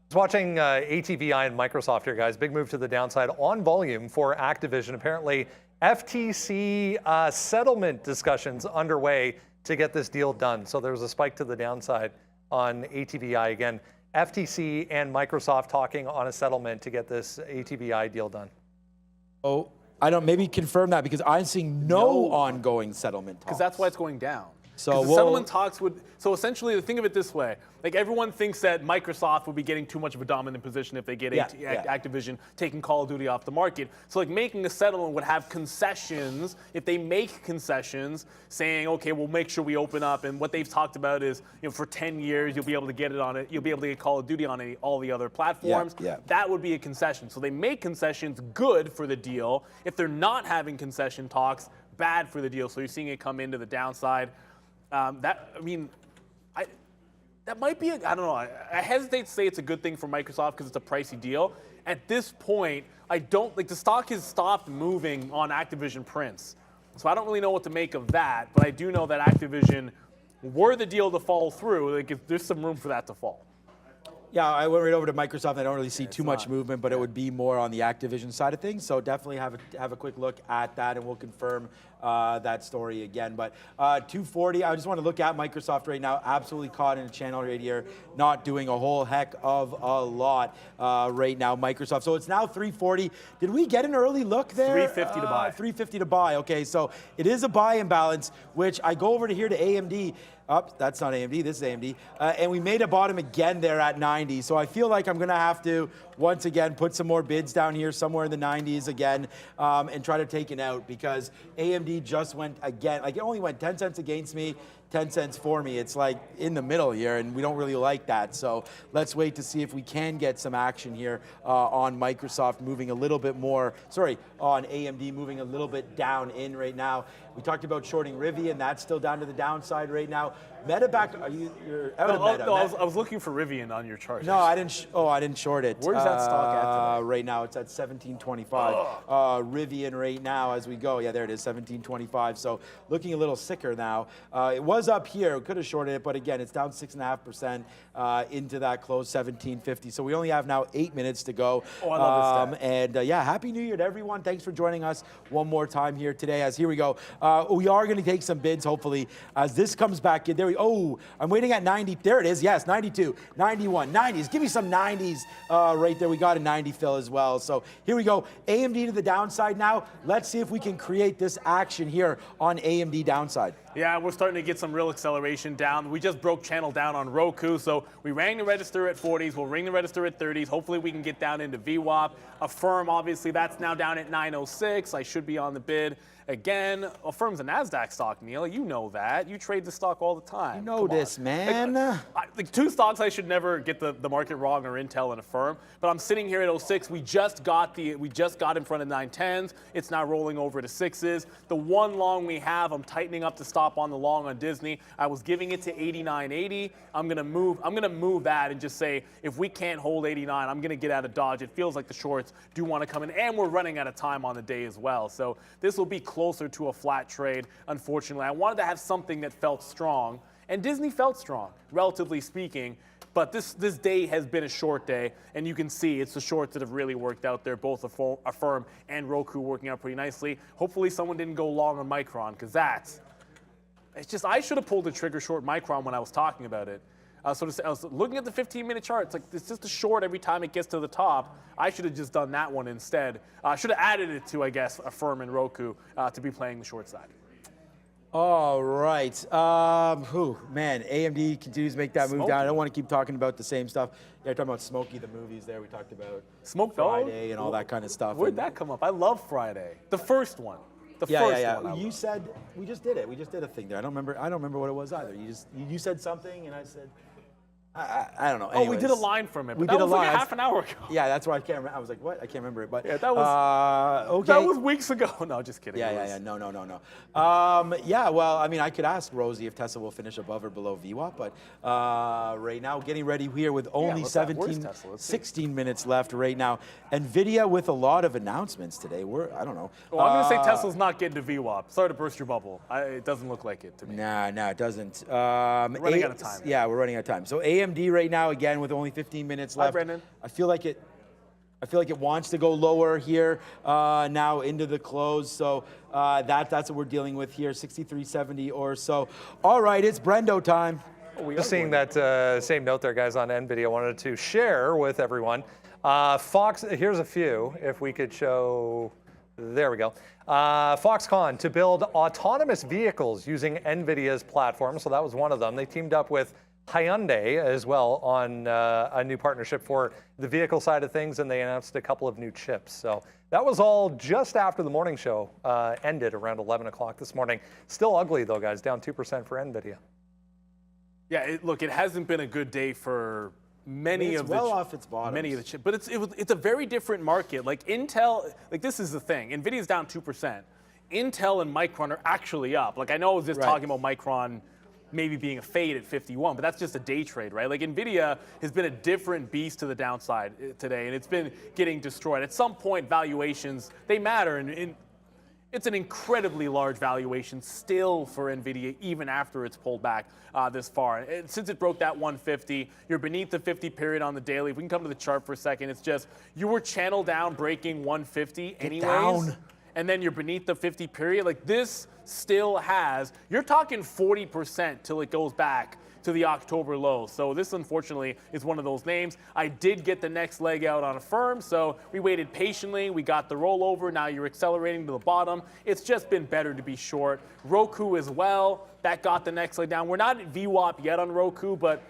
was watching ATVI and Microsoft here, guys. Big move to the downside on volume for Activision. Apparently, FTC settlement discussions underway to get this deal done. So there was a spike to the downside on ATVI. Again, FTC and Microsoft talking on a settlement to get this ATVI deal done. Oh, I don't, maybe confirm that because I'm seeing no ongoing settlement talks. Because that's why it's going down. So the settlement talks would, so essentially think of it this way, like everyone thinks that Microsoft would be getting too much of a dominant position if they get Activision taking Call of Duty off the market. So like making a settlement would have concessions, if they make concessions, saying, okay, we'll make sure we open up, and what they've talked about is, you know, for 10 years, you'll be able to get it on it, you'll be able to get Call of Duty on all the other platforms. That would be a concession. So they make concessions good for the deal. If they're not having concession talks, bad for the deal. So you're seeing it come into the downside. That might be, I don't know, I hesitate to say it's a good thing for Microsoft because it's a pricey deal. At this point, I don't, like the stock has stopped moving on Activision prints. So I don't really know what to make of that, but I do know that Activision, were the deal to fall through, like there's some room for that to fall. Yeah, I went right over to Microsoft. I don't really see too much movement, but it would be more on the Activision side of things. So definitely have a quick look at that, and we'll confirm that story again. But 240, I just want to look at Microsoft right now. Absolutely caught in a channel right here, not doing a whole heck of a lot right now, Microsoft. So it's now 340. Did we get an early look there? 350 to buy. 350 to buy. Okay, so it is a buy imbalance, which I go over to here to AMD. That's not AMD, this is AMD. And we made a bottom again there at 90. So I feel like I'm gonna have to, once again, put some more bids down here somewhere in the 90s again and try to take it out because AMD just went again, like it only went 10 cents against me, 10 cents for me. It's like in the middle here, and we don't really like that. So let's wait to see if we can get some action here on Microsoft moving a little bit more, on AMD moving a little bit down in right now. We talked about shorting Rivian, that's still down to the downside right now. Meta back, you're out of Meta. No, I was looking for Rivian on your chart. No, I didn't short it. Where's that stock at today? Right now, it's at 1725. Rivian right now as we go. Yeah, there it is, 1725. So looking a little sicker now. It was up here, could have shorted it, but again, it's down 6.5% into that close 1750. So we only have now 8 minutes to go. Oh, I love this stat. And yeah, Happy New Year to everyone. Thanks for joining us one more time here today. As here we go. We are going to take some bids, hopefully, as this comes back in. There we I'm waiting at 90. There it is. Yes, 92, 91, 90s. Give me some 90s right there. We got a 90 fill as well. So here we go. AMD to the downside now. Let's see if we can create this action here on AMD downside. Yeah, we're starting to get some real acceleration down. We just broke channel down on Roku, so we rang the register at 40s. We'll ring the register at 30s. Hopefully we can get down into VWAP. Affirm, obviously, that's now down at 906. I should be on the bid. Again, Affirm's a NASDAQ stock, Neil. You know that. You trade the stock all the time. You know this, man. Like two stocks I should never get the market wrong are Intel and Affirm. But I'm sitting here at 06. We just got in front of 910s. It's now rolling over to 6s. The one long we have, I'm tightening up to stop on the long on Disney. I was giving it to 89.80. I'm gonna move that and just say if we can't hold 89, I'm gonna get out of Dodge. It feels like the shorts do want to come in, and we're running out of time on the day as well. So this will be closer to a flat trade, unfortunately. I wanted to have something that felt strong, and Disney felt strong, relatively speaking, but this day has been a short day, and you can see it's the shorts that have really worked out there, both Affirm and Roku working out pretty nicely. Hopefully someone didn't go long on Micron, because I should have pulled the trigger short Micron when I was talking about it. I was looking at the 15-minute chart. It's like it's just a short every time it gets to the top. I should have just done that one instead. I should have added it to, I guess, Affirm and Roku to be playing the short side. All right. Man, AMD continues to make that move down. I don't want to keep talking about the same stuff. Yeah, talking about Smokey, the movies there. We talked about Friday and all that kind of stuff. Where'd that come up? I love Friday. The first one. The first one. You said we just did it. We just did a thing there. I don't remember what it was either. You said something, and I said, I don't know. Anyways, we did a line from it. But we that did was a line. like a half an hour ago. Yeah, that's why I can't remember. I was like, what? I can't remember it. But yeah, that was okay. That was weeks ago. No, just kidding. Yeah. No. Yeah, well, I mean, I could ask Rosie if Tesla will finish above or below VWAP, but right now, getting ready here with only 16 minutes left right now. NVIDIA with a lot of announcements today. I don't know. Well, I'm going to say Tesla's not getting to VWAP. Sorry to burst your bubble. It doesn't look like it to me. Nah, it doesn't. Running out of time. Yeah, we're running out of time. So AMD right now, again, with only 15 minutes left. Hi, Brendan. I feel like it wants to go lower here now into the close. So that's what we're dealing with here, 63.70 or so. All right, it's Brendo time. Just seeing that same note there, guys, on NVIDIA, wanted to share with everyone. Fox, here's a few, if we could show, there we go. Foxconn to build autonomous vehicles using NVIDIA's platform. So that was one of them. They teamed up with Hyundai as well on a new partnership for the vehicle side of things, and they announced a couple of new chips. So that was all just after the morning show ended around 11 o'clock this morning. Still ugly though, guys, down 2% for NVIDIA. Yeah, look, it hasn't been a good day for many of the off its bottom. Many of the chips, but it's a very different market. Like Intel, like this is the thing. NVIDIA's down 2%. Intel and Micron are actually up. Like I know I was just talking about Micron maybe being a fade at 51, but that's just a day trade, right? Like NVIDIA has been a different beast to the downside today, and it's been getting destroyed. At some point, valuations, they matter, and it's an incredibly large valuation still for NVIDIA, even after it's pulled back this far. And since it broke that 150, you're beneath the 50 period on the daily. If we can come to the chart for a second, it's just, you were channel down breaking 150 anyways. And then you're beneath the 50 period. Like this still has, you're talking 40% till it goes back to the October low. So this, unfortunately, is one of those names. I did get the next leg out on Affirm, so we waited patiently. We got the rollover. Now you're accelerating to the bottom. It's just been better to be short. Roku as well, that got the next leg down. We're not at VWAP yet on Roku, but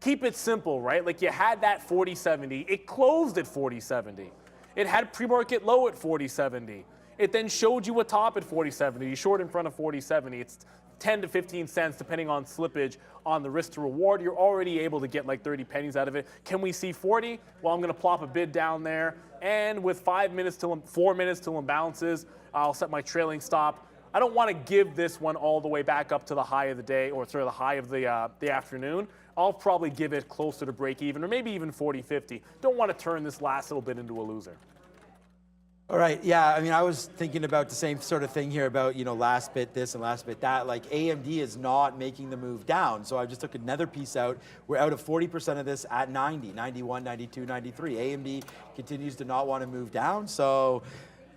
keep it simple, right? Like you had that 40.70. It closed at 40.70. It had pre-market low at 40.70. It then showed you a top at 40.70. You short in front of 40.70. It's 10 to 15 cents, depending on slippage on the risk to reward. You're already able to get like 30 pennies out of it. Can we see 40? Well, I'm going to plop a bid down there. And with 4 minutes till imbalances, I'll set my trailing stop. I don't want to give this one all the way back up to the high of the day, or sort of the high of the afternoon. I'll probably give it closer to break even, or maybe even 40.50. Don't want to turn this last little bit into a loser. All right, yeah, I mean, I was thinking about the same sort of thing here about, last bit this and last bit that. Like, AMD is not making the move down, so I just took another piece out. We're out of 40% of this at 90, 91, 92, 93. AMD continues to not want to move down, so,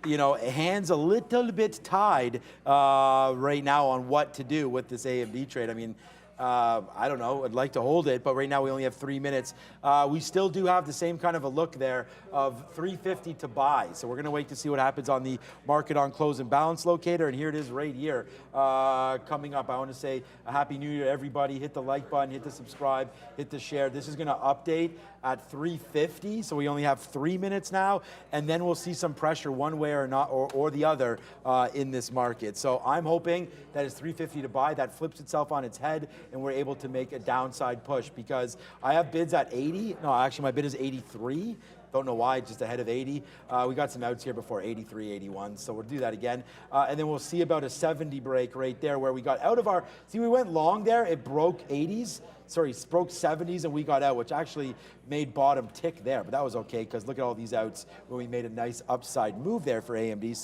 hands a little bit tied right now on what to do with this AMD trade. I mean, I don't know, I'd like to hold it, but right now we only have 3 minutes. We still do have the same kind of a look there of 350 to buy. So we're going to wait to see what happens on the market on close and balance locator. And here it is right here coming up. I want to say a happy new year to everybody. Hit the like button, hit the subscribe, hit the share. This is going to update at 350. So we only have 3 minutes now. And then we'll see some pressure one way or not, or the other in this market. So I'm hoping that it's 350 to buy. That flips itself on its head and we're able to make a downside push, because I have bids at 80. No, actually my bid is 83. Don't know why, just ahead of 80. We got some outs here before 83, 81, so we'll do that again. And then we'll see about a 70 break right there where we got out of our, see, we went long there, it broke 80s. Sorry, broke 70s and we got out, which actually made bottom tick there, but that was okay because look at all these outs where we made a nice upside move there for AMD.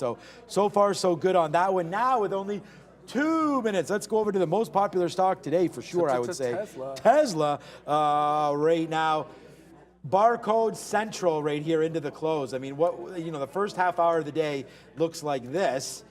So far so good on that one. Now with only 2 minutes, let's go over to the most popular stock today for sure, I would say. Tesla right now. Barcode central right here into the close. I mean, the first half hour of the day looks like this.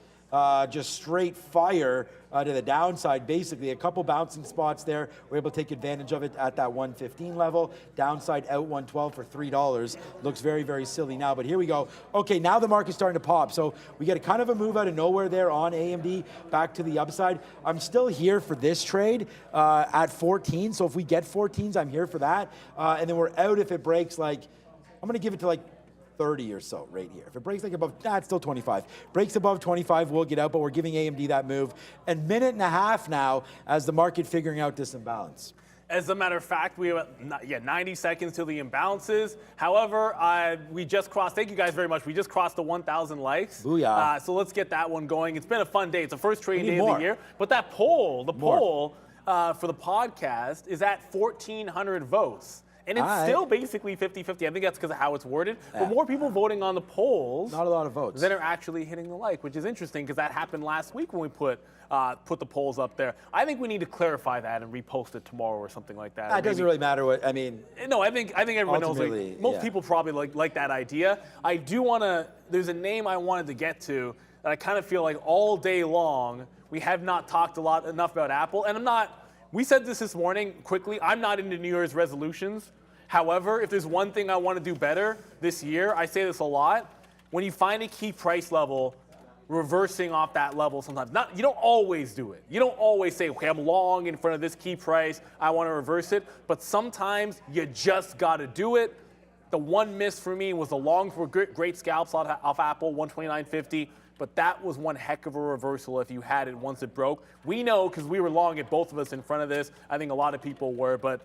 just straight fire to the downside, basically. A couple bouncing spots there. We're able to take advantage of it at that 115 level. Downside out 112 for $3. Looks very, very silly now, but here we go. Okay, now the market's starting to pop. So we get a kind of a move out of nowhere there on AMD back to the upside. I'm still here for this trade at 14. So if we get 14s, I'm here for that. And then we're out if it breaks like, I'm going to give it to like 30 or so right here. If it breaks like above, it's still 25. Breaks above 25, we'll get out, but we're giving AMD that move. And minute and a half now as the market figuring out this imbalance. As a matter of fact, we have 90 seconds till the imbalances. However, we just crossed, thank you guys very much, we just crossed the 1,000 likes. Booyah. So let's get that one going. It's been a fun day. It's the first trading day of the year. But that poll, poll for the podcast is at 1,400 votes. And it's still basically 50-50. I think that's because of how it's worded. But more people voting on the polls. Not a lot of votes. Than are actually hitting the like, which is interesting because that happened last week when we put the polls up there. I think we need to clarify that and repost it tomorrow or something like that. It doesn't really matter what, I mean. No, I think everyone knows. Like, most people probably like that idea. I do want to, there's a name I wanted to get to that I kind of feel like all day long we have not talked enough about Apple. And we said this morning quickly, I'm not into New Year's resolutions. However, if there's one thing I want to do better this year, I say this a lot, when you find a key price level, reversing off that level sometimes. You don't always do it. You don't always say, okay, I'm long in front of this key price, I want to reverse it. But sometimes you just got to do it. The one miss for me was the long for great scalps off Apple, 129.50. But that was one heck of a reversal if you had it once it broke. We know because we were long at both of us in front of this. I think a lot of people were, but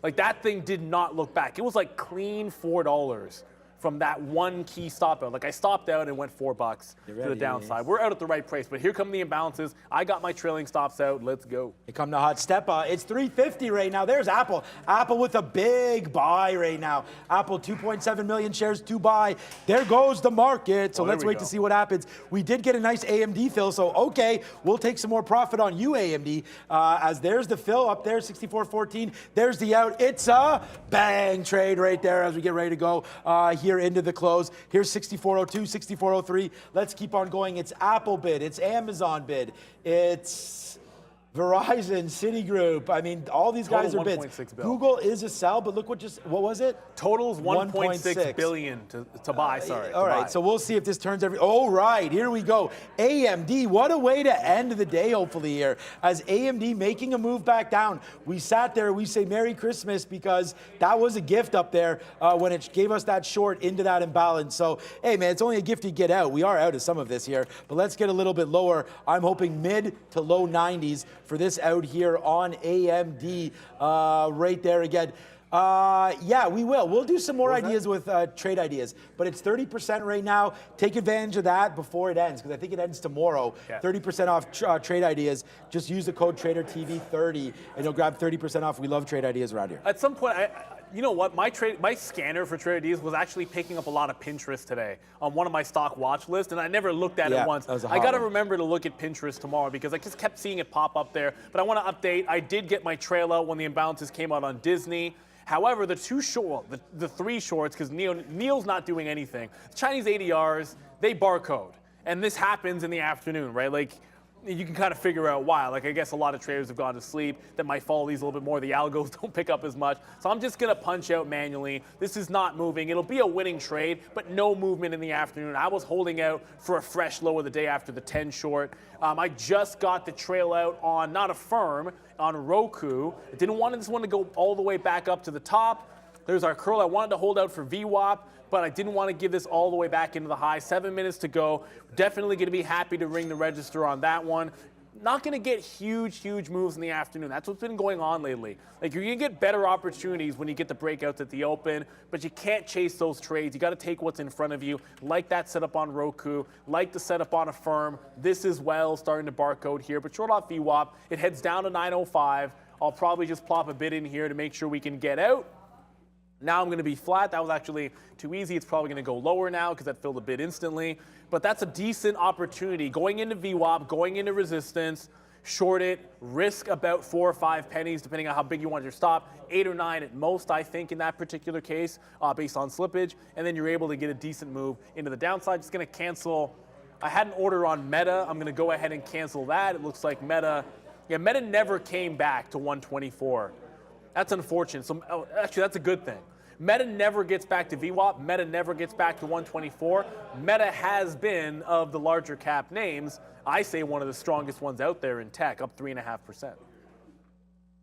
like that thing did not look back. It was like clean $4 from that one key stop out. Like I stopped out and went $4 to the downside. We're out at the right price, but here come the imbalances. I got my trailing stops out. Let's go. Here come the hot step. It's 350 right now. There's Apple. Apple with a big buy right now. Apple 2.7 million shares to buy. There goes the market. So let's wait to see what happens. We did get a nice AMD fill. So okay, we'll take some more profit on you, AMD. As there's the fill up there, 64.14. There's the out. It's a bang trade right there as we get ready to go here into the close. Here's 64.02, 64.03. Let's keep on going. It's Apple bid. It's Amazon bid. It's Verizon, Citigroup. I mean, all these guys are bids. Google is a sell, but look what was it? Total's 1.6 billion to buy, sorry. All right, so we'll see if this turns all right, here we go. AMD, what a way to end the day, hopefully, here. As AMD making a move back down. We sat there, we say Merry Christmas because that was a gift up there when it gave us that short into that imbalance. So, hey, man, it's only a gift you get out. We are out of some of this here, but let's get a little bit lower. I'm hoping mid to low 90s for this out here on AMD right there again. Yeah, we will. We'll do some more ideas with trade ideas, but it's 30% right now. Take advantage of that before it ends, because I think it ends tomorrow. 30% off trade ideas. Just use the code TraderTV30, and you'll grab 30% off. We love trade ideas around here. At some point, you know what? My scanner for trade ideas was actually picking up a lot of Pinterest today on one of my stock watch lists, and I never looked at it once. I got to remember to look at Pinterest tomorrow because I just kept seeing it pop up there. But I want to update. I did get my trail out when the imbalances came out on Disney. However, the three shorts, because Neil's not doing anything. The Chinese ADRs, they barcode. And this happens in the afternoon, right? Like, you can kind of figure out why. Like, I guess a lot of traders have gone to sleep that might follow these a little bit more. The algos don't pick up as much. So I'm just going to punch out manually. This is not moving. It'll be a winning trade, but no movement in the afternoon. I was holding out for a fresh low of the day after the 10 short. I just got the trail out on, not a firm, on Roku. I didn't want this one to go all the way back up to the top. There's our curl. I wanted to hold out for VWAP, but I didn't want to give this all the way back into the high. 7 minutes to go. Definitely going to be happy to ring the register on that one. Not going to get huge moves in the afternoon. That's what's been going on lately. Like, you're going to get better opportunities when you get the breakouts at the open, but you can't chase those trades. You got to take what's in front of you, like that setup on Roku, like the setup on a firm. This as well, starting to barcode here, but short off VWAP. It heads down to 905. I'll probably just plop a bid in here to make sure we can get out. Now I'm going to be flat. That was actually too easy. It's probably going to go lower now because that filled a bid instantly. But that's a decent opportunity. Going into VWAP, going into resistance, short it, risk about 4 or 5 pennies, depending on how big you want your stop. 8 or 9 at most, I think, in that particular case, based on slippage. And then you're able to get a decent move into the downside. Just going to cancel I had an order on Meta. I'm going to go ahead and cancel that. It looks like Meta never came back to 124. That's unfortunate. So actually, that's a good thing. Meta never gets back to VWAP. Meta never gets back to 124. Meta has been, of the larger cap names, I say one of the strongest ones out there in tech, up 3.5%.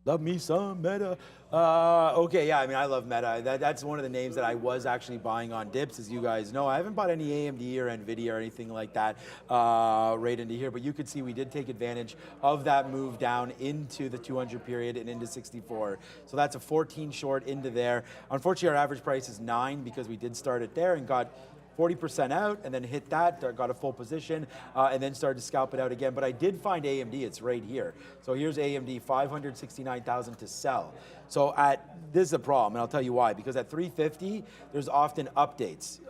Love me some Meta. Okay, yeah, I mean, I love Meta. That's one of the names that I was actually buying on dips, as you guys know. I haven't bought any AMD or NVIDIA or anything like that right into here, but you could see we did take advantage of that move down into the 200 period and into 64. So that's a 14 short into there. Unfortunately, our average price is 9 because we did start it there and got 40% out and then hit that, got a full position, and then started to scalp it out again. But I did find AMD, it's right here. So here's AMD, 569,000 to sell. So this is a problem, and I'll tell you why. Because at 350, there's often updates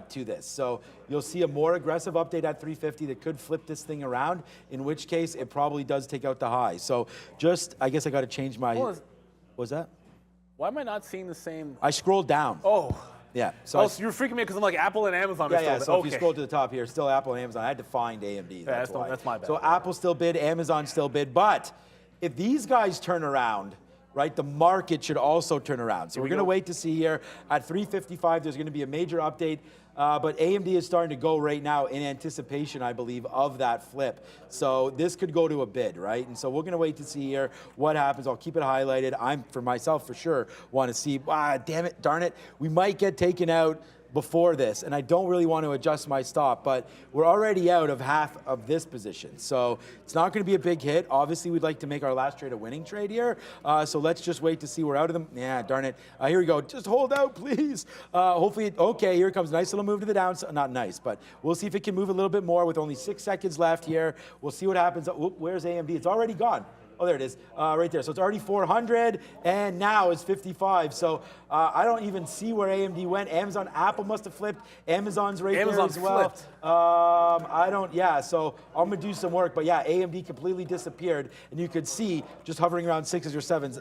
to this. So you'll see a more aggressive update at 350 that could flip this thing around, in which case it probably does take out the high. So just, I guess I got to change my, what was that? Why am I not seeing the same? I scrolled down. Oh. Yeah. So, so you're freaking me because I'm like Apple and Amazon are still yeah. So okay. if you scroll to the top here, still Apple and Amazon. I had to find AMD. That's why. That's my bad. So Apple still bid, Amazon still bid. But if these guys turn around, right, the market should also turn around. So we're going to wait to see here. At 355, there's going to be a major update. But AMD is starting to go right now in anticipation, I believe, of that flip. So this could go to a bid, right? And so we're going to wait to see here what happens. I'll keep it highlighted. I'm, for myself, for sure, want to see, damn it, darn it, we might get taken out before this, and I don't really want to adjust my stop, but we're already out of half of this position. So it's not going to be a big hit. Obviously, we'd like to make our last trade a winning trade here. So let's just wait to see we're out of them. Yeah, darn it. Here we go. Just hold out, please. Hopefully, okay, here comes a nice little move to the downside. Not nice, but we'll see if it can move a little bit more with only 6 seconds left here. We'll see what happens. Where's AMD? It's already gone. Oh, there it is, right there. So it's already 400, and now it's 55. So I don't even see where AMD went. Amazon, Apple must have flipped. Amazon's right there as well. I don't, yeah, so I'm gonna do some work. But yeah, AMD completely disappeared, and you could see just hovering around 6s or 7s.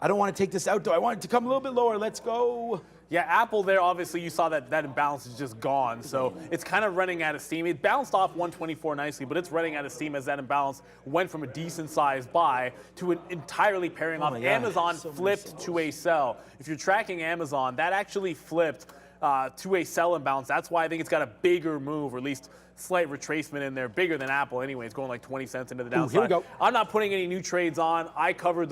I don't want to take this out, though. I want it to come a little bit lower. Let's go. Yeah, Apple there, obviously, you saw that imbalance is just gone. So it's kind of running out of steam. It bounced off 124 nicely, but it's running out of steam as that imbalance went from a decent-sized buy to an entirely pairing off. Amazon flipped to a sell. If you're tracking Amazon, that actually flipped to a sell imbalance. That's why I think it's got a bigger move, or at least slight retracement in there, bigger than Apple anyway. It's going like 20 cents into the downside. Here we go. I'm not putting any new trades on. I covered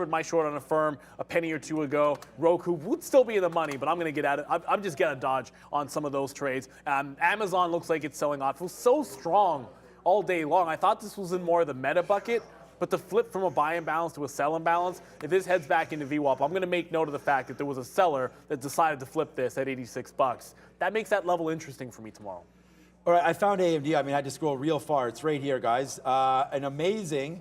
my short on a firm a penny or two ago. Roku would still be in the money, but I'm going to get out of I'm just going to dodge on some of those trades. Amazon looks like it's selling off. It was so strong all day long. I thought this was in more of the meta bucket, but the flip from a buy imbalance to a sell imbalance, if this heads back into VWAP, I'm going to make note of the fact that there was a seller that decided to flip this at 86 bucks. That makes that level interesting for me tomorrow. All right, I found AMD. I mean, I had to scroll real far. It's right here, guys. An amazing,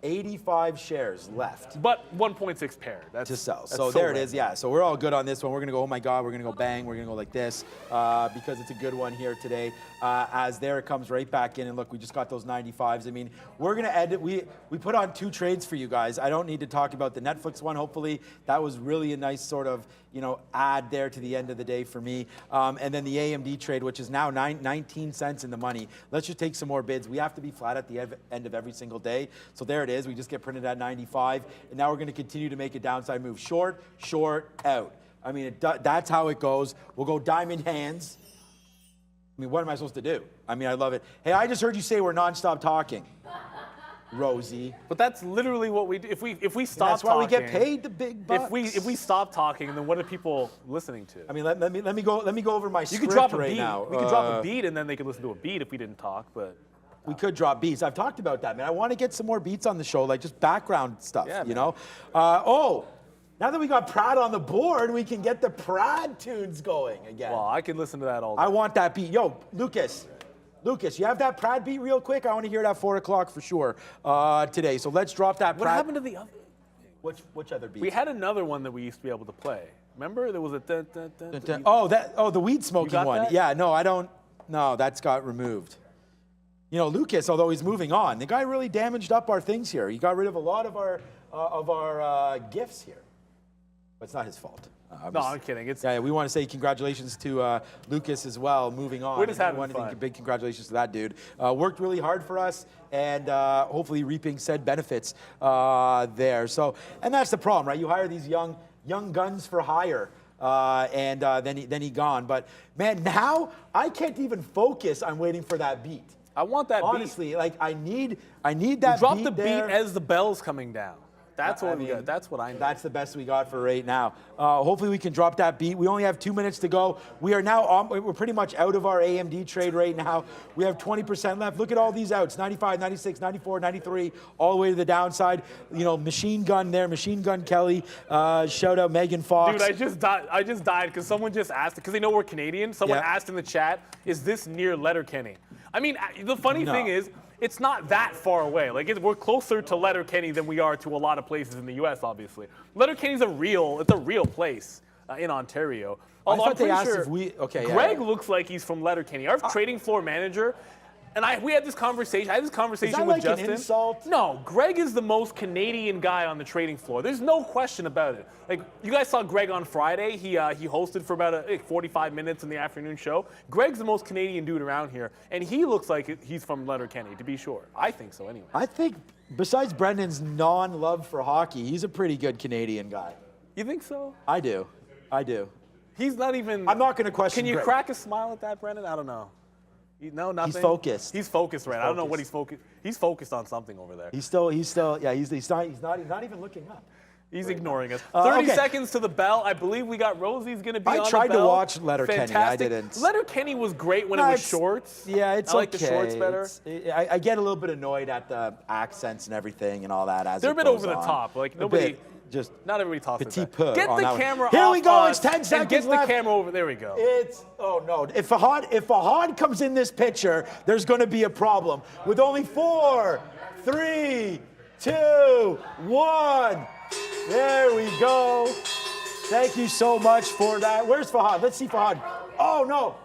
85 shares left. But 1.6 paired. That's to sell. So there it is. Yeah. So we're all good on this one. We're going to go, oh my God, we're going to go bang. We're going to go like this because it's a good one here today. As there it comes right back in. And look, we just got those 95s. I mean, we're going to end it. We put on 2 trades for you guys. I don't need to talk about the Netflix one. Hopefully that was really a nice sort of, add there to the end of the day for me. And then the AMD trade, which is now 19 cents in the money. Let's just take some more bids. We have to be flat at the end of every single day. So there it is. We just get printed at 95. And now we're going to continue to make a downside move. Short, out. I mean, that's how it goes. We'll go diamond hands. I mean, what am I supposed to do? I mean, I love it. Hey, I just heard you say we're nonstop talking. Rosie. But that's literally what we do. If we stop that's talking, why we get paid the big bucks. If we stop talking, then what are people listening to? I mean, let me go over my script could drop a right beat. now. We could drop a beat, and then they could listen to a beat if we didn't talk. But we could drop beats. I've talked about that, man. I want to get some more beats on the show, like just background stuff. Yeah, you know. Now that we got Prad on the board, we can get the Prad tunes going again. Well, I can listen to that all day. I want that beat. Yo, Lucas, you have that Prad beat real quick? I want to hear it at 4 o'clock for sure today. So let's drop that Prad. What happened to the other? Which other beat? We had another one that we used to be able to play. Remember? There was a dun, dun, dun, dun. The weed smoking one. That? Yeah, no, I don't. No, that's got removed. Lucas, although he's moving on, the guy really damaged up our things here. He got rid of a lot of our gifts here. But it's not his fault. No, I'm kidding. It's Yeah, we want to say congratulations to Lucas as well, moving on. We're just having We want to fun. think big congratulations to that dude. Worked really hard for us, and hopefully reaping said benefits there. So, and that's the problem, right? You hire these young guns for hire, and then he gone. But man, now I can't even focus on waiting for that beat. I want that Honestly, like I need that Drop beat the beat there. as the bell's coming down. That's what I we mean, got. That's what I know. That's the best we got for right now. Hopefully we can drop that beat. We only have 2 minutes to go. We are now we're pretty much out of our AMD trade right now. We have 20% left. Look at all these outs: 95, 96, 94, 93, all the way to the downside. You know, Machine Gun there, Machine Gun Kelly. Shout out Megan Fox. Dude, I just died because someone just asked, because they know we're Canadian, someone asked in the chat, is this near Letterkenny? I mean, the funny thing is, it's not that far away. Like, we're closer to Letterkenny than we are to a lot of places in the U.S., obviously. Letterkenny's a real place in Ontario. Although thought they I'm asked pretty if we- okay, yeah, Greg yeah. looks like he's from Letterkenny. Our trading floor manager, and we had this conversation. I had this conversation that with like an Justin. insult? No, Greg is the most Canadian guy on the trading floor. There's no question about it. Like, you guys saw Greg on Friday. He hosted for about 45 minutes in the afternoon show. Greg's the most Canadian dude around here, and he looks like he's from Letterkenny, to be sure. I think so, anyway. I think besides Brendan's non-love for hockey, he's a pretty good Canadian guy. You think so? I do. He's not even. I'm not going to question Can you Greg. crack a smile at that, Brendan? I don't know. No, nothing. He's focused. He's focused, right? I don't know what he's focused. He's focused on something over there. He's still, yeah, he's not even looking up. He's ignoring us. 30 okay. seconds to the bell. I believe we got Rosie's going to be on the bell. I tried to watch Letterkenny. Fantastic. I didn't. Letterkenny was great when it was shorts. Yeah, it's I like okay. the shorts better. I get a little bit annoyed at the accents and everything and all that as They're it a bit goes over the on. top. Like, A nobody. bit, just Not everybody talks petit like peu that. Get on the that one. camera Here off we go. us It's 10 and seconds get the left. camera over. There we go. Oh no. If Fahad comes in this picture, there's going to be a problem. With only 4, 3, 2, 1. There we go. Thank you so much for that. Where's Fahad? Let's see Fahad. Oh no.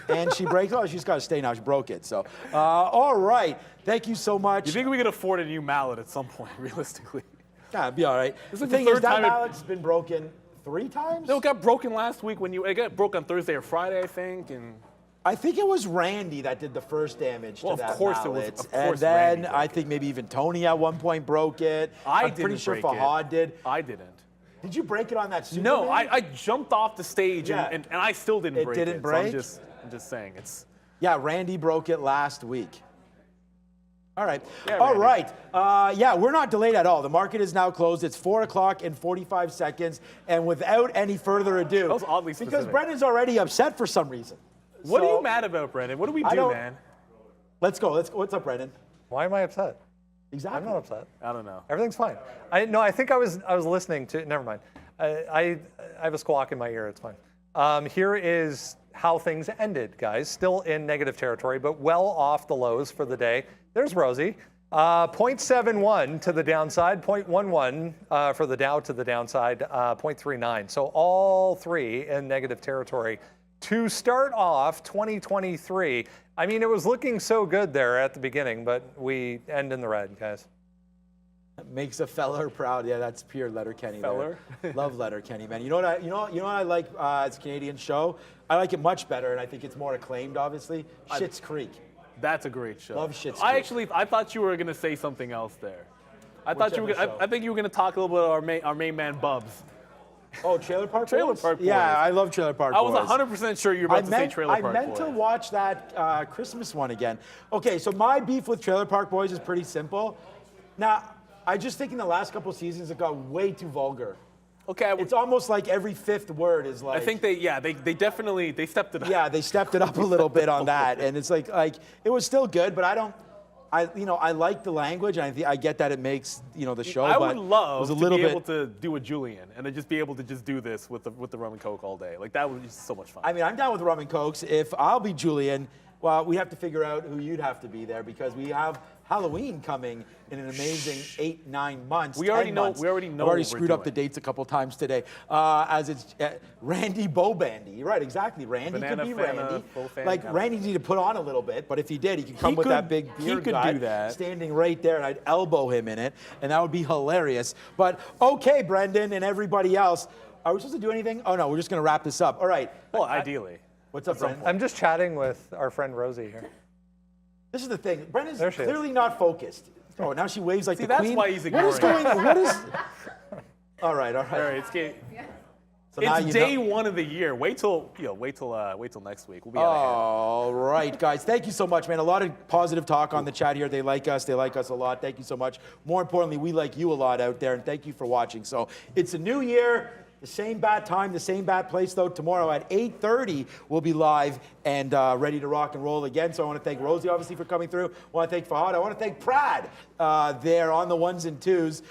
And she breaks. Oh, she's got to stay now. She broke it. So, all right. Thank you so much. You think we could afford a new mallet at some point, realistically? Yeah, it'd be all right. This The is the thing is, third that time it- mallet's been broken 3 times? No, it got broken last week it got broke on Thursday or Friday, I think, and I think it was Randy that did the first damage Well, to of that course it was- mallet. of And course then Randy broke I it. think maybe even Tony at one point broke it. I'm pretty didn't sure break Fahad did. I didn't. Did you break it on that Superman? No, I jumped off the stage Yeah. and I still didn't It break didn't it. break? So I'm just saying it's. Yeah, Randy broke it last week. All right. Yeah, All Randy. right. Yeah, we're not delayed at all. The market is now closed. It's 4 o'clock and 45 seconds. And without any further ado, That was oddly because specific. Brendan's already upset for some reason. What are So, you mad about, Brendan? What do we I do, don't- man? Let's go. What's up, Brendan? Why am I upset? Exactly. I'm not upset. I don't know. Everything's fine. I think I was listening to. Never mind. I have a squawk in my ear. It's fine. Here is how things ended, guys. Still in negative territory, but well off the lows for the day. There's Rosie. 0.71 to the downside, 0.11 for the Dow to the downside, 0.39. So all 3 in negative territory. To start off 2023, I mean, it was looking so good there at the beginning, but we end in the red, guys. Makes a feller proud. Yeah, that's pure Letterkenny. Feller? There. Love Letterkenny, man. You know what I like as a Canadian show? I like it much better, and I think it's more acclaimed, obviously. Schitt's Creek. That's a great show. Love Schitt's Creek. I thought you were gonna say something else there. I think you were gonna talk a little bit about our main man Bubs. Oh, Trailer Park Trailer Boys? Park Boys. Yeah, I love Trailer Park I Boys. was 100% sure you were about to say Trailer Park I meant Boys. to watch that Christmas one again. Okay, so my beef with Trailer Park Boys is pretty simple. Now, I just think in the last couple seasons it got way too vulgar. Okay, It's almost like every 5th word is like. I think they definitely stepped it up. Yeah, they stepped it up a little bit on that, and it's like it was still good, but I like the language, and I get that it makes the show. I but would love it was a to little be bit. able to do a Julian and then just be able to just do this with the rum and coke all day. Like that would be so much fun. I mean, I'm down with rum and cokes. If I'll be Julian, well, we have to figure out who you'd have to be there because we have Halloween coming in an amazing 8-9 months. We already 10 know. months. We already know. I've already what we're screwed up the doing. dates a couple times today. As it's Randy Bobandy. You're right, exactly. Randy Banana, could be Fana, Randy. full fan, Like kinda. Randy needed to put on a little bit, but if he did, he could come He with could- that big he beard could guy do that. standing right there, and I'd elbow him in it, and that would be hilarious. But okay, Brendan and everybody else, are we supposed to do anything? Oh no, we're just gonna wrap this up. All right. Well, ideally. What's up, Brendan? I'm just chatting with our friend Rosie here. This is the thing. Brendan's There she is. clearly not focused. Oh, now she waves like See, the that's queen. why he's What is ignoring going on? What is? All right, all right. All right, it's game. So now It's you day know. one of the year. Wait till next week. We'll be out of here. All right, guys. Thank you so much, man. A lot of positive talk on the chat here. They like us. They like us a lot. Thank you so much. More importantly, we like you a lot out there, and thank you for watching. So it's a new year. The same bad time, the same bad place, though. Tomorrow at 8:30, we'll be live and ready to rock and roll again. So I want to thank Rosie, obviously, for coming through. I want to thank Fahad. I want to thank Prad there on the ones and twos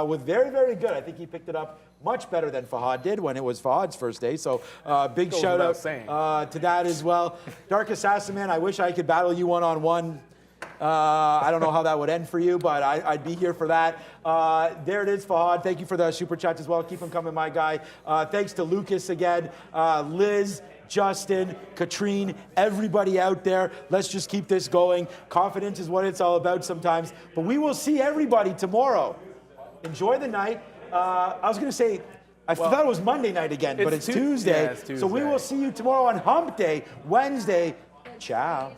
with very, very good. I think he picked it up much better than Fahad did when it was Fahad's first day. So big Goes shout without out saying. to that as well. Dark Assassin, man, I wish I could battle you one-on-one. I don't know how that would end for you, but I'd be here for that. There it is, Fahad. Thank you for the super chats as well. Keep them coming, my guy. Thanks to Lucas again, Liz, Justin, Katrine, everybody out there. Let's just keep this going. Confidence is what it's all about sometimes. But we will see everybody tomorrow. Enjoy the night. I was going to say, I thought it was Monday night again, but it's Tuesday. Yeah, it's So we Tuesday. will see you tomorrow on Hump Day, Wednesday. Ciao.